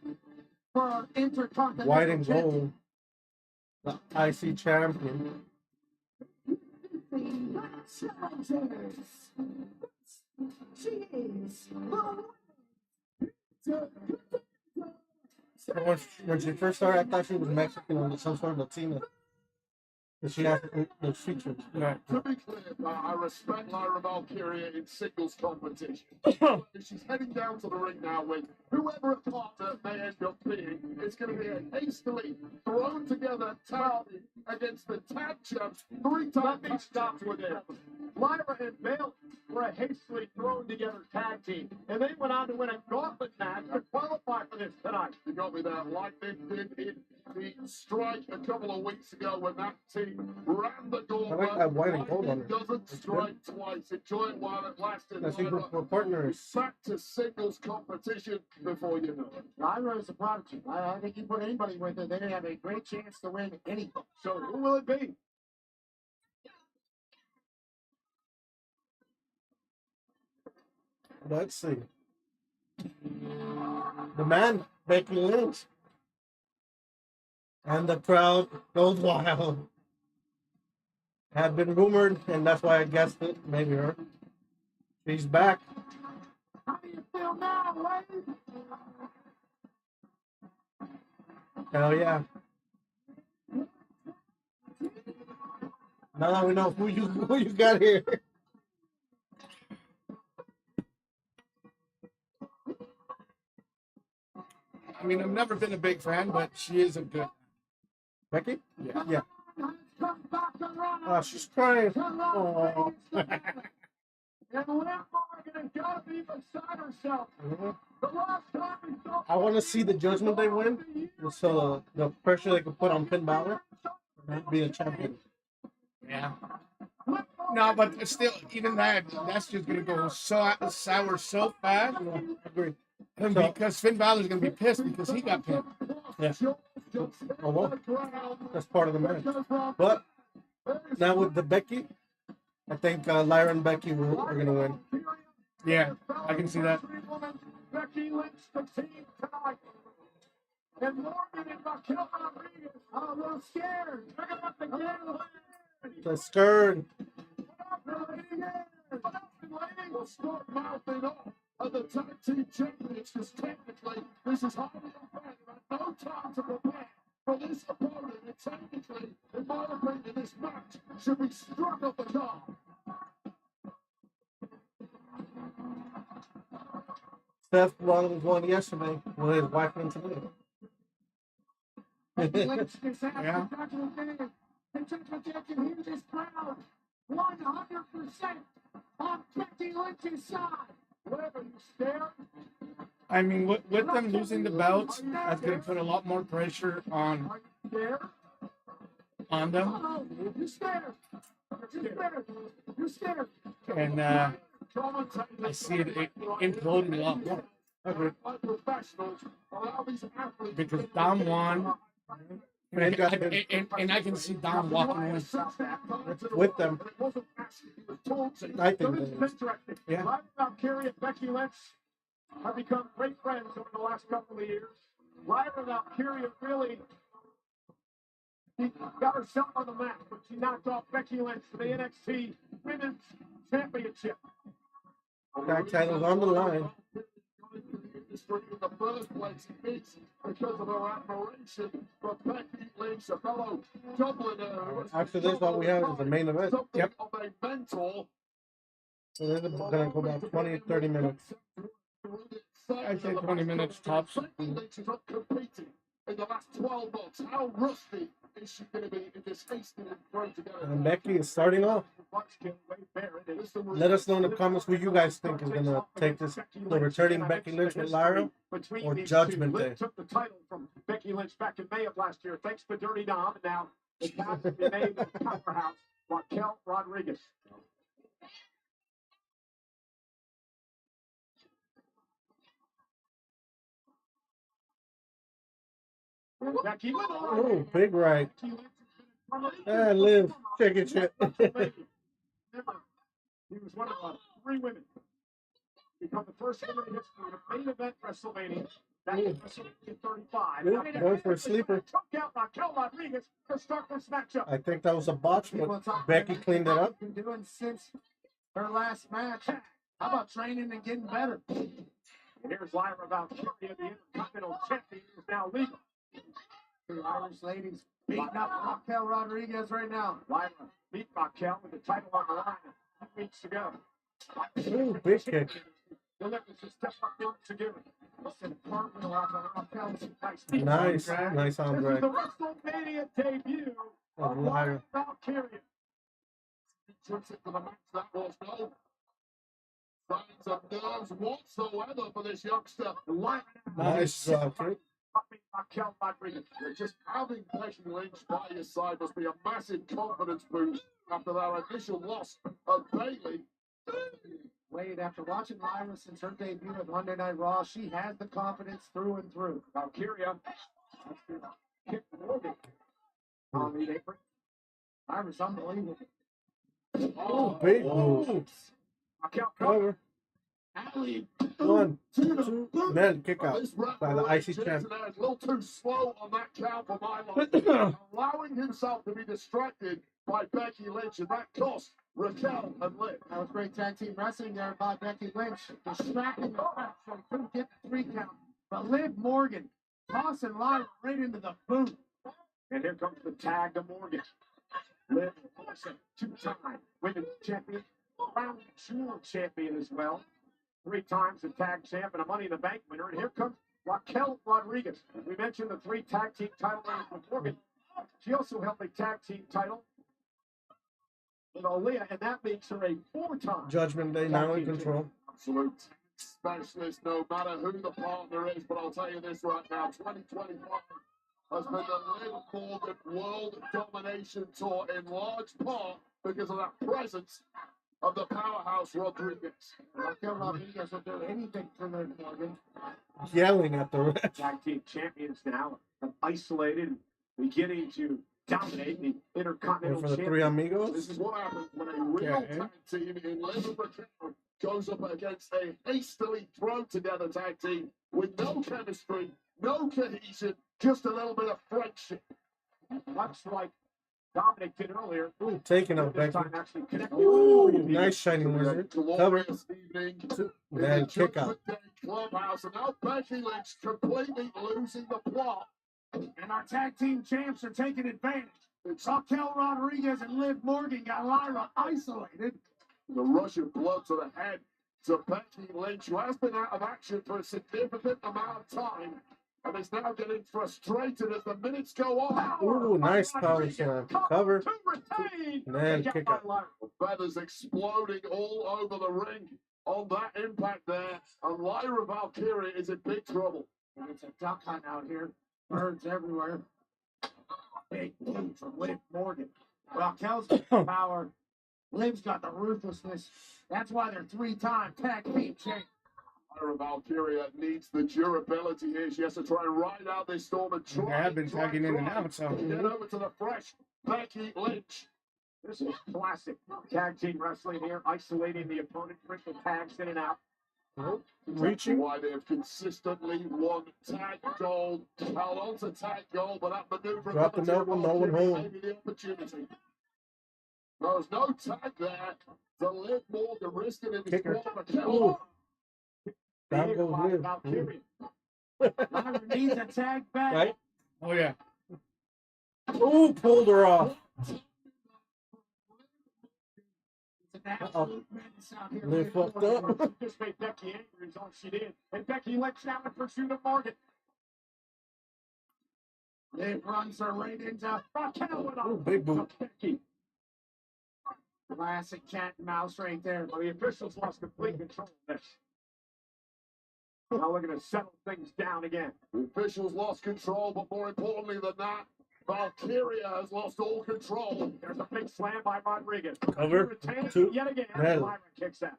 for our intercontinental White and champion. gold. The IC champion. She is When she first started, I thought she was Mexican or some sort of Latina. But she has those features. Right. To be clear, I respect Lyra Valkyria in singles competition. She's heading down to the ring now with whoever a partner may end up being. It's going to be a hastily thrown together tag against the tag champs. 3 times he stopped with it. Lyra and Bailey were a hastily thrown together tag team, and they went on to win a gauntlet match to qualify for this tonight. You got me there, like they did in the strike a couple of weeks ago when that team ran the gauntlet. I like that white and gold on it. Doesn't strike twice. Enjoy it while it lasted. That's equal for partners. Back to singles competition before you know it. Lyra is a prodigy. I think you put anybody with her, they have a great chance to win anything. So who will it be? Let's see. The man, Becky Lynch. And the crowd goes wild. Had been rumored, and that's why I guessed it. Maybe her. She's back. How do you feel now, Wade? Hell yeah. Now that we know who you got here. I mean, I've never been a big fan, but she is a good. Becky? Yeah. Yeah. Oh, she's crying. Oh. And Liv Morgan has got to be beside herself. The last time we saw I want to see the Judgment Day win. So the pressure they could put on Finn Balor. Be a champion. Yeah. No, but still, even that's just gonna go sour so fast. Yeah, agree. And because Finn Balor's gonna be pissed because he got pinned. Yeah. Oh, well. That's part of the match. But now with the Becky, I think Lyra and Becky are going to win. Yeah, I can see that. Becky Lynch, the team tonight. And Morgan and Raquel Rodriguez are a little scared. They're going to have to get The Stern. Will start mouthing off of the tag team champions because technically this is hard to prepare. They had no time to prepare for this opponent. And technically, in my opinion, this match should be struck at the top. Seth Rollins won yesterday with his wife and today. Becky Lynch is out. Yeah. And Judgment Day can hear this crowd 100% on Becky Lynch's side. whatever. You scared? I mean, with them losing the belts, that's going to put a lot more pressure on Are you scared? them. No, you're scared. You're scared. You're scared. And I see it imploding a lot more. Because Dom won. And I can see Dom walking in. With them. I think they is. Yeah. Right about Kerry and Becky Lynch have become great friends over the last couple of years. Right about Kerry really got herself on the map when she knocked off Becky Lynch for the NXT Women's Championship. Tag titles on the line. In the first place, it's because of her admiration for Becky Lynch, a fellow Dubliner. After this, all we have is the main event. Yep. Of a mentor. So this is going to go about 20, 30 minutes. I'd say 20 minutes tops. Becky Lynch is not competing in the last 12 months. How rusty is she going to be in this hastily thrown together? And Becky is starting off. Let us know in the comments who you guys think is going to take this. The returning Becky Lynch with Lyra or Judgment Day. Took the title from Becky Lynch back in May of last year, thanks to Dirty Dom, and now it's has to be named the powerhouse, Raquel Rodriguez. Becky Lynch. Oh, big right. Ah, Liv, chicken shit. He was one of 3 women. Become the first woman in history to main event WrestleMania. Back in WrestleMania 35. Ooh, going for a sleeper. Took out Raquel Rodriguez to start this matchup. I think that was a botch, but Becky cleaned it up. Been doing since her last match. How about training and getting better? And here's Lyra Valkyria, the Intercontinental Champion, is now legal. The Irish ladies beating up Raquel Rodriguez right now. Lyra beat Raquel with the title on the line a few weeks ago. Ooh, big kick. Delivers a step up once again. Listen, cartwheel off of Raquel's Nice, nice arm This is drag the WrestleMania debut of of Lyra. Lyra Valkyria. entrance into the match. That was no signs of nerves whatsoever for this youngster. Nice kick. Raquel Rodriguez. Just having Becky Lynch by your side must be a massive confidence boost after that initial loss of Bayley. Wade, after watching Lyra since her debut at Monday Night Raw, she has the confidence through and through. Valkyria hit Morgan on the apron. Lyra's unbelievable. Oh, big move. Raquel Cover. Alley. 1, 2, then kick out This by the referee, IC Jason champ. Ayers, a little too slow on that count for my life, allowing himself to be distracted by Becky Lynch, and that cost Raquel and Liv. That was great tag team wrestling there by Becky Lynch. Distracting the ref so he couldn't get the 3 count. But Liv Morgan tossing Lyra right into the boot. And here comes the tag to Morgan. Liv Morgan, 2-time women's champion, crown jewel champion as well. 3 times the tag champ and a Money in the Bank winner. And here comes Raquel Rodriguez. We mentioned the 3 tag team title winners with Morgan. She also held the tag team title with Aaliyah, and that makes her a 4-time. Judgment Day now in control. Absolute specialist, no matter who the partner is. But I'll tell you this right now, 2025 has been the Liv Morgan World Domination Tour in large part because of that presence of the powerhouse Rodriguez. Raquel Rodriguez will do anything for Liv Morgan. Yelling at the ref. Tag team champions now have isolated, beginning to dominate the And Intercontinental for the 3 Championship. This amigos. is what happens when a real tag team in Liv and Raquel goes up against a hastily thrown together tag team with no chemistry, no cohesion, just a little bit of friendship. Much like Dominic did earlier. Ooh, taking out This Becky. time actually connected. Ooh, nice shining wizard. Cover. Glorious evening. Then kick out. Judgment Day Clubhouse, and now Becky Lynch completely losing the plot. And our tag team champs are taking advantage. Raquel Rodriguez and Liv Morgan got Lyra isolated. The rush of blood to the head to Becky Lynch, who has been out of action for a significant amount of time and is now getting frustrated as the minutes go on. Ooh, nice power slam. Cover. To retain. And then Kick kick out out. by Lyra. Feathers exploding all over the ring on that impact there. And Lyra Valkyria is in big trouble. And it's a duck hunt out here. Birds everywhere. Big move from Liv Morgan. Raquel's got the power. Liv's got the ruthlessness. That's why they're 3-time tag team champions. Lyra Valkyria needs the durability here. She has to try and ride out this storm and try. They have been tagging in and out, so. Get over to the fresh Becky Lynch. This is classic tag team wrestling here, isolating the opponent, triple tags in and out. Reaching. Why they have consistently won tag gold, held on to tag gold, but that maneuver. Drop the elbow, no one home. Maybe the opportunity. There's no tag there. The Liv Morgan risking it. Kicker. Ooh. Down goes Liv. Valkyria. Lyra needs a tag back. Right? Oh, yeah. Ooh, pulled her off. It's an absolute menace out here. Liv fucked up. She just made Becky angry is all she did. And Becky Lynch now in pursuit of Morgan. Liv runs her right into Raquel with a Ooh, big boot. Becky. classic cat and mouse right there. Well, the officials lost complete control of this. Now we're going to settle things down again. The officials lost control, but more importantly than that, Valkyria has lost all control. There's a big slam by Rodriguez. Cover. Retains 2. yet again. Then. Lyra kicks out.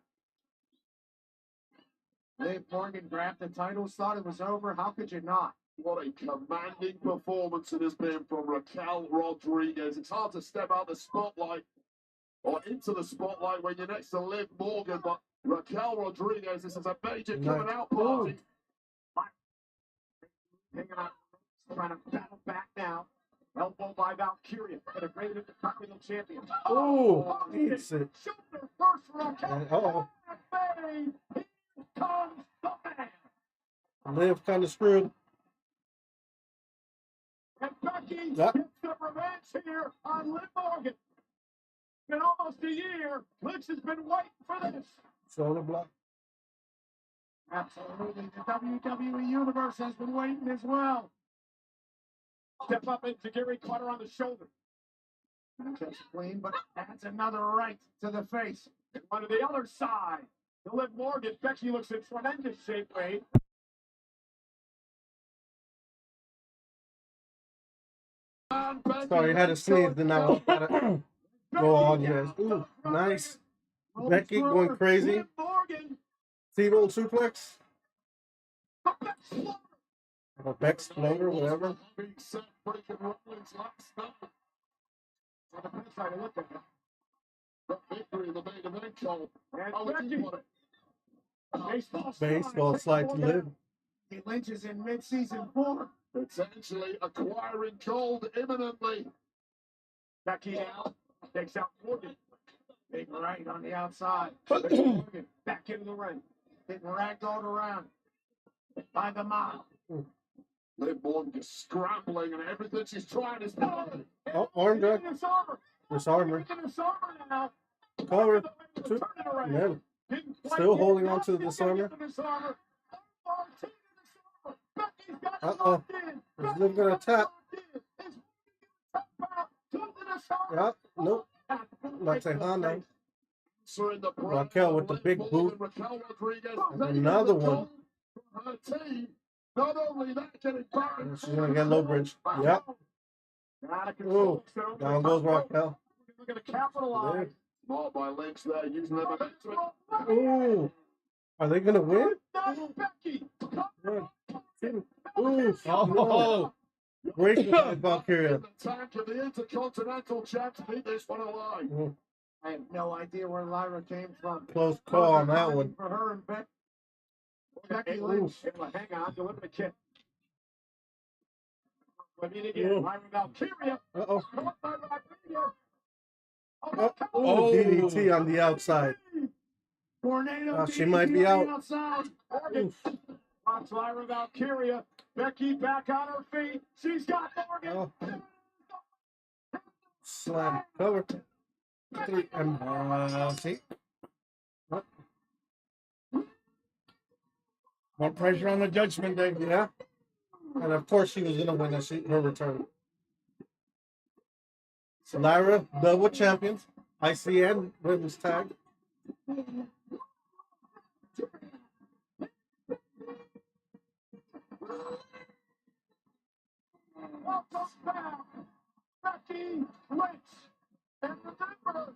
Liv Morgan grabbed the titles, thought it was over. How could you not? What a commanding performance it has been from Raquel Rodriguez. It's hard to step out the spotlight or into the spotlight when you're next to Liv Morgan, but Raquel Rodriguez, this is a major coming out party. Hanging on, trying to battle back now. Elbow by Valkyria, and a great Intercontinental champion. Ooh, eats it. Shoulder first, Raquel. Uh-oh. Here comes the man. Liv kind of screwed. And Becky Yep. gets the revenge here on Liv Morgan. In almost a year, Lynch has been waiting for this. Shoulder block. Absolutely. The WWE Universe has been waiting as well. Step up into Gary Clutter on the shoulder. Just clean, but adds another right to the face. And one to the other side. To Liv Morgan. Becky looks in tremendous shape, Wade. Sorry, I had to sneeze, then I gotta go on, yes. Ooh, nice. Becky going crazy. Liv Morgan. T-roll suplex. Or Beck Exploder, whatever. Being set, breaking Rollins last night. On the pin side, look at it. The victory in the main event, Cole. And How would Becky. you put it? Baseball slide to Liv. He Lynch is in mid-season form. Potentially acquiring gold imminently. Becky now takes out Morgan. Big right on the outside. Morgan back into the ring. Big ragdolled around by the mile. Liv Morgan just scrambling and everything she's trying is done. Oh, arm drag. Disarmer. Now. Cover. No. Still holding on to the disarmer. Uh-oh. Is Liv gonna tap? Yeah. Nope. Like Honda. So in the Raquel with the big boot. Raquel Rodriguez. And another one. Her team. Not only that, getting back. And she's gonna get low bridge. Yep. Ooh. Down goes Raquel. We're going to capitalize. More by Lynch there, using the momentum. Ooh. Are they gonna win? Becky. One, two. Ooh. Oh. Breaking by Valkyria. The tank of the Intercontinental champ to keep this one alive. I have no idea where Lyra came from. Close call on that one. For her and Becky Ooh. Lynch. Hang on, deliver the kick. Let me Ooh. again. Lyra Valkyria. Uh-oh. Caught by Rodriguez. Oh, DDT on the outside. Tornado. She might be out. Morgan. Watch Lyra Valkyria. Becky back on her feet. She's got Morgan. Oh. Slam. Cover. Three. And see. What? More pressure on the Judgment Day. Yeah. And of course she was gonna win her return. Lyra, double champions. ICN women's tag. Welcome back, Becky Lynch. And remember,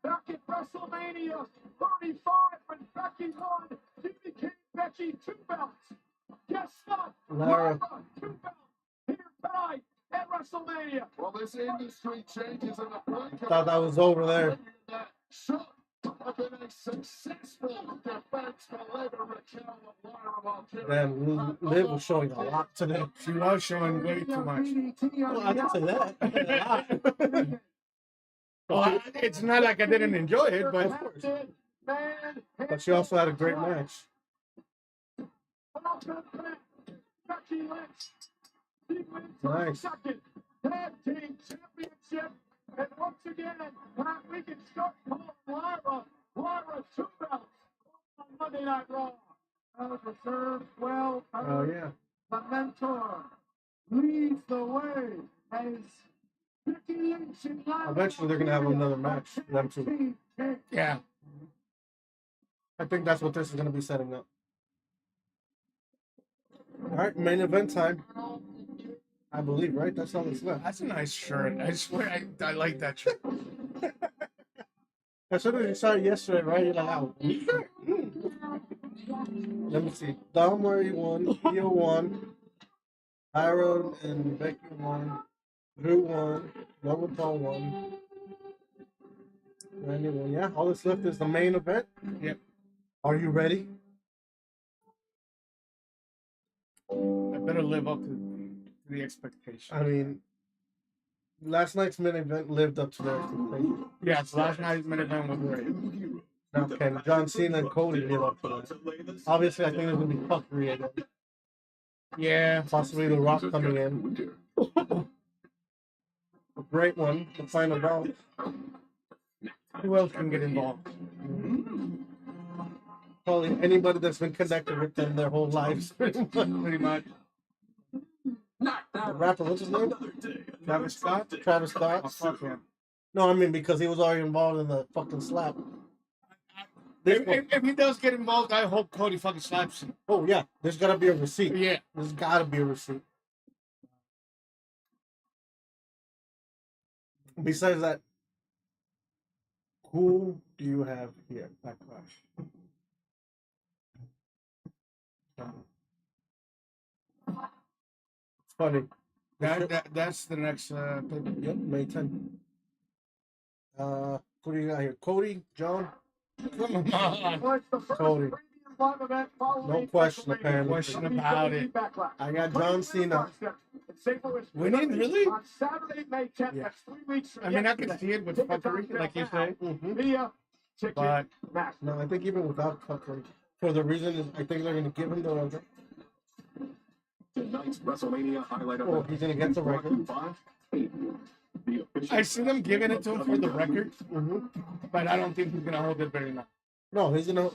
back at WrestleMania 35, when Becky won, she became Becky 2 belts. Guess what? Lyra. 2 belts here tonight at WrestleMania. Well, this industry changes in a blink. Thought that was over there. Should have been a successful defense for Liv and Raquel and Lyra Valkyria. Damn, Liv was showing a lot today. She was showing way too much. Well, I didn't say that. Well, it's not like I didn't enjoy it, but Of course. But she also had a great match. Becky Lynch. She wins her Nice. second tag team championship. And once again, we can start calling Lyra 2 belts on Monday Night Raw. That was reserved well. Oh, yeah. The mentor leads the way as Becky Lynch and Lyra Eventually they're going to have another match. Them two. yeah. I think that's what this is going to be setting up. All right, main event time. I believe, right? That's all that's left. That's a nice shirt. I swear I like that shirt. As soon as you saw it yesterday, right? You're like, oh, let me see. Dom Murray won. Io won. Iron and Becky won. Drew won. Logan Paul won. Randy won. Yeah, all that's left is the main event. Yep. Are you ready? I better live up to the expectation. I mean, last night's main event lived up to their expectations. Yes, last night's main event was great. Now, can John Cena and Cody live up to that? Obviously, I think there's going to be fuckery again. Yeah. Possibly The Rock coming in. A great one, the final bout. Who else can get involved? Probably anybody that's been connected with them their whole lives. Pretty much. The rapper, what's his name? Travis Scott? Travis Oh, Scott. fuck him. No, I mean because he was already involved in the fucking slap. This one- If he does get involved, I hope Cody fucking slaps him. oh yeah, there's gotta be a receipt. Yeah. There's gotta be a receipt. Besides that, who do you have here? Backlash. It's funny. That's the next pay-per-view. Yep, May 10th. Who do you got here? Cody, John, Come on. Well, it's the first Cody. premium live event following No question, WrestleMania. apparently. Question about it. Backlash. I got John Cena. In St. Louis, Winning, really? On Saturday, May 10th. Yeah. That's 3 weeks from I mean, I can yesterday. see it with Tickets on fuckery, sale like you now say. Mm-hmm. Via But Ticketmaster. No, I think even without fuckery, for the reason is I think they're gonna give him the. Tonight's WrestleMania highlight Oh, he's gonna get the record. I see them giving it to him for the record, Mm-hmm. but I don't think he's gonna hold it very long. No, he's gonna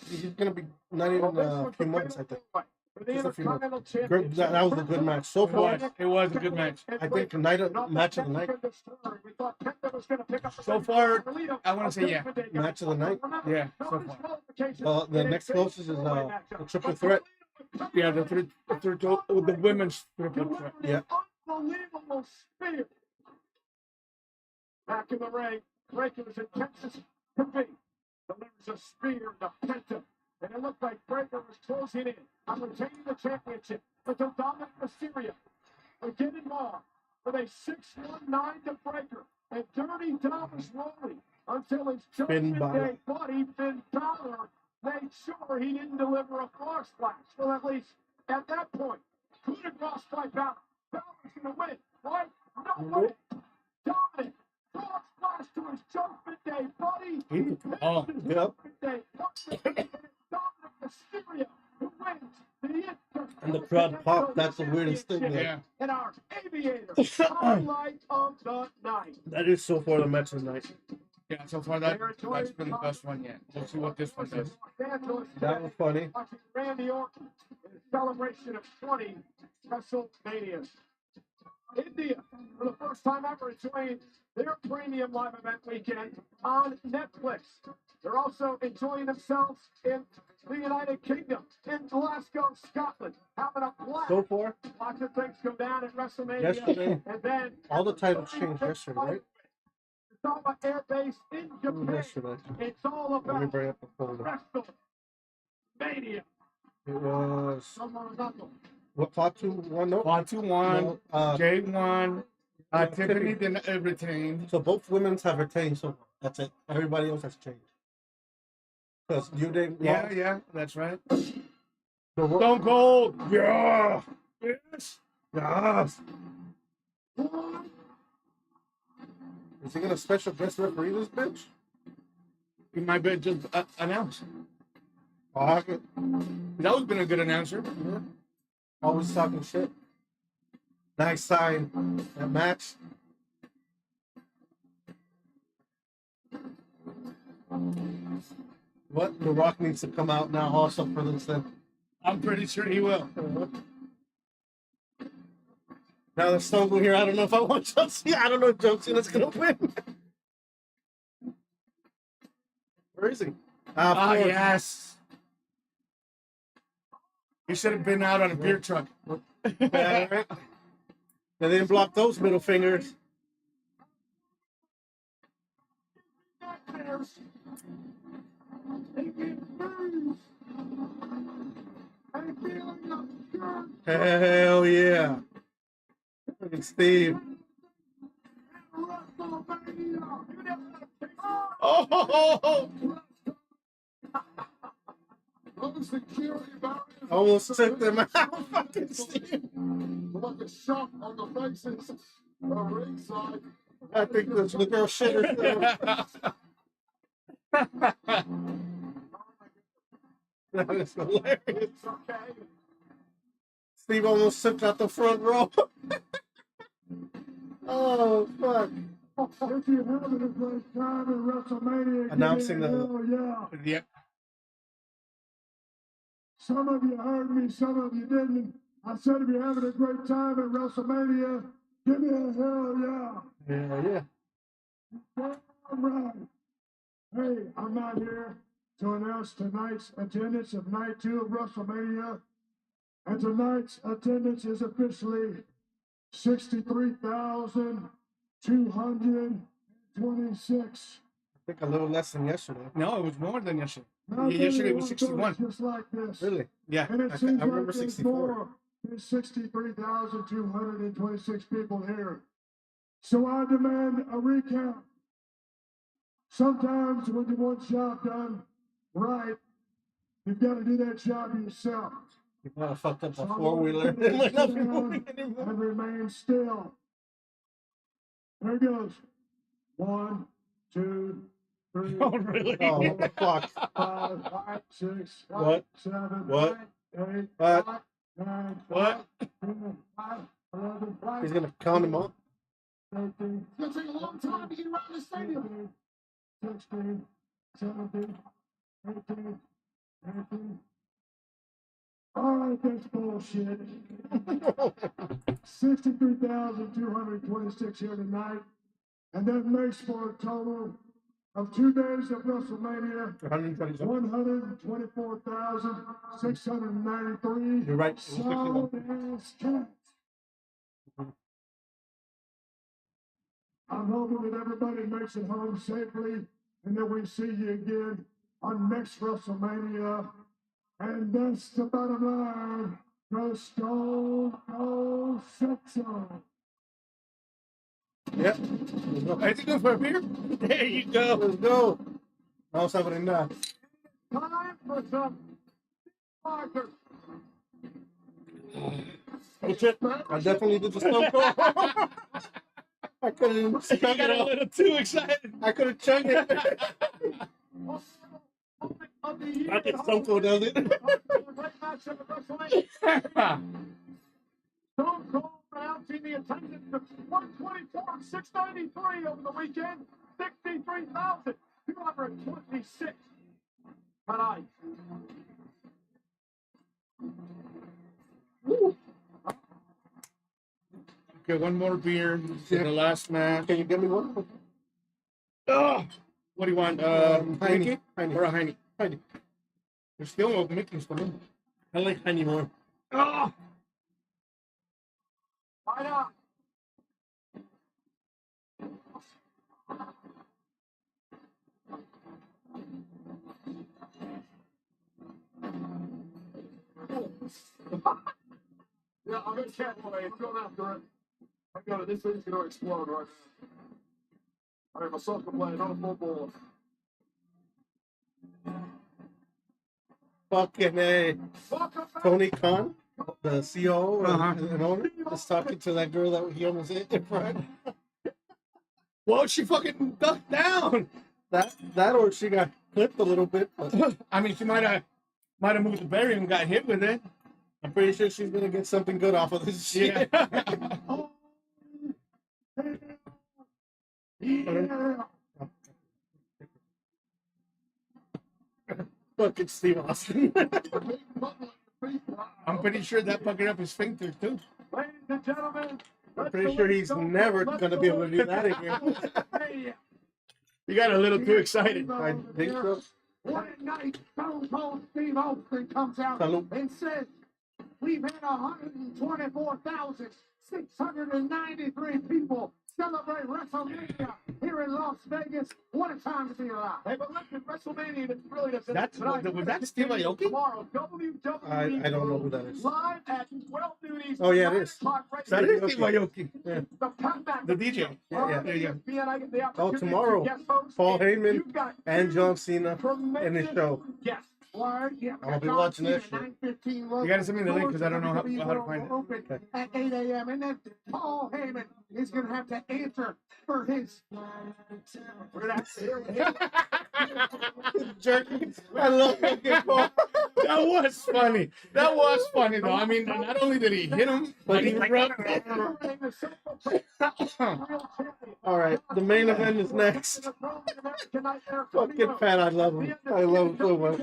be not even a few months, I think. For the Just a few months. Intercontinental Great, that was a good match so far. It was a good match. I think match of the night. So far, I want to say yeah. Match of the night. Yeah, so far. Well, the next closest is the triple threat. Yeah, the women's triple threat. Yeah. Unbelievable spear. Back in the ring, Breaker was in Texas to be. Delivers a spear to Penta. And it looked like Breaker was closing in on retaining the championship. But the Dominic Mysterio would get involved with a 619 to Breaker. And Dirty Dom was rolling until his Finn Judgment Balor. Day buddy, Finn Balor, made sure he didn't deliver a cross splash. Well, at least at that point, could have crossed by Balor. Balor's going to win, right? No way. Dominic, cross splash to his Judgment Day buddy. Oh, Yep. Day. Dominic Mysterio, who wins the And the crowd popped. That's the weirdest thing. There. yeah. And our Aviator, highlight of the night. That is so far the match of the night. Yeah, so far that's been the best one yet. We'll see what this one does. That was funny. Watching Randy Orton in a celebration of 20 WrestleManias. India, for the first time ever, enjoying their premium live event weekend on Netflix. They're also enjoying themselves in the United Kingdom, in Glasgow, Scotland, having a blast. So far, Lots of things go down at WrestleMania. Yesterday, and then all the titles changed yesterday, right? It's all about Air Base in Japan. Yesterday. It's all Let me about bring up the folder. WrestleMania. It was Someone knuckle. what Fatu won? No, 1-2-1. no, Jay won. Tiffany didn't retain. so both women's have retained. So that's it. Everybody else has changed. Because you didn't. Yeah, that's right. The Stone Cold. Yeah. Yes. Yes. Is he gonna special guest referee this bitch? He might be just announced. Fuck. He's always been a good announcer. Yeah. Always talking shit. Nice sign. That match. What? The Rock needs to come out now also for this thing. I'm pretty sure he will. Now that Stone Cold here, I don't know if I want John Cena. I don't know if John Cena's gonna win. Where is he? Ah, Of course. yes. He should have been out on a beer truck. Yeah, right. They didn't block those middle fingers. Hell yeah. Look at Steve. Oh, Those security barriers almost took them out. Fucking Steve. like a shot on the faces of ringside. I think the girl shit herself. That is hilarious. Steve almost took out the front row. Oh, fuck. If you're having a great time at WrestleMania, Announcing give me a the- hell yeah. Yep. Some of you heard me, some of you didn't. I said if you're having a great time at WrestleMania, give me a hell yeah. Yeah, yeah. All right. Hey, I'm not here to announce tonight's attendance of night 2 of WrestleMania. And tonight's attendance is officially 63,226. I think a little less than yesterday. No, it was more than yesterday. Now, Yesterday was everyone 61. goes just like this. Really? Yeah. And it I seems remember like there's 64. more than 63,226 people here. So I demand a recount. Sometimes when you want job done right, you've got to do that job yourself. You might have fucked up a So I'm 4-wheeler. gonna It might not be sit moving down anymore. and remain still. There it goes. 1, 2, 3, Oh, really? Oh, what the fuck? 5, 6, What? 7, What? 8, What? 9, What? 10, 11, He's gonna count him up. 13, It's gonna take a long time to get around the stadium. 16, 17, 18, 19. All right, that's bullshit. 63,226 here tonight. And that makes for a total of 2 days of WrestleMania, 127. 124,693 You're right. solid ass cats. I'm hoping that everybody makes it home safely and that we see you again on next WrestleMania. And that's the bottom line. Go Stone Cold Sexton. Yep. Let's go. I think go for a beer. There you go. Let's go. Vamos a brindar. Time for some Parker. Oh shit. I definitely did the Stone Cold. I couldn't You chug got it a all. little too excited. I couldn't chug it. Of the year. I think Stone Cold does it. Great matchup at WrestleMania. Stone Cold announcing the attendance of 124,693 over the weekend, 63,226 tonight. Woo. Okay, one more beer for the last match. Can you give me one? Oh, what do you want? Mickey Heine. or a Heine? Heine. There's still no Mickey's for me. I like Heine more. Oh, Why not? Yeah, I'm in cat away. I'm going after it. I got it. This thing's going to explode right now. All right, my son can play another full ball. Fucking A. Welcome back. Tony Khan, the CEO Uh-huh. and owner, is talking to that girl that he almost hit in front. well, she fucking ducked down. That or she got clipped a little bit. But I mean, she might have moved the barrier and got hit with it. I'm pretty sure she's gonna get something good off of this shit. Yeah. Fucking Steve Austin. I'm pretty sure that fucking up his sphincter too. Ladies and gentlemen, I'm pretty sure he's never gonna be able to do that again. You got a little too excited. I think so. One night, Stone Cold Steve Austin comes out Salud. and says, we've had 124,693 people celebrate WrestleMania here in Las Vegas. What a time to be alive. Hey, but listen, WrestleMania that really doesn't. That's- was that Steve Aoki? Tomorrow, WWE. I don't know who that is. Live at 12 noon Eastern. Oh, yeah, it is. 9 o'clock right That here. is Steve Aoki. Yeah. The comeback. The DJ. Yeah, There you go. ESPN, I get the opportunity tomorrow, to guest host, Paul and Heyman you've got and two John Cena in tremendous his show. guests. Word, yeah. I'll be watching that shit. 9:15 You gotta send me the link because I don't know how to find it. Open at 8 a.m. And then Paul Heyman is going to have to answer for his. We're gonna have to hear him. Jerky. I love fucking Paul. That was funny. That was funny though. I mean, not only did he hit him, but he rubbed it. All right, the main event is next. Fucking Pat, I love him. I love him so much.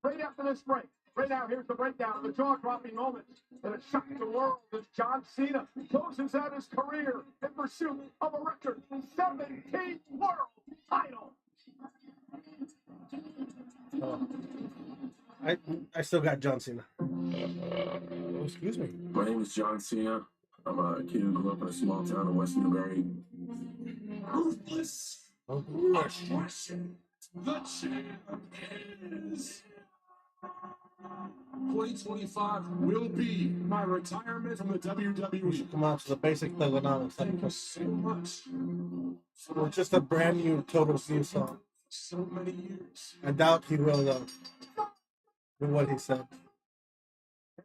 Right after this break. Right now, here's the breakdown of the jaw-dropping moment that has shocked the world as John Cena closes out his career in pursuit of a record 17 world title. I still got John Cena. Excuse me. My name is John Cena. I'm a kid who grew up in a small town in West Newbury. Ruthless aggression. The champ is 2025 will be my retirement from the We WWE. should come out to the basic thugonomics. Thank you so much Or just a brand new, total new song. so many years. I doubt he will, though. With what he said.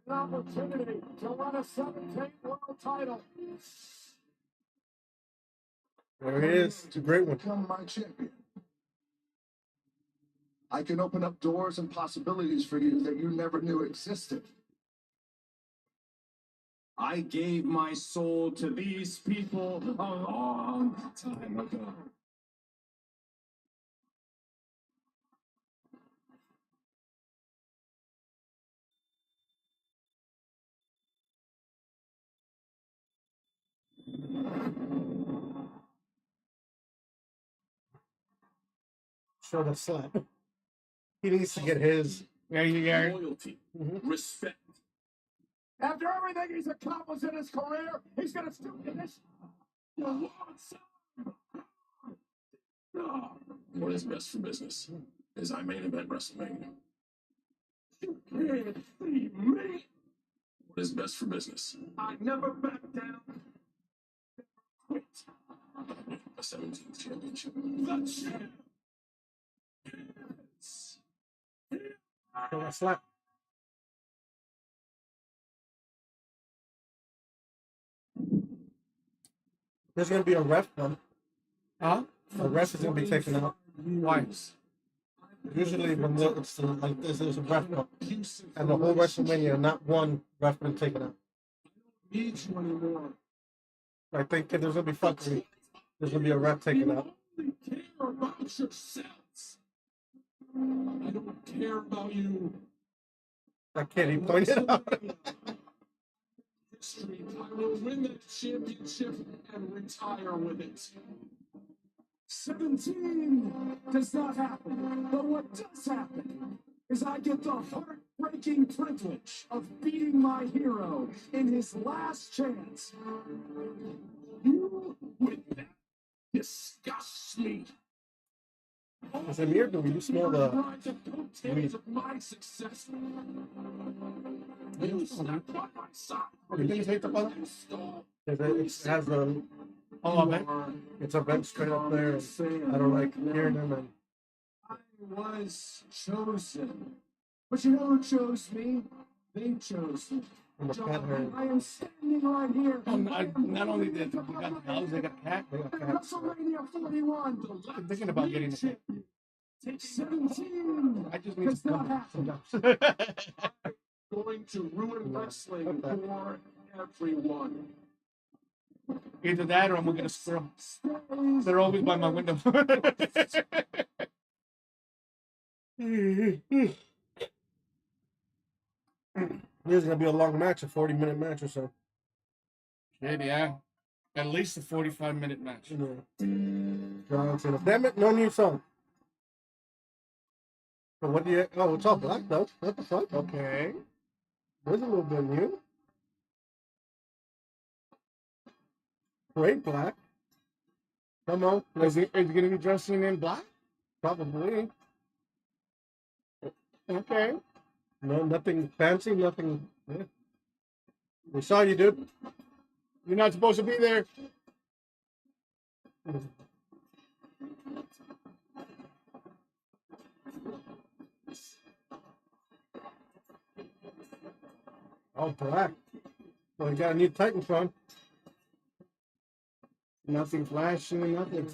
An opportunity to win a 17 world title. There he is. It's a great one. Become my champion. I can open up doors and possibilities for you that you never knew existed. I gave my soul to these people a long time ago. Show the slap. He needs to get his. Yeah, yeah. Loyalty, Mhm. respect. After everything he's accomplished in his career, he's going to stoop to this. What is best for business is I main event WrestleMania. You can't see me. What is best for business? I never back down. Quit. A 17th championship. The champ is Show that slap. There's going to be a ref one. Huh? A ref is going to be taken out. Why? Usually when it's like this, there's a ref one. And the whole WrestleMania, not one ref been taken out. need you anymore. I think there's going to be fuckery. There's going to be a ref taken out. You only care about yourselves. I don't care about you. That kid, he pointed out. History. I will win that championship and retire with it. 17 does not happen, but what does happen is I get the heartbreaking privilege of beating my hero in his last chance. You with that disgusts me. Is it weird? Do you smell the Ride the coattails of my success. You slept by my side. You think it's hate the button? You stole. It has a, Oh, I bet. it's a vent straight up there. And I don't like hearing them. And I was chosen. But you know who chose me? They chose me. and the cat heard. I am standing right here. Not only did they got the dogs, they got a cat. They got At cats. WrestleMania 41, the last I'm thinking about getting the cat. Take 17. I just need Does to not come. happen. Going to ruin wrestling for everyone. Either that or I'm gonna get a squirrel. They're always by my window. This is going to be a long match, a 40-minute match or so. Shit, yeah. At least a 45-minute match. John Cena. Damn it, no new song. So what do you... Oh, it's all black, though. What the fuck? Okay. There's a little bit new. Great black. Come on. Is he gonna be dressing in black? Probably. Okay. No, nothing fancy, nothing... Yeah. We saw you, dude. You're not supposed to be there. Oh, black. Well, you got a new Titantron. Nothing flashing, nothing.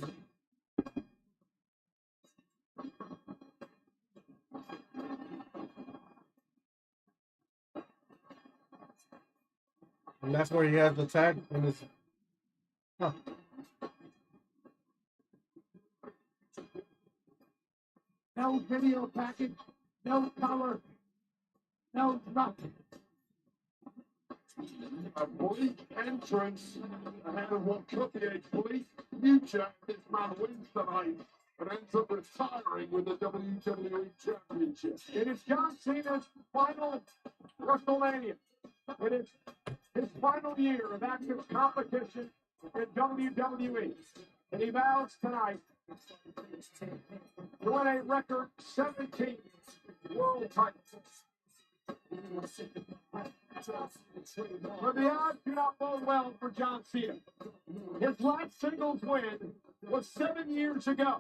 And that's where he has the tag in his... Huh. No video package, no color. No, nothing. A bleak entrance ahead of what could be a bleak future if this man wins tonight and ends up retiring with the WWE Championship. It is John Cena's final WrestleMania. It is his final year of active competition in WWE. And he vows tonight to win a record 17 world titles. But the odds do not bode well for John Cena. His last singles win was 7 years ago.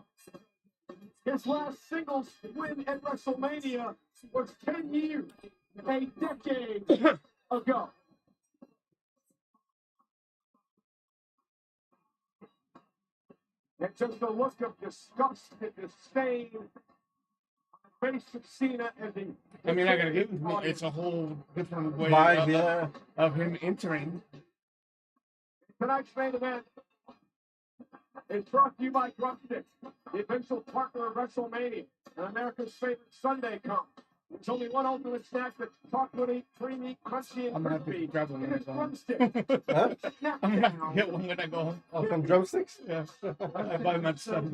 His last singles win at WrestleMania was 10 years, a decade ago. And just a look of disgust and disdain on the face of Cena as he... I mean, I gotta give him, it's a whole different way Vibe, of, yeah. of him entering. Tonight's main event is brought to you by Drumstick, the official partner of WrestleMania and America's favorite Sunday comp. There's only one ultimate snack that's chocolatey, creamy, crunchy, and I'm gonna have to crispy. grab one when I It's go home. Drumstick. Huh? Now, I'm gonna have to get one when I go home. Oh, some drumsticks? Yeah. I buy my stuff.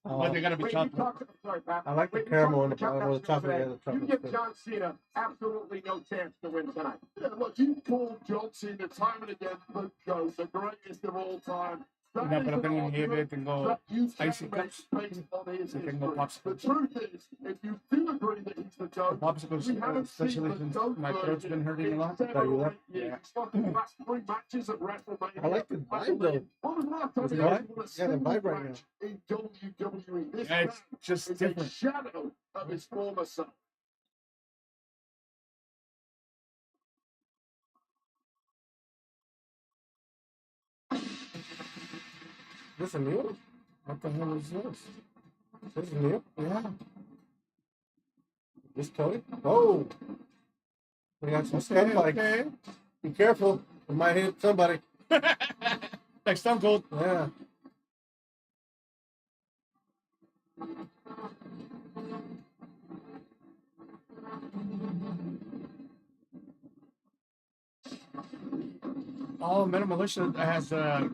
But they gotta be wait, chocolate. sorry, Pat. I like the Wait, you caramel talked in about the chocolate. Yeah, the You chocolate. give John Cena absolutely no chance to win tonight. Yeah, look, you called John Cena time and again the GOAT, the greatest of all time. That No, is pero an tengo nieve, argument tengo that you can icy make cups. based on his Tengo history. The popsicles. truth is, if you do agree that he's the GOAT, Popsicles, we haven't especially seen the since GOAT my throat's been version hurting a in lot. 7 Are you or there? 8 years. It's fucking the last 3 matches at WrestleMania. I like the vibe, though. When was the last time Is it you right? won a Yeah, the single vibe right match in WWE? This Yeah, man it's just is different. a shadow of his former self. This is new? What the hell is this? This is new? Yeah. This Cody? Oh! We got some stuff like. Okay. Be careful. It might hit somebody. Like Stone Cold. Yeah. Oh, Metal Militia has a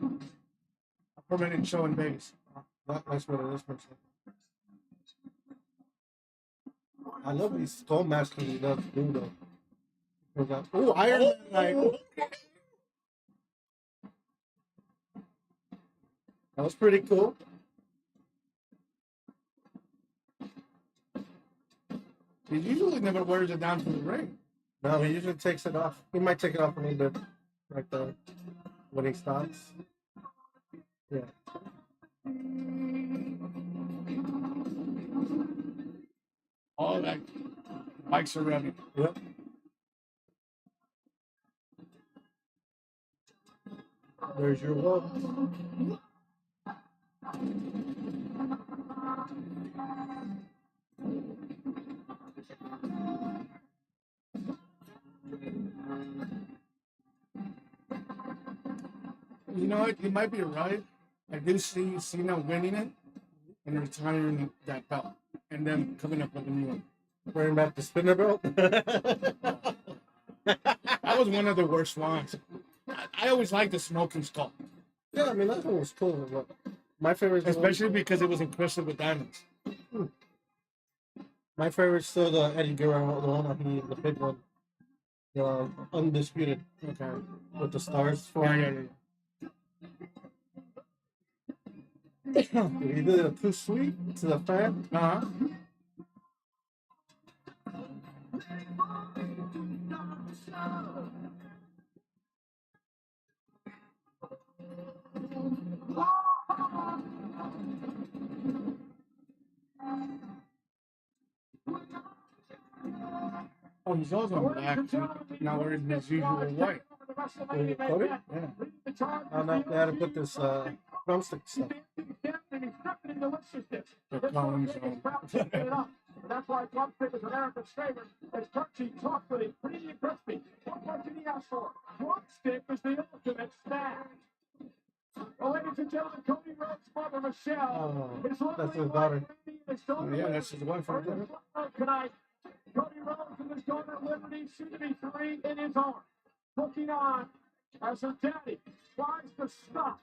permanent show in Vegas. That's what it is. I love these skull masks he does do though. Oh, Iron Man! Like, that was pretty cool. He usually never wears it down to the ring. No, he usually takes it off. He might take it off a little bit, like when he stops. Yeah. All that bikes are revving. Yep. There's your walk. You know what? You might be right. I do see Cena winning it and retiring that belt, and then coming up with a new one. Bring back the spinner belt. That was one of the worst ones. I always liked the Smoking Skull, Yeah, I mean that one was cool. But my favorite, is the one- especially because it was encrusted with diamonds. my favorite is still the Eddie Guerrero, the one that the big one, the undisputed Okay. with the stars. Yeah. He did it too sweet to the fan. Uh-huh. Oh, he's also in black. Now we're in his usual white. Cody? Yeah. I don't know if they had to put this drumstick stuff. The clones. That's why Drumstick is America's favorite. It's crunchy, chocolatey, creamy, and crispy. What more can you ask for? Drumstick is the ultimate snack. Well, ladies and gentlemen, Cody Rhodes' mother, Michelle, Oh, is that's his daughter. Yeah, that's his wife right there. Tonight, Cody Rhodes and his daughter Liberty, soon to be 3, in his arms. Looking on as her daddy tries to stop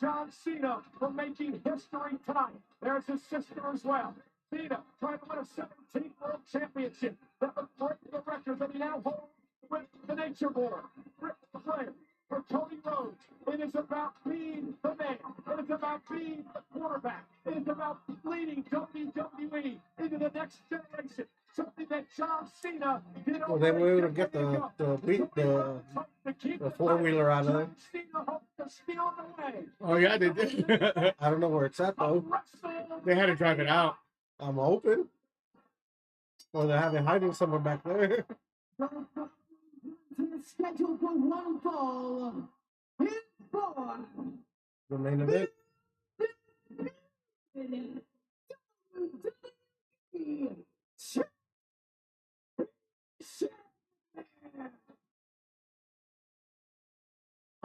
John Cena from making history tonight. There's his sister as well. Cena trying to win a 17th World Championship that would break the record that he now holds with the Nature Boy. Ric Flair for Cody Rhodes. It is about being the man. It is about being the quarterback. It is about leading WWE into the next generation. Something that John Cena did. Well, they were able to get the four-wheeler out of there. Oh yeah, they did. I don't know where it's at though. They had to drive it out. I'm hoping. Or they have it hiding somewhere back there. Scheduled for one fall. Here's for The main event.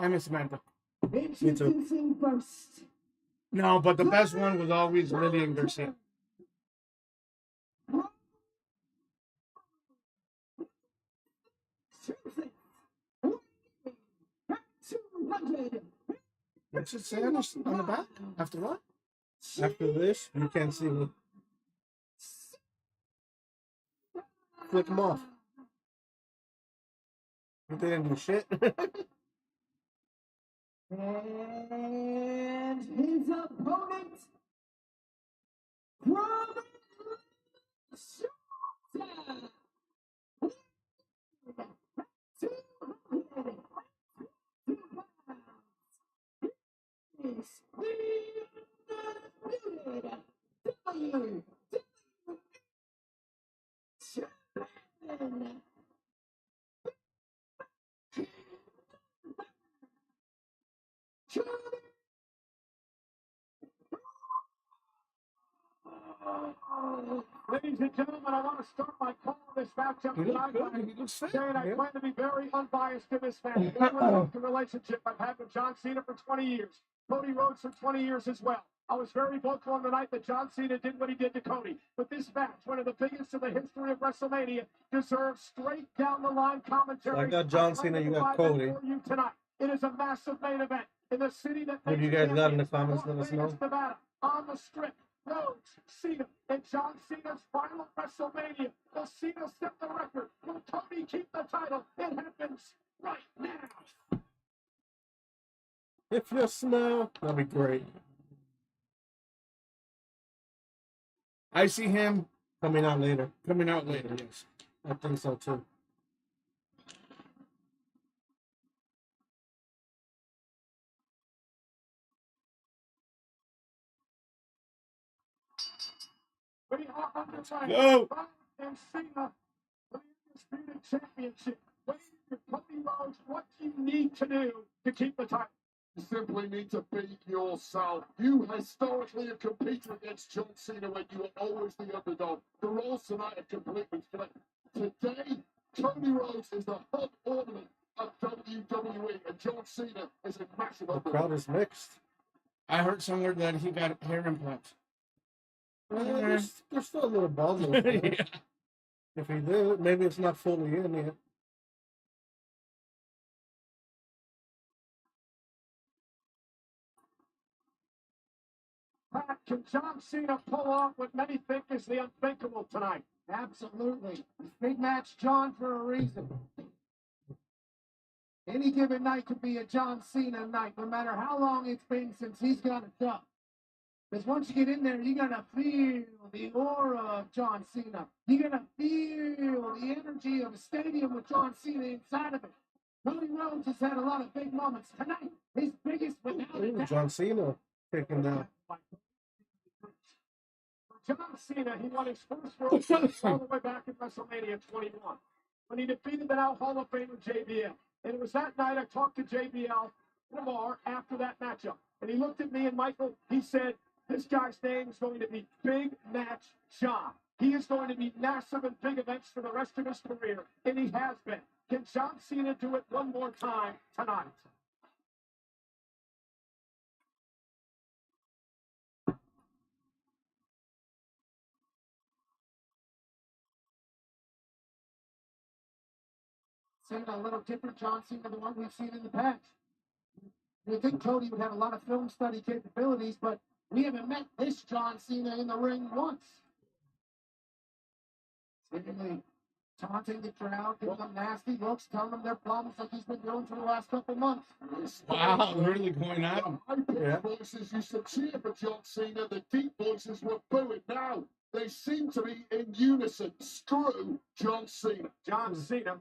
I miss Amanda. Introducing first. No, but the best one was always Lillian Garcia. What's it say on the back? After what? After this, you can't see me. Click them off. They didn't do shit. And his opponent from Showtime. Ladies and gentlemen, I want to start my call on this matchup tonight by saying I plan to be very unbiased in this match. The relationship I've had with John Cena for 20 years, Cody Rhodes for 20 years as well. I was very vocal on the night that John Cena did what he did to Cody. But this match, one of the biggest in the history of WrestleMania, deserves straight down the line commentary. So I got John Cena, you got Cody. For you tonight. It is a massive main event in the city that What do you guys got in the comments? Let us know. Nevada, on the Strip. Rhodes, Cena, and John Cena's final WrestleMania. Will Cena set the record? Will Cody keep the title? It happens right now. If you smell, that'd be great. I see him Coming out later. coming out later, yes. I think so too. We are underway. Go. Rhodes and Cena for the Undisputed Championship. Waiting for Cody Rhodes. What do you need to do to keep the title? You simply need to beat yourself. You historically have competed against John Cena when you were always the underdog. The roles tonight are completely flipped. Today, Cody Rhodes is the hot ornament of WWE, and John Cena is a massive The underdog. crowd is mixed. I heard somewhere that he got hair implants. There's still a little bald. Yeah. If he did, maybe it's not fully in yet. Pat, can John Cena pull off what many think is the unthinkable tonight? Absolutely. This big match, John, for a reason. Any given night could be a John Cena night, no matter how long it's been since he's got a dub. Because once you get in there, you're going to feel the aura of John Cena. You're going to feel the energy of a stadium with John Cena inside of it. Cody Rhodes has had a lot of big moments tonight. His biggest without a Ooh, doubt. John Cena taking down. John Cena, he won his first World Cup all the way back in WrestleMania 21 when he defeated the now Hall of Famer JBL. And it was that night I talked to JBL in a bar after that matchup. And he looked at me and Michael, he said, this guy's name is going to be Big Match John. He is going to be massive in big events for the rest of his career, and he has been. Can John Cena do it one more time tonight? Cena a little different John Cena than the one we've seen in the past. You think Cody would have a lot of film study capabilities, but we haven't met this John Cena in the ring once. Seemingly taunting the crowd, giving them nasty looks, telling them their problems like he's been doing for the last couple months. Wow, really going at him. High-pitched voices used to cheer for John Cena. The deep voices were booing. Now they seem to be in unison. Screw John Cena. John Cena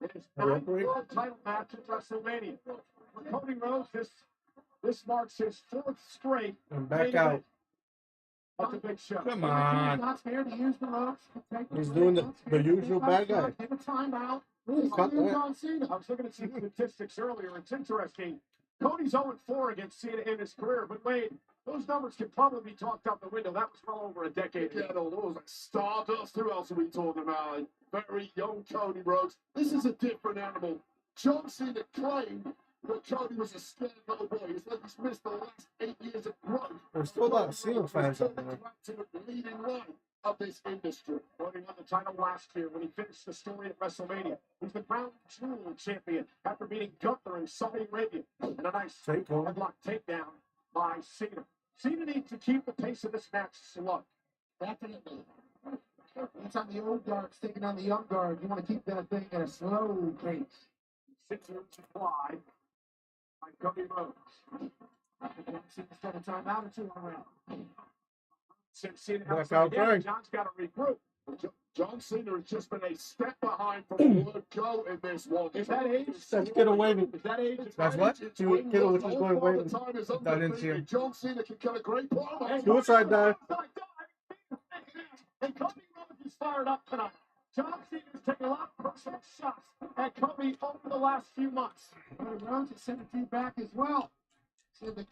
in his ninth world title match at WrestleMania. For Cody Rhodes, this marks his fourth straight. And back main out. event. That's a big show. Come on. Not scared to use the ropes. He's doing the usual bad guy. Give a timeout. Cut that. John Cena. I was looking at some statistics earlier. It's interesting. Cody's 0-4 against Cena in his career, but Wade, those numbers can probably be talked out the window. That was well over a decade ago. Get all those like Stardust. Who else are we talking about? Very young Cody Rhodes. This is a different animal. John Cena claimed that Cody was a scared little boy. It's like he's missed the last 8 years of growth. There's still a lot of Cena fans out there. To the leading line of this industry. Cody won the title last year when he finished the story at WrestleMania. He's the crown jewel champion after beating Gunther in Saudi Arabia. And a nice headlock takedown by Cena. Cena needs to keep the pace of this match slow. Definitely. That's on the old guard, taking on the young guard. You want to keep that thing at a slow pace. 6 moves applied by Cody Rhodes. Cena's got a timeout or two already. Since Cena Back has out again, there. John's got to regroup. John Cena has just been a step behind from the word go in this one. Is that age? Let's get away with Is that age? That's what? Kiddo was just going away. I didn't see him. John Cena can cut a great promo. Suicide dive. And Cody Rhodes is fired up tonight. John Cena's taking a lot of personal shots at Cody over the last few months. Cody Rhodes has sent a few back as well. Said that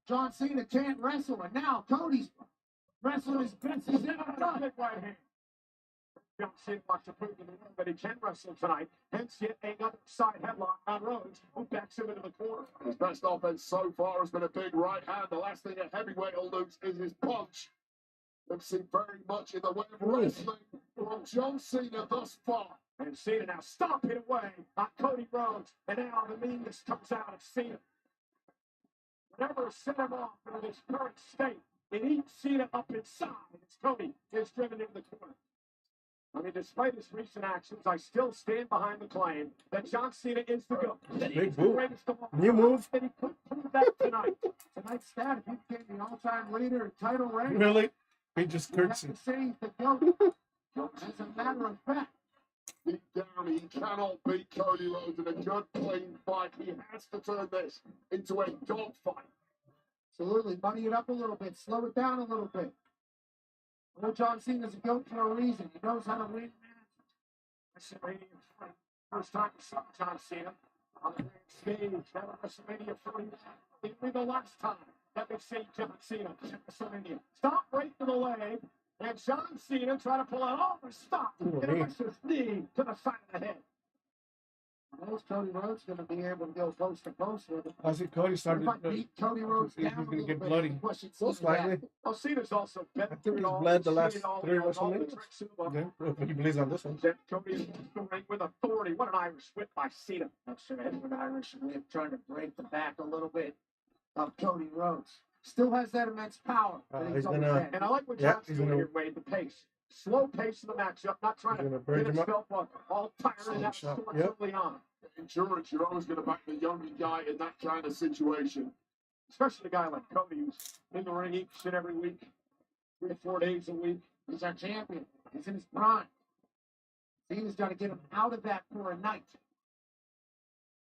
John Cena can't wrestle, and now Cody's wrestling as best he's ever done. Right hand. John Cena wants to prove to the world that he can wrestle tonight. Hence yet another side headlock on Rhodes, who backs him into the corner. His best offense so far has been a big right hand. The last thing a heavyweight will lose is his punch. We've seen very much in the way of wrestling from John Cena thus far. And Cena now stomping away on Cody Rhodes. And now the meanness comes out of Cena. Whenever sent him off in his current state, it eats Cena up inside as Cody is driven into the corner. I mean, despite his recent actions, I still stand behind the claim that John Cena is the GOAT. That he is the move. greatest of all New time, move. and he could prove that tonight. Tonight's stat, if he became the all-time leader in title reign, Really? He just you have curtsied. to say he's the GOAT. As a matter of fact, Deep down, he cannot beat Cody Rhodes in a good, clean fight. He has to turn this into a dogfight. absolutely, muddy it up a little bit, slow it down a little bit. Well, John Cena's a GOAT for a reason. He knows how to win matches. WrestleMania, first time we saw John Cena on the main stage. That was WrestleMania 41. It'll be the last time that we see John Cena at WrestleMania. Stop right to the leg, and John Cena trying to pull out all the stop. Get a vicious knee to the side of the head. Knows Cody Rhodes going to be able to go post to post with him. I see Cody He started. might beat Cody Rhodes he's down a gonna little get bit. bloody. Push it Most back. likely. Well, Cena's also been I think he's through bled the all- last seen all- 3 all the WrestleManias. tricks in the book. Yeah, if he believes on this one. Then Cody is in the ring with authority. What an Irish whip by Cena. That's sure Edward Irish whip trying to break the back a little bit of Cody Rhodes. Still has that immense power. that He's always gonna- had. And I like what Yeah, John's he's doing gonna- here, Wade, the pace. Slow pace of the matchup, not trying He's to gonna break get him up. himself all tired and out Shot. short Yep. early on. Endurance, you're always going to back the younger guy in that kind of situation. Especially a guy like Cody who's in the ring each and every week, 3 or 4 days a week. He's our champion. He's in his prime. Cena's got to get him out of that for a night.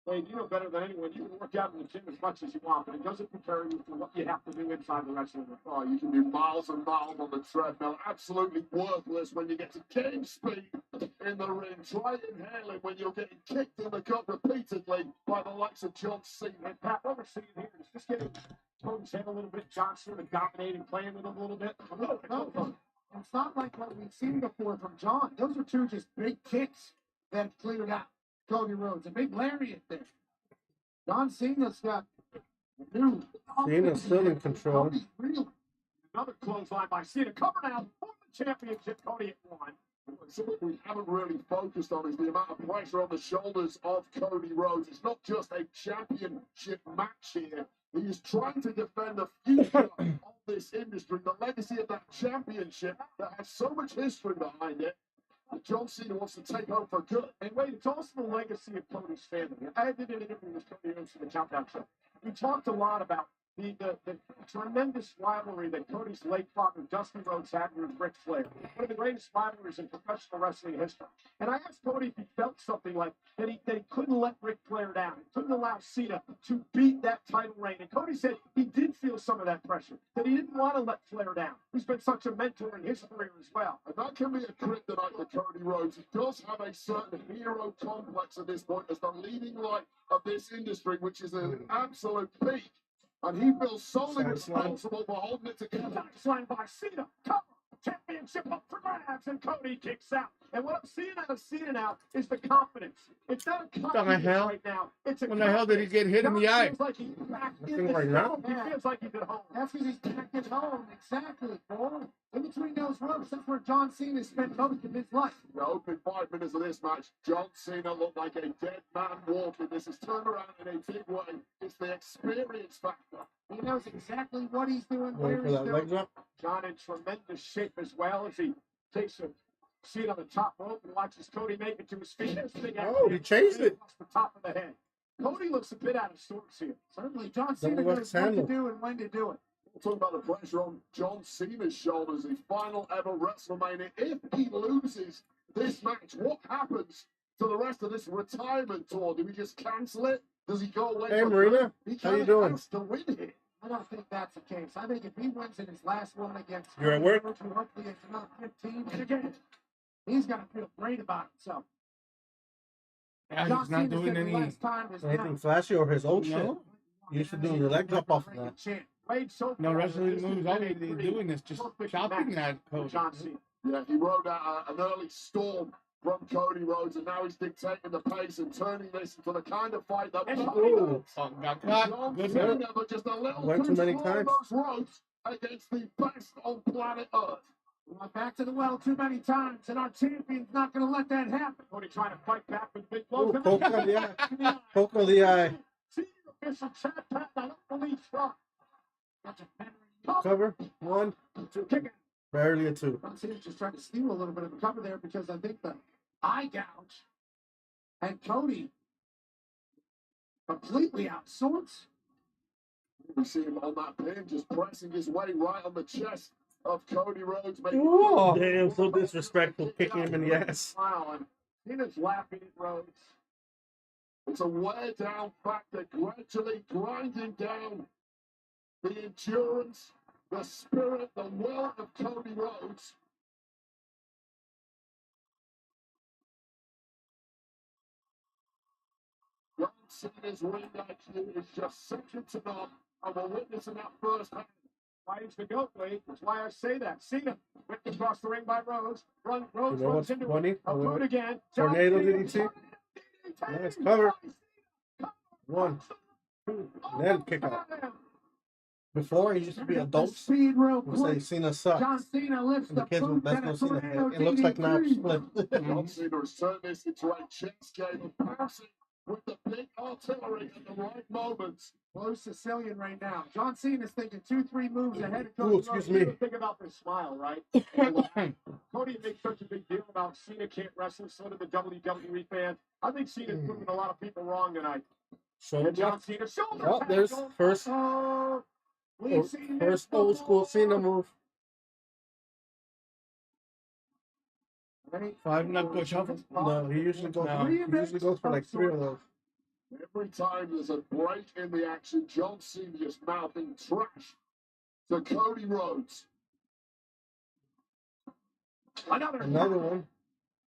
Wade, you know better than anyone. You can work out in the gym as much as you want, but it doesn't prepare you for what you have to do inside the wrestling ring. Oh, you can do miles and miles on the treadmill. Absolutely worthless when you get to game speed in the ring. Try inhaling when you're getting kicked in the gut repeatedly by the likes of John Cena. And Pat, what we're seeing here is just getting Cody's head a little bit, John sort of dominating, playing with him a little bit. No, it's not like what we've seen before from John. Those are two just big kicks that cleared out Cody Rhodes. A big lariat there. John Cena's got a new. Cena's still in control. Cody's reeling. Another clothesline by Cena. Cover now for the championship. Cody at 1. Something we haven't really focused on is the amount of pressure on the shoulders of Cody Rhodes. It's not just a championship match here. He is trying to defend the future of this industry, the legacy of that championship that has so much history behind it. John Cena wants to take home for good. And wait, it's also the legacy of Cody's family. I did an interview with Cody Rhodes in the Countdown Show. We talked a lot about the tremendous rivalry that Cody's late father, Dusty Rhodes, had with Ric Flair. One of the greatest rivalries in professional wrestling history. And I asked Cody if he felt something like that he couldn't let Ric Flair down. He couldn't allow Cena to beat that title reign. And Cody said he did feel some of that pressure, that he didn't want to let Flair down. He's been such a mentor in his career as well. And that can be a kryptonite for Cody Rhodes. He does have a certain hero complex at this point as the leading light of this industry, which is an absolute peak. And he feels solely responsible for holding it together. Slammed by Cena. Cover. Championship up for grabs, and Cody kicks out. And what I'm seeing out of Cena now is the confidence. It's not a confidence right now. It's a when the hell did he get hit in the eye? Feels like he's back in think the right now. He feels like he's at home. That's because he's back at home. Exactly, Paul. In between those ropes, that's where John Cena spent most of his life. The opening 5 minutes of this match, John Cena looked like a dead man walking. This is turned around in a big way. It's the experience factor. He knows exactly what he's doing, Waiting where for he's that doing. leg drop. John in tremendous shape as well as he takes a seat on the top rope and watches Cody make it to his feet. Oh, he changed it. Across the top of the head. Cody looks a bit out of sorts here. Certainly, John Cena Double knows left what to handle. do and when to do it. We'll talk about the pressure on John Cena's shoulders, the final ever WrestleMania. If he loses this match, what happens to the rest of this retirement tour? Do we just cancel it? Does he go away? Hey, from Marina. He How you kinda doing? has to win here. I don't think that's the case. I think if he wins in his last one against You're at work? Rhodes, who hopefully it's another 15, and again, he's going to feel great about himself. Yeah, John he's not Cena doing said the any. last time is Anything now. flashy or his old shit? No, He used to do the leg drop off of that. Played so no far, wrestling this moves. has All been a he's pretty doing is just perfect chopping match that for Cody. John Cena. Yeah, he rode out an early storm from Cody Rhodes, and now he's dictating the pace and turning this into the kind of fight that Ooh. Oh, got caught. John Good Cena, hit. but just a little Went too many control of times. those ropes against the best on planet Earth. We went back to the well too many times, and our champion's not going to let that happen. Cody trying to fight back with big Ooh, blows. poke on the eye. Poke on the eye. Senior official chat pat. I don't believe Trump. That's a better. Cover. 1, 2. Kick it. Barely a 2. John Cena's just trying to steal a little bit of a cover there because I think the eye gouge and Cody completely out sorts. We see him on that pin, just pressing his way right on the chest of Cody Rhodes. Oh, damn, so disrespectful, kicking him in the ass. Smile, and Cena's laughing at Rhodes. It's a wear down factor, gradually grinding down the endurance, the spirit, the will of Cody Rhodes. John Cena's ring IQ is just second to none, and we're witnessing that firsthand. Why is the goat weight? That's why I say that. Cena whipped across the ring by Rhodes. Rhodes You know runs what's into funny? it. A boot again. Tornado John Cena. DDT. Nice cover. 1, 2, and then kick out. Before, he used to be adults. Speed real Would say quick. Cena sucks. John Cena lifts And the the kids would, boot let's and go a see the tornado head. It looks like now DDT. split. John Cena has turned this into a chess game of passing with the big artillery at the right moments. Blue Sicilian right now. John Cena's thinking 2-3 moves ahead of Ooh, Cody excuse Rhodes. me. Think about this smile, right? Cody makes such a big deal about Cena can't wrestle, so do the WWE fans. I think Cena's proving a lot of people wrong tonight. Shoulder And John block. Cena, shoulder Oh, tap there's going- first, Oh, we've seen this first old school before. Cena move. 5 knuckle shuffle. No, he usually goes. No. He usually goes for like 3 of those. Every time there's a break in the action, John Cena just mouthing trash to Cody Rhodes. Another one.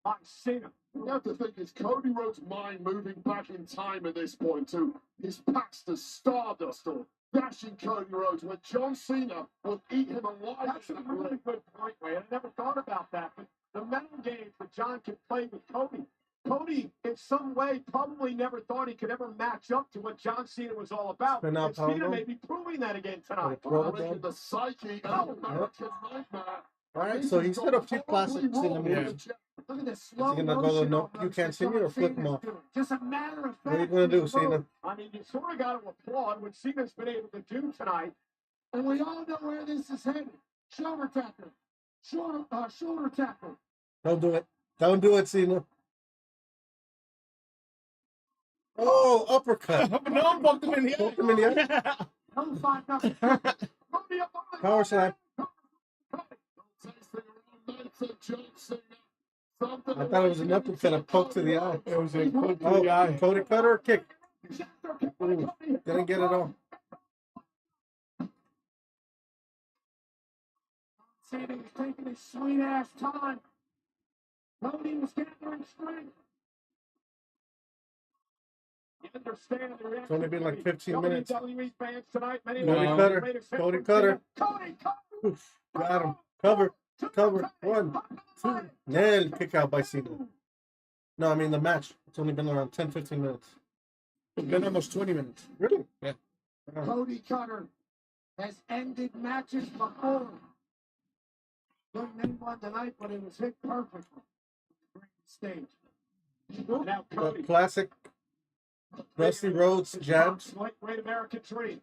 By Cena. You have to think, it's Cody Rhodes' mind moving back in time at this point to his past as Stardust or dashing Cody Rhodes, when John Cena would eat him alive. That's a really good point, Wade. I never thought about that. But the mental games that John can play with Cody. Cody, in some way, probably never thought he could ever match up to what John Cena was all about. Spin out And Cena powerbomb. may be proving that again tonight. Throw it Breaking down. the psyche of American Nightmare All right, so he set up few classics in the movie. Look at this Is slow he gonna go motion no? almost You can't that see me or John flip him Cena's off? doing. Just a matter of fact. What are you gonna do, Cena? I mean, you sort of got to applaud what Cena's been able to do tonight. And we all know where this is headed. Shoulder tackle. Shoulder tackle. Don't do it. Don't do it, Cena. Oh, uppercut. No, bumped him in the Poked him in the eye. No 5-0. Power slam. I thought it was an uppercut, a poke to the eye. It was a poke to Oh, the eye. Cody cutter kick. Ooh, didn't get it all. Cena was taking his sweet ass time. Cody was gathering strength. You understand the reaction. It's only been like 15 minutes. WWE fans tonight. Many of Cody them cutter. made a fit Cody for cutter. Cena. Cody cutter. Oof, got him. Cover. Cover. 1, 2. Nail kick out by Cena. No, I mean the match. It's only been around 10, 15 minutes. It's been almost 20 minutes. Really? Yeah. Cody Cutter has ended matches before. Couldn't end one tonight, but it was hit perfectly. Great stage. Now The Cody. classic Rusty Rhodes jabs. Lightweight American dream.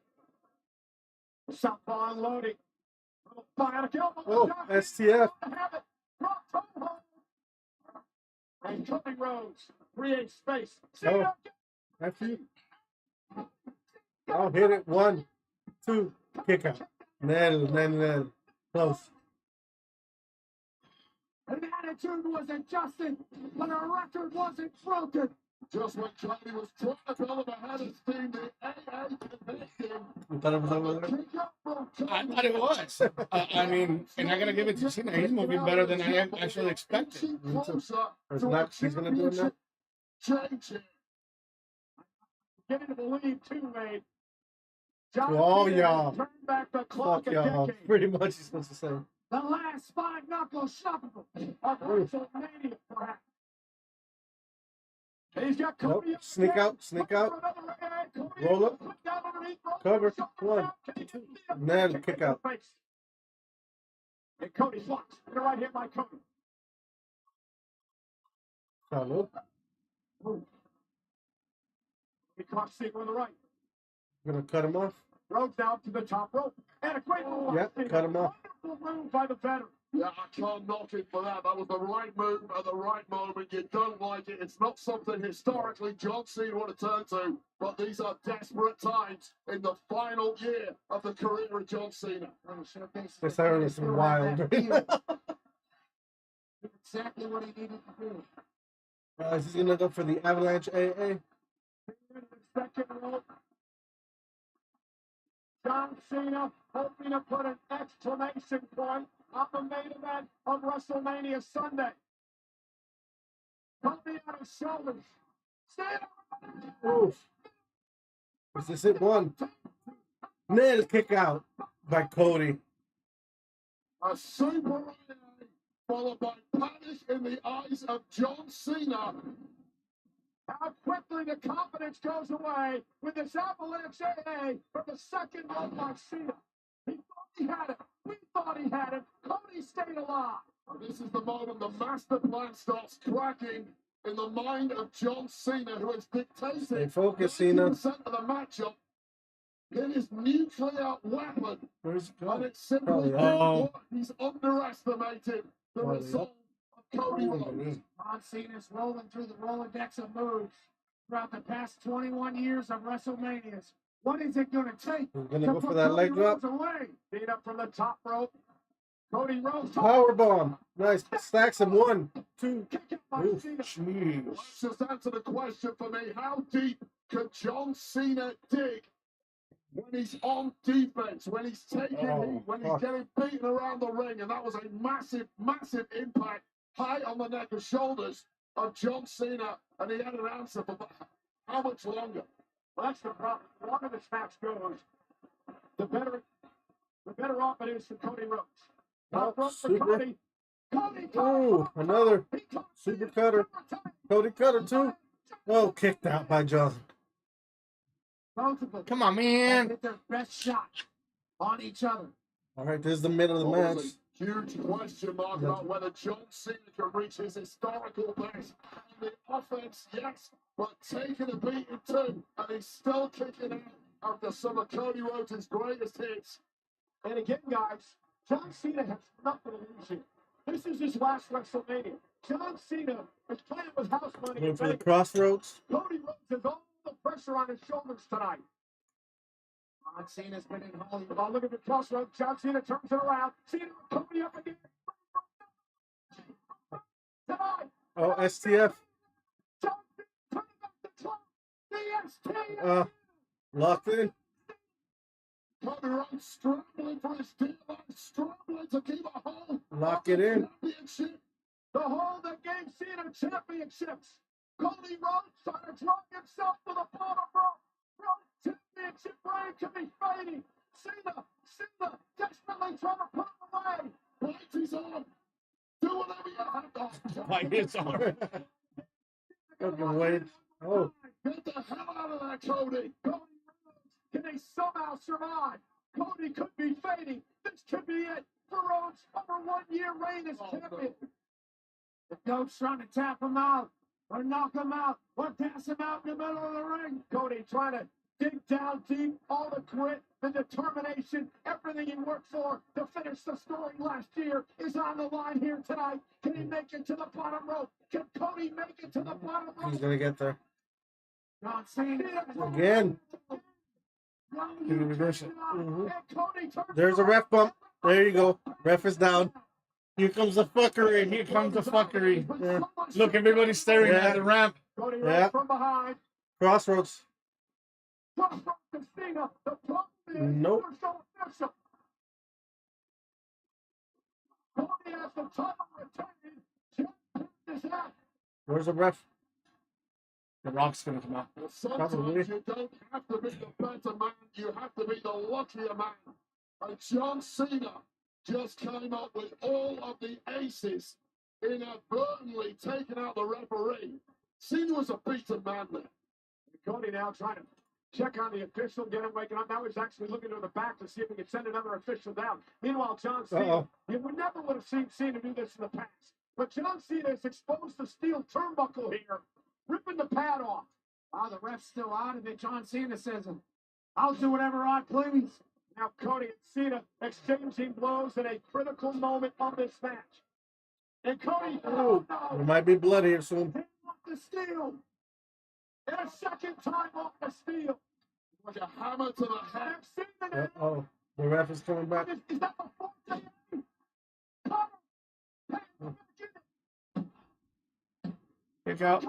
Southpaw unloading. Little bionic elbow. Oh, STF. And Cody Rhodes creates space. Oh, after you. I'll hit it. 1, 2. Kick out. Nail. Close. An attitude was adjusted, but a record wasn't broken. Just when Cody was trying to build ahead of steam, the AA connection. You thought it was over there? Kick out from I Cody. thought it was. I mean, and I gotta give it to Cena. He's moving better than I actually expected. Me too. Or not, she's gonna do it now. Changing. Beginning to believe too, mate. To all Cena y'all. turned back the clock Fuck a y'all. decade. Pretty much he's supposed to say. The last 5-knuckle shuffle Of WrestleMania, perhaps. He's got Nope. Cody. Sneak out. Sneak out. Roll up. Cover. 1, 2. Nail kick out. And Cody blocks. And the right hand by Cody. Salud. He caught Cena on the right. Gonna cut him off. Rhodes now up to the top rope. And a great move. by Yep, Cena. cut him off. Wonderful move by the veteran. Yeah, I can't knock it for that. That was the right move at the right moment. You don't like it. It's not something historically John Cena would have turned to, but these are desperate times in the final year of the career of John Cena. This iron is wild. Exactly what he needed to do. He's gonna go for the Avalanche AA. Second rope. John Cena hoping to put an exclamation point on the main event of WrestleMania Sunday. Cody on his shoulders. Cena. Oof. Is this it? 1. Nail kick out by Cody. A super AA followed by panic in the eyes of John Cena. How quickly the confidence goes away with this avalanche AA from the second rope by Cena. He thought he had it. We thought he had it. Cody stayed alive. And this is the moment the master plan starts cracking in the mind of John Cena, who is dictating Stay focused, Cena. 90% of the matchup in his nuclear weapon. Where's it And going? it's simply Probably up. he's underestimated the Probably result of Cody Rhodes. John Cena's rolling through the Rolodex of moves throughout the past 21 years of WrestleManias. What is it going to take He's gonna to go for put that Cody leg drop. Rhodes away? Beat up from the top rope. Cody Rhodes. Power bomb. Nice. Stacks him. 1, 2. Kick out by Oof. Cena. Jeez. Let's just answer the question for me. How deep can John Cena dig when he's on defense, when he's taking heat, when he's fuck. getting beaten around the ring? And that was a massive, massive impact high on the neck and shoulders of John Cena. And he had an answer for how much longer? Well, that's the problem. The longer this match goes, the better off it is for Cody Rhodes. Top rope for super. Cody. Cody, Ooh, another He caught super Cena cutter. super tight. Cody cutter too. Oh, kicked out by John. Both of them Come on, man. did their best shot on each other. All right, this is the middle of the What was match. it? Huge question mark about whether John Cena can reach his historical best. On the offense, yes, but taking a beating too, and he's still kicking out after some of Cody Rhodes' greatest hits. And again, guys, John Cena has nothing to lose here. This is his last WrestleMania. John Cena is playing with house money. Going for the crossroads. Cody Rhodes has all the pressure on his shoulders tonight. John Cena's been in Hollywood. Oh, look at the crossroads. John Cena turns it around. Cena with Cody up again. Tonight. Oh, STF. John Cena turning back the clock. The STF. Locked in. Cody Rhodes struggling for his dear life, struggling to keep a hold. Lock it in. Championship. The hold that gave Cena championships. Cody Rhodes trying to drag himself to the bottom rope. Rhodes championship reign can be fading. Cena desperately trying to put him away. Lights his arm. Do whatever you have to. Like his arm. Fucking wait. Oh, Get the hell out of there, Cody. Cody Rhodes, can he somehow survive? Cody could be fading. This could be it for Rhodes' over 1 year reign as champion. The coach trying to tap him out, or knock him out, or pass him out in the middle of the ring. Cody trying to dig down deep, all the grit, the determination, everything he worked for to finish the story last year is on the line here tonight. Can he make it to the bottom rope? Can Cody make it to the bottom rope? he's gonna get there Not saying again. Can you reverse it? There's a ref bump. There you go. Ref is down. Here comes the fuckery. Here comes the fuckery. Yeah. Look, everybody's staring at the ramp. Cody Yeah. Rhodes from behind. Crossroads. Crossroads to Cena. The problem is Nope. there's no official. Cody has the title retained. Just his hat. Where's the ref? The Rock's gonna come out. Sometimes Probably. you don't have to be the better man, you have to be the luckier man. And John Cena just came up with all of the aces, inadvertently taking out the referee. Cena was a beaten man there. Cody now trying to check on the official, get him waking up. Now he's actually looking to the back to see if he can send another official down. Meanwhile, John Cena, we never would have seen Cena do this in the past. But John Cena has exposed the steel turnbuckle here, ripping the pad off. The ref's still out of it. John Cena says, I'll do whatever I please. Now Cody and Cena exchanging blows in a critical moment of this match. And Cody, It might be blood here soon. hit off the steel. And a second time off the steel. Like a hammer to the head. And Cena Oh, the ref is coming back. is that the fourth day? Kick out.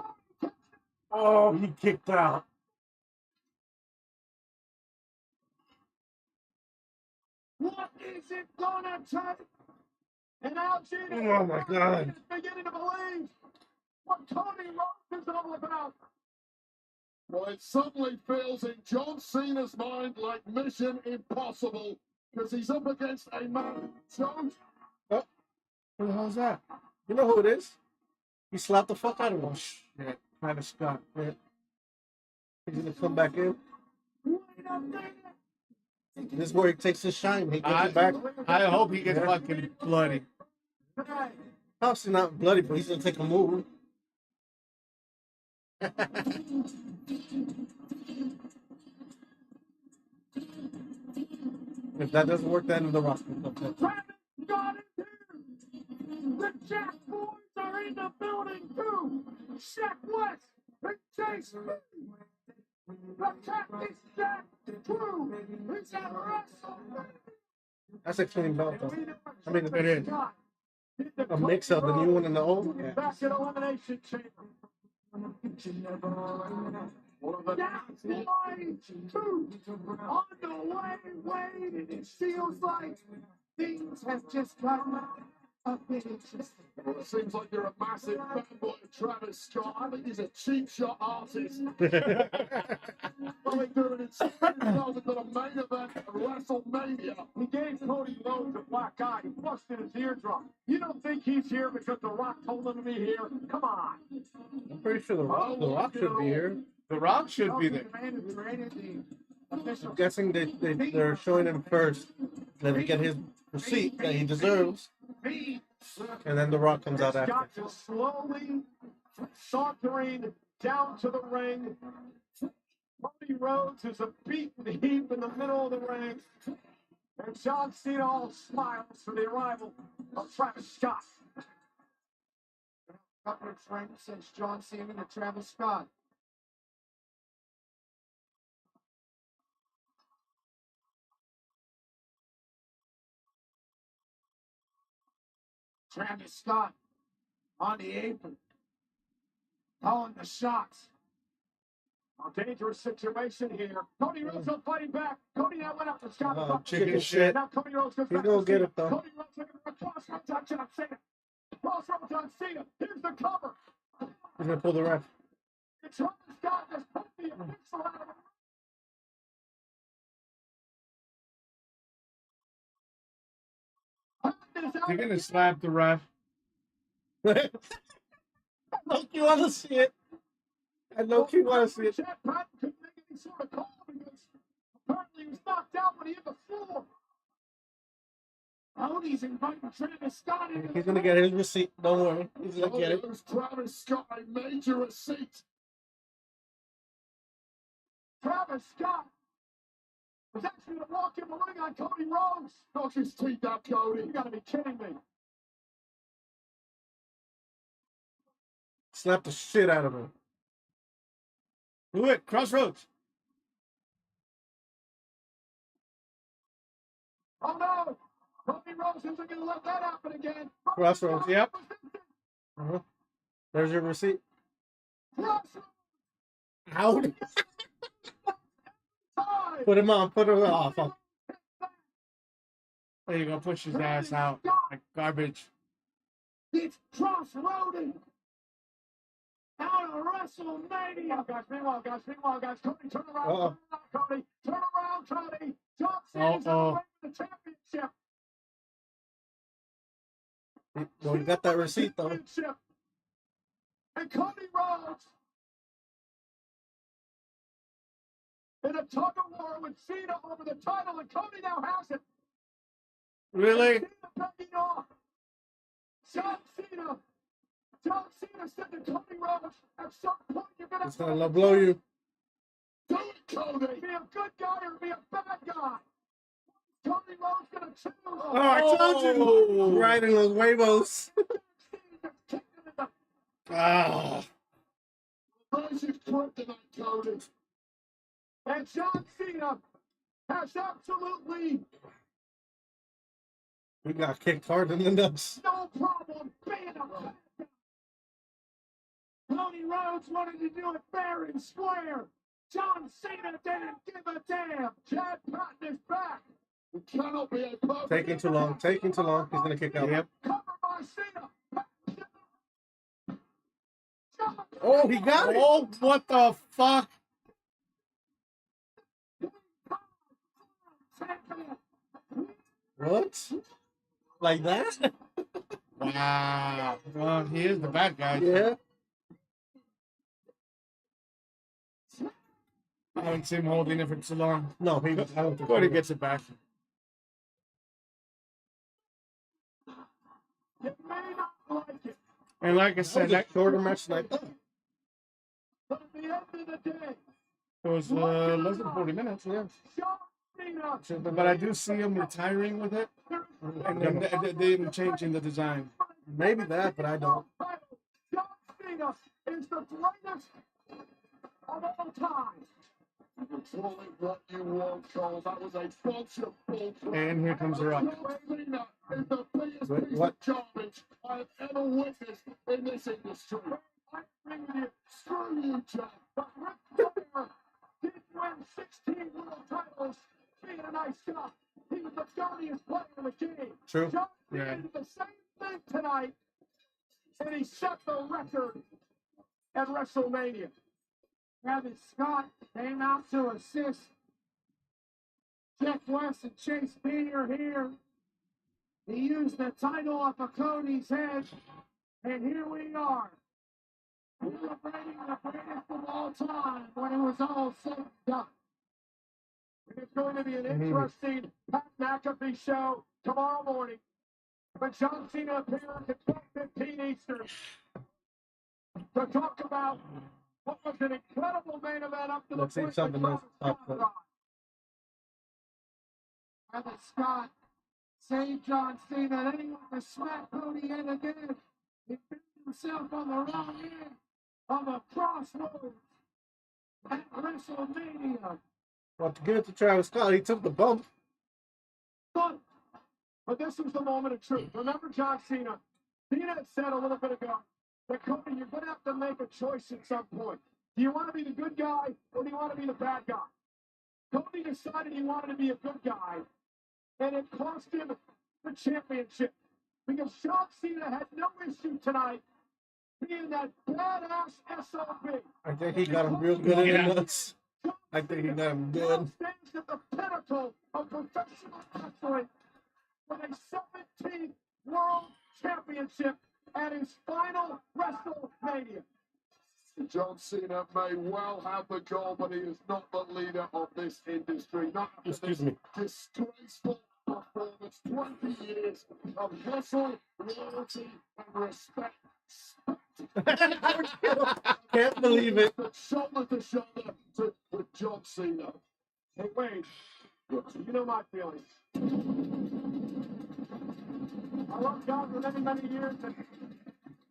Oh, he kicked out. What is it gonna take? And now Cena Oh my God. is beginning to believe what Cody Rhodes is all about. Well, it suddenly feels in John Cena's mind like Mission Impossible, because he's up against a man. John, Who the hell's that? You know who it is? He slapped the fuck out of him. Shit. Travis Scott. Yeah. He's gonna come back in. Wait a minute. This is where he takes his shine. He gets it back. I hope he gets fucking bloody. Hey, Obviously not bloody, but he's gonna take a move. If that doesn't work, then the roster comes in. Travis Scott is here. The Jack boys are in the building too. Shaq West and Chase Lee. The Cactus Jack crew is at WrestleMania. That's a clean belt, though. I mean, It is. a mix of the new one and the old. Yeah. Back in Elimination Chamber. That's why, too, on the way, Wade, it feels like things have just gotten a bit interesting. well, it seems like you're a massive fanboy of Travis Scott. I think he's a cheap shot artist. Probably doing it himself into the main event of WrestleMania. He gave Cody Rhodes a black eye. He busted his eardrum. You don't think he's here because The Rock told him to be here? Come on. I'm pretty sure the Rock should be here. The Rock should be there. I'm guessing they're showing him first. Let him get his receipt that he deserves. And then The Rock comes out It's after. got to slowly sauntering down to the ring. Cody Rhodes is a beaten heap in the middle of the ring. And John Cena all smiles for the arrival of Travis Scott. Coverage ring since John Cena to Travis Scott. Travis Scott on the apron, calling the shots. A dangerous situation here. Cody Rhodes not fighting back. Cody now went up to Scott. Chicken shit. Now Cody Rhodes goes He's back gonna to get Cena. it, though. Cody Rhodes looking for a crossroads on John Cena. Crossroads on Cena. Here's the cover. He's gonna pull the ref. It's Travis Scott just put the official out of the You're gonna slap the ref. Look, you want to see it? I know you want to see it. Chad Patton couldn't make any sort of call because apparently he was knocked out when he hit the floor. Cody's inviting Travis Scott into He's gonna get his receipt. Don't worry. He's gonna get it. There's Travis Scott, a major receipt. Travis Scott was actually going to walk in the ring on Cody Rhodes. Knock his teeth out, Cody. You got to be kidding me. Slap the shit out of him. Do it. Crossroads. Oh no! Cody Rhodes isn't going to let that happen again. Crossroads. Yep. There's your receipt. Crossroads. Out. Put him on. Put him off. There you go. Push his ass out like garbage. It's cross-roading out of WrestleMania. Meanwhile, guys, Cody, turn around, Cody. Turn around, Cody. John Cena's Uh-oh. on the way to the championship. Well, you got that receipt, though. And Cody Rhodes in a tug of war with Cena over the title, and Cody now has it. Really? Cena backing off. John Cena said to Cody Rhodes, at some point you're going It's gonna blow you. do it, Cody. Be a good guy or be a bad guy. Cody Rhodes going to choose. Oh, I told you. Right in those huevos. Ah. Massive kryptonite, Cody. And John Cena has absolutely We got kicked hard in the nuts. no problem being a bad guy. Cody Rhodes wanted to do it fair and square. John Cena didn't give a damn. Chad Patton is back. It cannot be a perfect. Taking too long. Taking too long. He's gonna kick out. Yep. Covered by Cena. Oh, he got it. Oh, what the fuck? What? Like that? Wow. Well, he is the bad guy. Yeah. I haven't seen him holding it for so long. No, he. I don't think. Cody gets it back. You may not like it, And like I That said, was a shorter match than I thought. but at the end of the day, it was less than 40 minutes. Yeah. John Cena But I do see him retiring with it, and then they changing the design. Maybe that, but I don't. John Cena is the greatest of all time. Call it what you want, Cole. That was a bunch of bullcrap. And here comes the Rock. John Cena is the biggest Wait, piece what? of garbage I have ever witnessed in this industry. I agree with you. Screw you, John. But Ric Flair did win 16 world titles being a nice guy. He was the dirtiest player in the game. True. John Cena Yeah. did the same thing tonight, and he set the record at WrestleMania. Travis Scott came out to assist Jeff West and Chase Peter here. He used the title off of Cody's head, and here we are, celebrating the greatest of all time when it was all said and done. It's going to be an interesting Pat McAfee show tomorrow morning. But John Cena appears at 12:15 Eastern to talk about what was an incredible main event up to the Let's see point something that else Travis popped up. Scott Travis Scott saved John Cena. Then he went to smack Cody yet again. He found himself on the wrong end of a crossroads at WrestleMania. Well, to give it to Travis Scott, he took the bump. But this was the moment of truth. Remember John Cena? Cena had said a little bit ago that, Cody, you're going to have to make a choice at some point. Do you want to be the good guy or do you want to be the bad guy? Cody decided he wanted to be a good guy, and it cost him the championship. Because John Cena had no issue tonight being that badass SOB. I think he got him real good in the nuts. I think he got him good. Now stands at the pinnacle of professional wrestling with a 17th World Championship at his final WrestleMania. John Cena may well have the goal, but he is not the leader of this industry. Not after Excuse this me. disgraceful performance. 20 years of hustle, loyalty, and respect. Can't believe it. Shoulder to shoulder with John Cena. Hey, Wade, you know my feelings. I love John for many, many years, and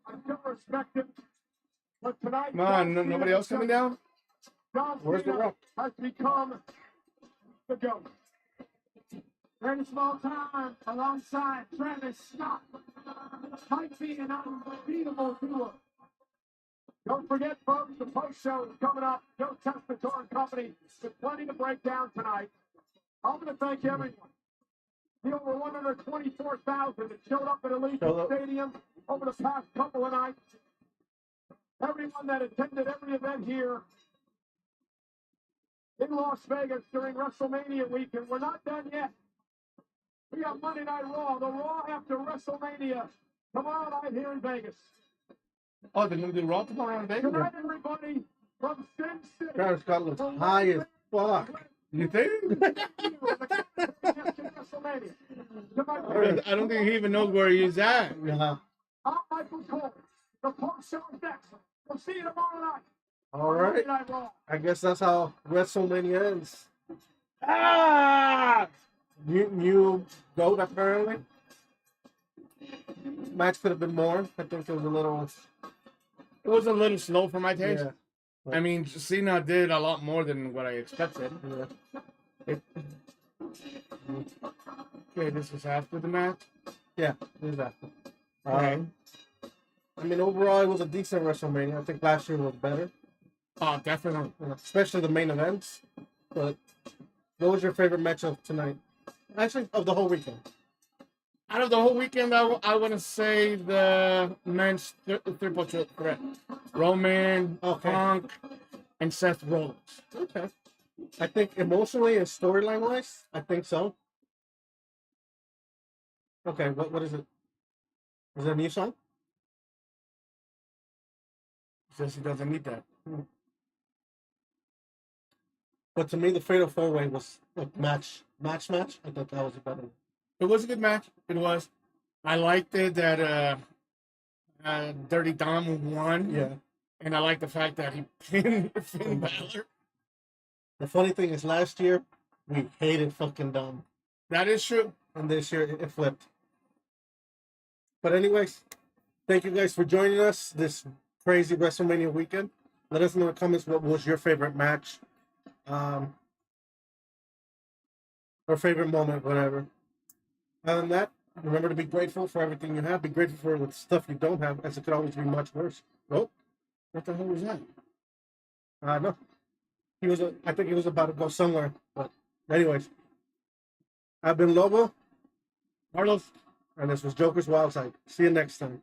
I still respect him. But tonight, Come on, nobody else coming down? John Where's the Cena Rock? has become the GOAT. Very small time alongside Travis Scott. Might be an unbeatable duo. Don't forget, folks, the post show is coming up. Joe Testator and Company with plenty to break down tonight. I'm going to thank everyone. The over 124,000 that showed up at Allegiant Stadium over the past couple of nights. Everyone that attended every event here in Las Vegas during WrestleMania weekend. We're not done yet. We got Monday Night Raw, the Raw after WrestleMania tomorrow night here in Vegas. Oh, they're going to do Raw tomorrow in Vegas? Tonight, everybody, from Sin City. Travis Scott looks high as fuck. You think? I don't think he even knows where he's at. Yeah. I'm Michael Cole. The post show is next. We'll see you tomorrow night. All right. Monday Night Raw. I guess that's how WrestleMania ends. Ah! New GOAT, apparently. Match could have been more. I think it was a little. It was a little slow for my taste. Yeah. I mean, Cena did a lot more than what I expected. Yeah. Okay, this was after the match. Yeah, exactly. Okay. I mean, overall, it was a decent WrestleMania. I think last year was better, Oh, definitely. especially the main events. But what was your favorite match of tonight? Actually, of the whole weekend. Out of the whole weekend, I want to say the men's triple threat. Roman, Okay. Punk, and Seth Rollins. Okay. I think emotionally and storyline wise, I think so. Okay, what is it? Is it a new song? Says he doesn't need that. But to me, the Fatal 4-Way was like match. I think that was a better one. It was a good match. It was. I liked it that Dirty Dom won. Yeah. And I like the fact that he pinned Finn Balor. The funny thing is, last year, we hated fucking Dom. That is true. And this year, it flipped. But anyways, thank you guys for joining us this crazy WrestleMania weekend. Let us know in the comments what was your favorite match. Or favorite moment, whatever. Other than that, remember to be grateful for everything you have. Be grateful for the stuff you don't have, as it could always be much worse. Oh, What the hell was that? no. I think he was about to go somewhere. But anyways, I've been Lobo, Carlos. and this was Joker's Wild Side. See you next time.